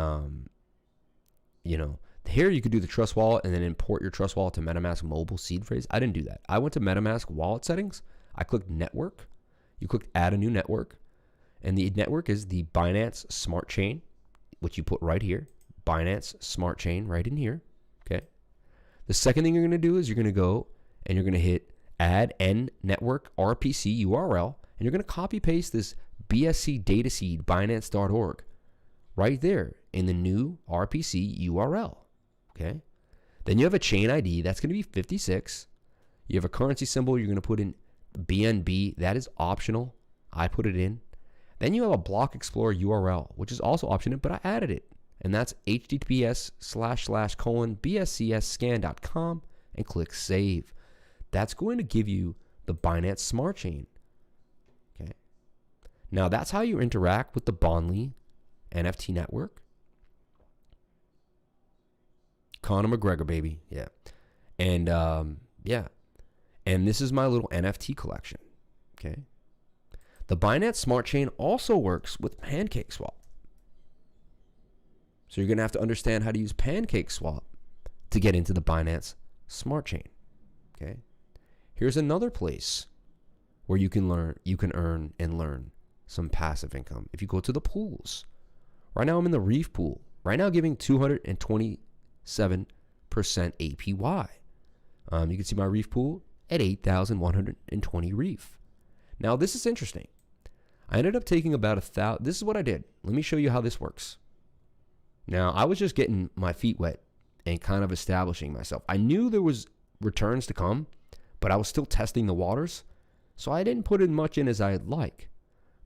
you know, here you could do the trust wallet and then import your trust wallet to MetaMask mobile seed phrase. I didn't do that. I went to MetaMask wallet settings. I clicked network. You clicked add a new network. And the network is the Binance Smart Chain, which you put right here. Binance Smart Chain right in here. Okay. The second thing you're going to do is you're going to go and you're going to hit add N network RPC URL. And you're going to copy paste this BSC dataseed Binance.org right there in the new RPC URL. Okay. Then you have a chain ID. That's going to be 56. You have a currency symbol. You're going to put in BNB. That is optional. I put it in. Then you have a block explorer URL, which is also optional, but I added it. And that's https://:bscsscan.com and click save. That's going to give you the Binance Smart Chain. Okay. Now that's how you interact with the Bondly NFT network. Conor McGregor, baby. Yeah. And yeah. And this is my little NFT collection. Okay. The Binance Smart Chain also works with PancakeSwap. So you're going to have to understand how to use PancakeSwap to get into the Binance Smart Chain. Okay. here's another place where you can earn and learn some passive income. If you go to the pools, right now I'm in the Reef pool. Right now giving 227% APY. You can see my Reef pool at 8,120 Reef. Now this is interesting. I ended up taking about 1,000. This is what I did. Let me show you how this works. Now I was just getting my feet wet and kind of establishing myself. I knew there was returns to come, but I was still testing the waters. So I didn't put as much in as I'd like.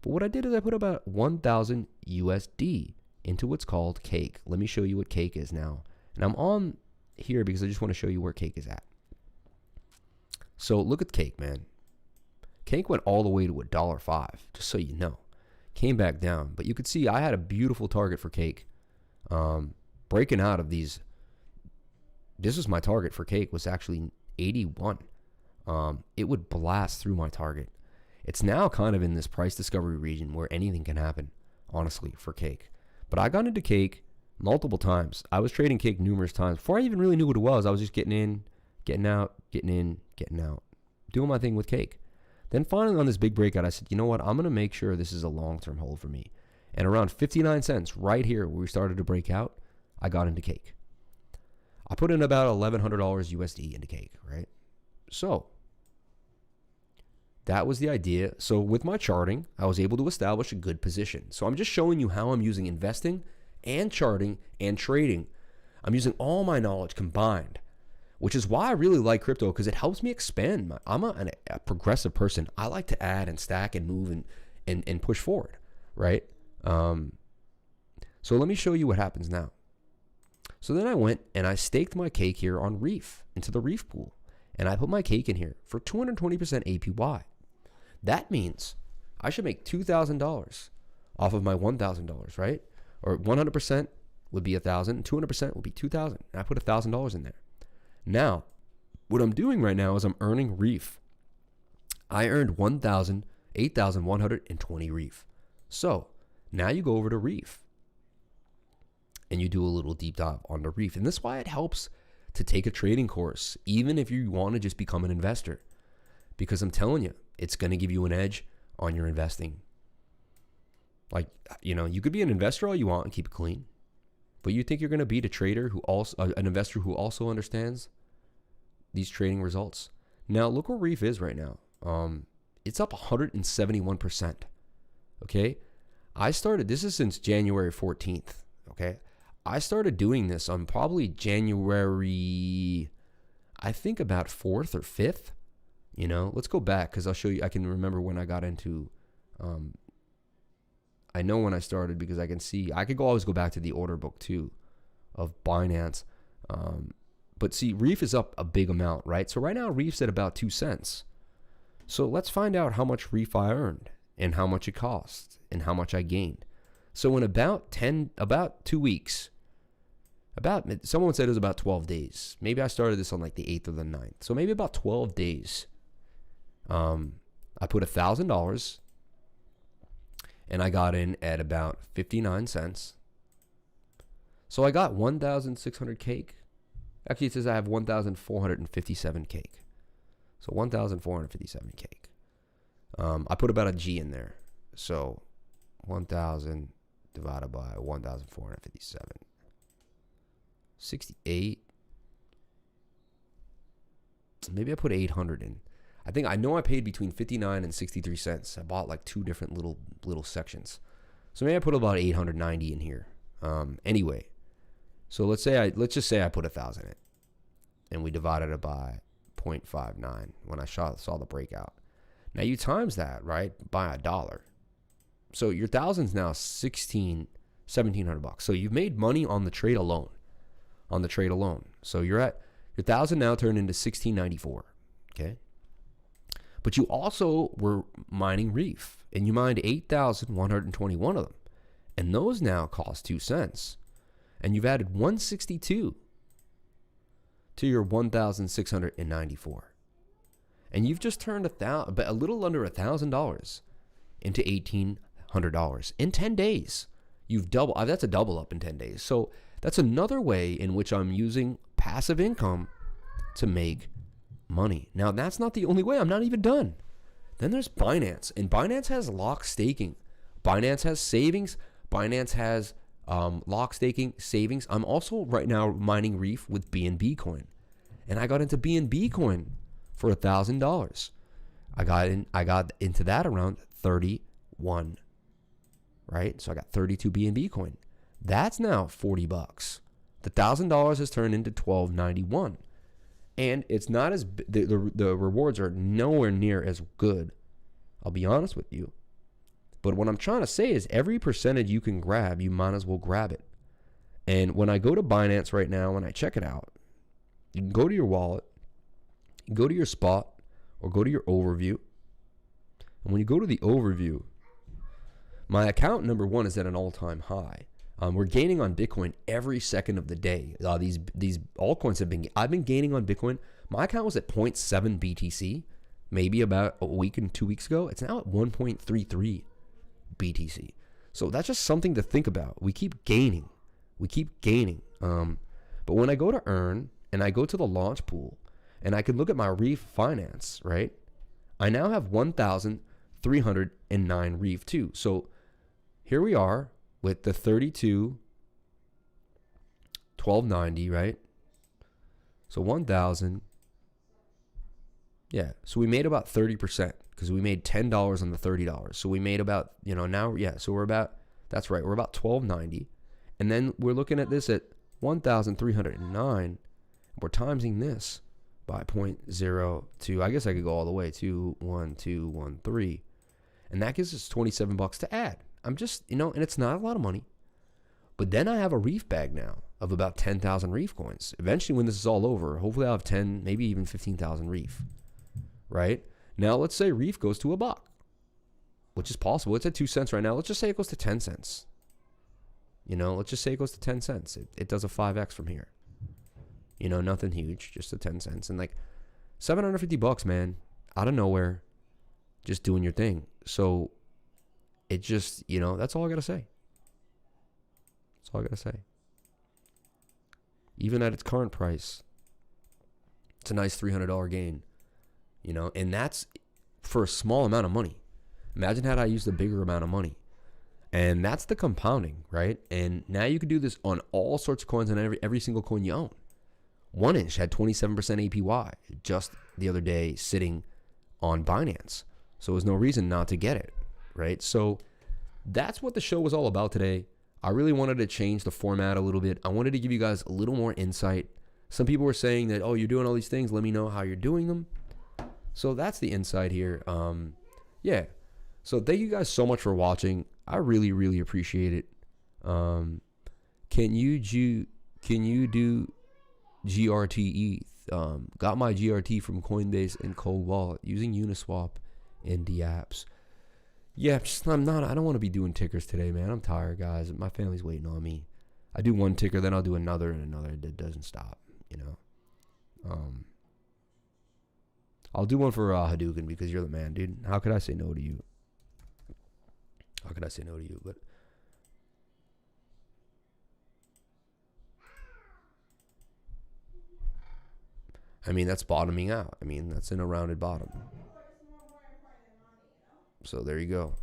But what I did is I put about 1,000 USD into what's called Cake. Let me show you what Cake is now. And I'm on here because I just want to show you where Cake is at. So look at Cake, man. Cake went all the way to $1.05, just so you know. Came back down. But you could see I had a beautiful target for Cake. Breaking out of these. This was my target for Cake, was actually 81. It would blast through my target. It's now kind of in this price discovery region where anything can happen, honestly, for Cake. But I got into Cake multiple times. I was trading Cake numerous times. Before I even really knew what it was, I was just getting in, getting out, getting in, getting out, doing my thing with Cake. Then finally on this big breakout, I said, you know what? I'm going to make sure this is a long-term hold for me. And around 59 cents, right here where we started to break out, I got into Cake. I put in about $1,100 USD into Cake, right? So that was the idea. So with my charting, I was able to establish a good position. So I'm just showing you how I'm using investing and charting and trading. I'm using all my knowledge combined, which is why I really like crypto, because it helps me expand. I'm a progressive person. I like to add and stack and move and push forward, right? So let me show you what happens now. So then I went and I staked my Cake here on Reef, into the Reef pool. And I put my Cake in here for 220% APY. That means I should make $2,000 off of my $1,000, right? Or 100% would be 1,000, and 200% would be 2,000. And I put $1,000 in there. Now, what I'm doing right now is I'm earning Reef. I earned 8,120 Reef. So now you go over to Reef and you do a little deep dive on the Reef. And this is why it helps to take a trading course, even if you want to just become an investor. Because I'm telling you, it's going to give you an edge on your investing. Like, you know, you could be an investor all you want and keep it clean, but you think you're going to beat a trader who also, an investor who also understands these trading results. Now, look where Reef is right now. It's up 171%. Okay. I started, this is since January 14th. Okay. I started doing this on probably January, I think about 4th or 5th. You know, let's go back because I'll show you. I can remember when I got into, I know when I started because I can see, I could always go back to the order book too of Binance. But see, Reef is up a big amount, right? So right now Reef's at about 2 cents. So let's find out how much Reef I earned and how much it cost and how much I gained. So in about 2 weeks, someone said it was about 12 days. Maybe I started this on like the 8th or the 9th. So maybe about 12 days. I put $1,000 and I got in at about 59 cents. So I got 1,600 Cake. Actually, it says I have 1,457 Cake. So 1,457 Cake. I put about a G in there. So 1,000 divided by 1,457. 68. Maybe I put 800 in. I know I paid between 59 and 63 cents. I bought like 2 different little sections. So maybe I put about 890 in here. Anyway, so let's just say I put 1,000 in, and we divided it by 0.59 when I saw the breakout. Now you times that, right, by $1. So your $1,000's now $1,700. So you've made money on the trade alone. So you're at your 1,000 now turned into 1,694. Okay. But you also were mining Reef, and you mined 8,121 of them. And those now cost 2 cents. And you've added 162 to your 1,694. And you've just turned a little under $1,000 into $1,800 in 10 days. You've doubled. That's a double up in 10 days. So that's another way in which I'm using passive income to make money. Now, that's not the only way. I'm not even done. Then there's Binance, and Binance has lock staking. Binance has savings. Binance has lock staking, savings. I'm also right now mining Reef with BNB coin, and I got into BNB coin for $1,000. I got into that around 31, right? So I got 32 BNB coin. That's now $40. The $1,000 has turned into $1,291, and it's not as the rewards are nowhere near as good. I'll be honest with you. But what I'm trying to say is every percentage you can grab, you might as well grab it. And when I go to Binance right now and I check it out, you can go to your wallet, you can go to your spot, or go to your overview. And when you go to the overview, my account number one is at an all-time high. We're gaining on Bitcoin every second of the day. These altcoins I've been gaining on Bitcoin. My account was at 0.7 BTC, maybe about a week and 2 weeks ago. It's now at 1.33 BTC. So that's just something to think about. We keep gaining. But when I go to earn and I go to the launch pool and I can look at my Reef finance, right? I now have 1,309 Reef too. So here we are with the 32 1290, right? So 1,000. Yeah. So we made about 30% because we made $10 on the $30. So we made about, now, yeah. So we're about, that's right. We're about 1290. And then we're looking at this at 1,309. We're timesing this by 0.02. I guess I could go all the way to 1,213. And that gives us $27 to add. I'm just, and it's not a lot of money. But then I have a Reef bag now of about 10,000 Reef coins. Eventually, when this is all over, hopefully I'll have 10, maybe even 15,000 Reef. Right? Now, let's say Reef goes to $1, which is possible. It's at 2 cents right now. Let's just say it goes to 10 cents. Let's just say it goes to 10 cents. It does a 5x from here. Nothing huge, just a 10 cents. And like $750, man, out of nowhere, just doing your thing. So it just, that's all I got to say. That's all I got to say. Even at its current price, it's a nice $300 gain, and that's for a small amount of money. Imagine had I used a bigger amount of money. And that's the compounding, right? And now you can do this on all sorts of coins and every single coin you own. 1inch had 27% APY just the other day sitting on Binance. So there's no reason not to get it, right? So that's what the show was all about today. I really wanted to change the format a little bit. I wanted to give you guys a little more insight. Some people were saying that, oh, you're doing all these things. Let me know how you're doing them. So that's the insight here. Yeah. So thank you guys so much for watching. I really, really appreciate it. Can you do GRT ETH? Got my GRT from Coinbase and Cold Wallet using Uniswap and the apps. Yeah, I don't want to be doing tickers today, man. I'm tired, guys. My family's waiting on me. I do one ticker, then I'll do another and another. It doesn't stop, I'll do one for Hadouken because you're the man, dude. How could I say no to you? But I mean, that's bottoming out. I mean, that's in a rounded bottom. So there you go.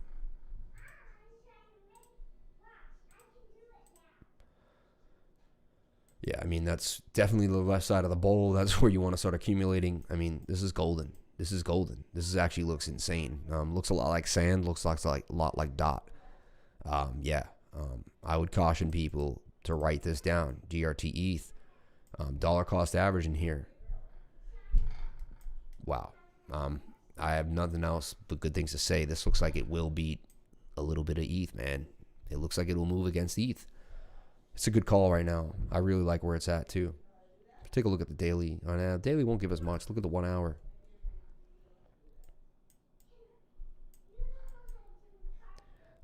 Yeah, I mean, that's definitely the left side of the bowl. That's where you want to start accumulating. I mean, this is golden. This actually looks insane. Looks a lot like sand. Looks like a lot like dot. I would caution people to write this down. GRT ETH, dollar cost average in here. Wow. I have nothing else but good things to say. This looks like it will beat a little bit of ETH, man. It looks like it will move against ETH. It's a good call right now. I really like where it's at too. Take a look at the daily. Daily won't give us much. Look at the 1 hour.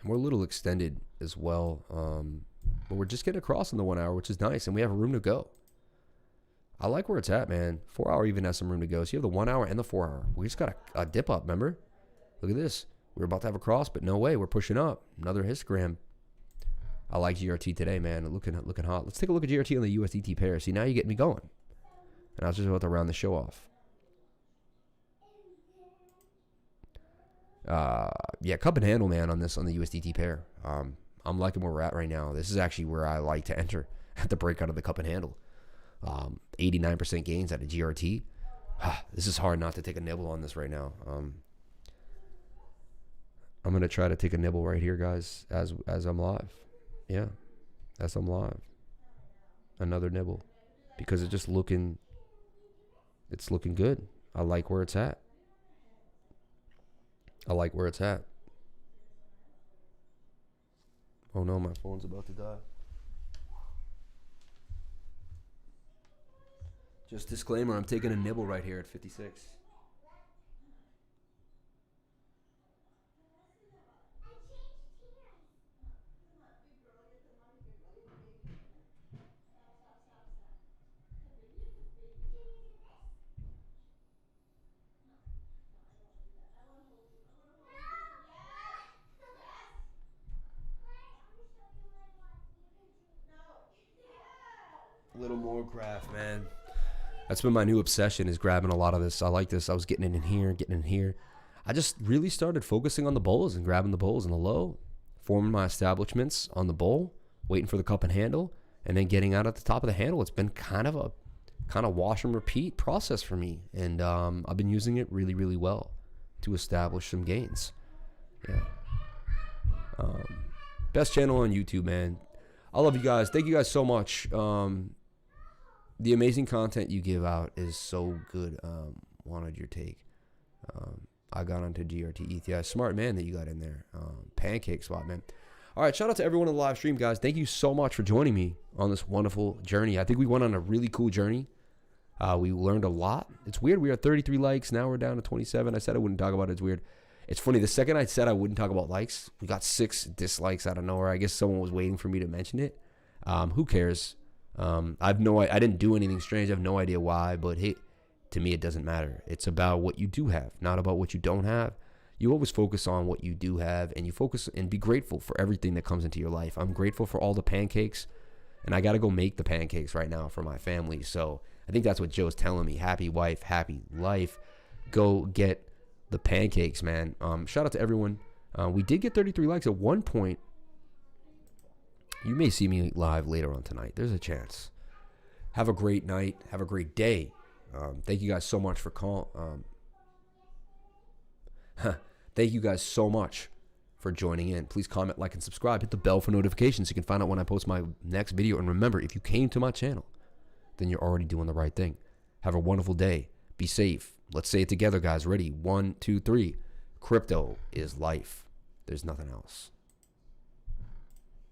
And we're a little extended as well. But we're just getting across in the 1 hour, which is nice. And we have room to go. I like where it's at, man. 4 hour even has some room to go. So you have the 1 hour and the 4 hour. We just got a dip up, remember? Look at this. We were about to have a cross, but no way. We're pushing up. Another histogram. I like GRT today, man. Looking hot. Let's take a look at GRT on the USDT pair. See, now you get me going. And I was just about to round the show off. Yeah, cup and handle, man, on the USDT pair. I'm liking where we're at right now. This is actually where I like to enter at the breakout of the cup and handle. 89% gains at a GRT. This is hard not to take a nibble on this right now. I'm gonna try to take a nibble right here, guys, as I'm live. Yeah, as I'm live. Another nibble, because it's looking good. I like where it's at. I like where it's at. Oh no, my phone's about to die. Just disclaimer, I'm taking a nibble right here at 56. A little more graph, man. That's been my new obsession, is grabbing a lot of this. I like this. I was getting it in here, getting in here. I just really started focusing on the bulls and grabbing the bulls in the low, forming my establishments on the bull, waiting for the cup and handle, and then getting out at the top of the handle. It's been kind of wash and repeat process for me, and I've been using it really, really well to establish some gains. Yeah. Best channel on YouTube, man. I love you guys. Thank you guys so much. The amazing content you give out is so good. Wanted your take. I got onto GRT ETH. Yeah, smart man that you got in there. Pancake spot, man. All right, shout out to everyone in the live stream, guys. Thank you so much for joining me on this wonderful journey. I think we went on a really cool journey. We learned a lot. It's weird. We are 33 likes. Now we're down to 27. I said I wouldn't talk about it. It's weird. It's funny. The second I said I wouldn't talk about likes, we got 6 dislikes out of nowhere. I guess someone was waiting for me to mention it. Who cares? I didn't do anything strange. I have no idea why, but hey, to me, it doesn't matter. It's about what you do have, not about what you don't have. You always focus on what you do have, and you focus and be grateful for everything that comes into your life. I'm grateful for all the pancakes, and I got to go make the pancakes right now for my family. So I think that's what Joe's telling me. Happy wife, happy life. Go get the pancakes, man. Shout out to everyone. We did get 33 likes at one point. You may see me live later on tonight. There's a chance. Have a great night. Have a great day. Thank you guys so much for thank you guys so much for joining in. Please comment, like, and subscribe. Hit the bell for notifications so you can find out when I post my next video. And remember, if you came to my channel, then you're already doing the right thing. Have a wonderful day. Be safe. Let's say it together, guys. Ready? 1, 2, 3. Crypto is life. There's nothing else.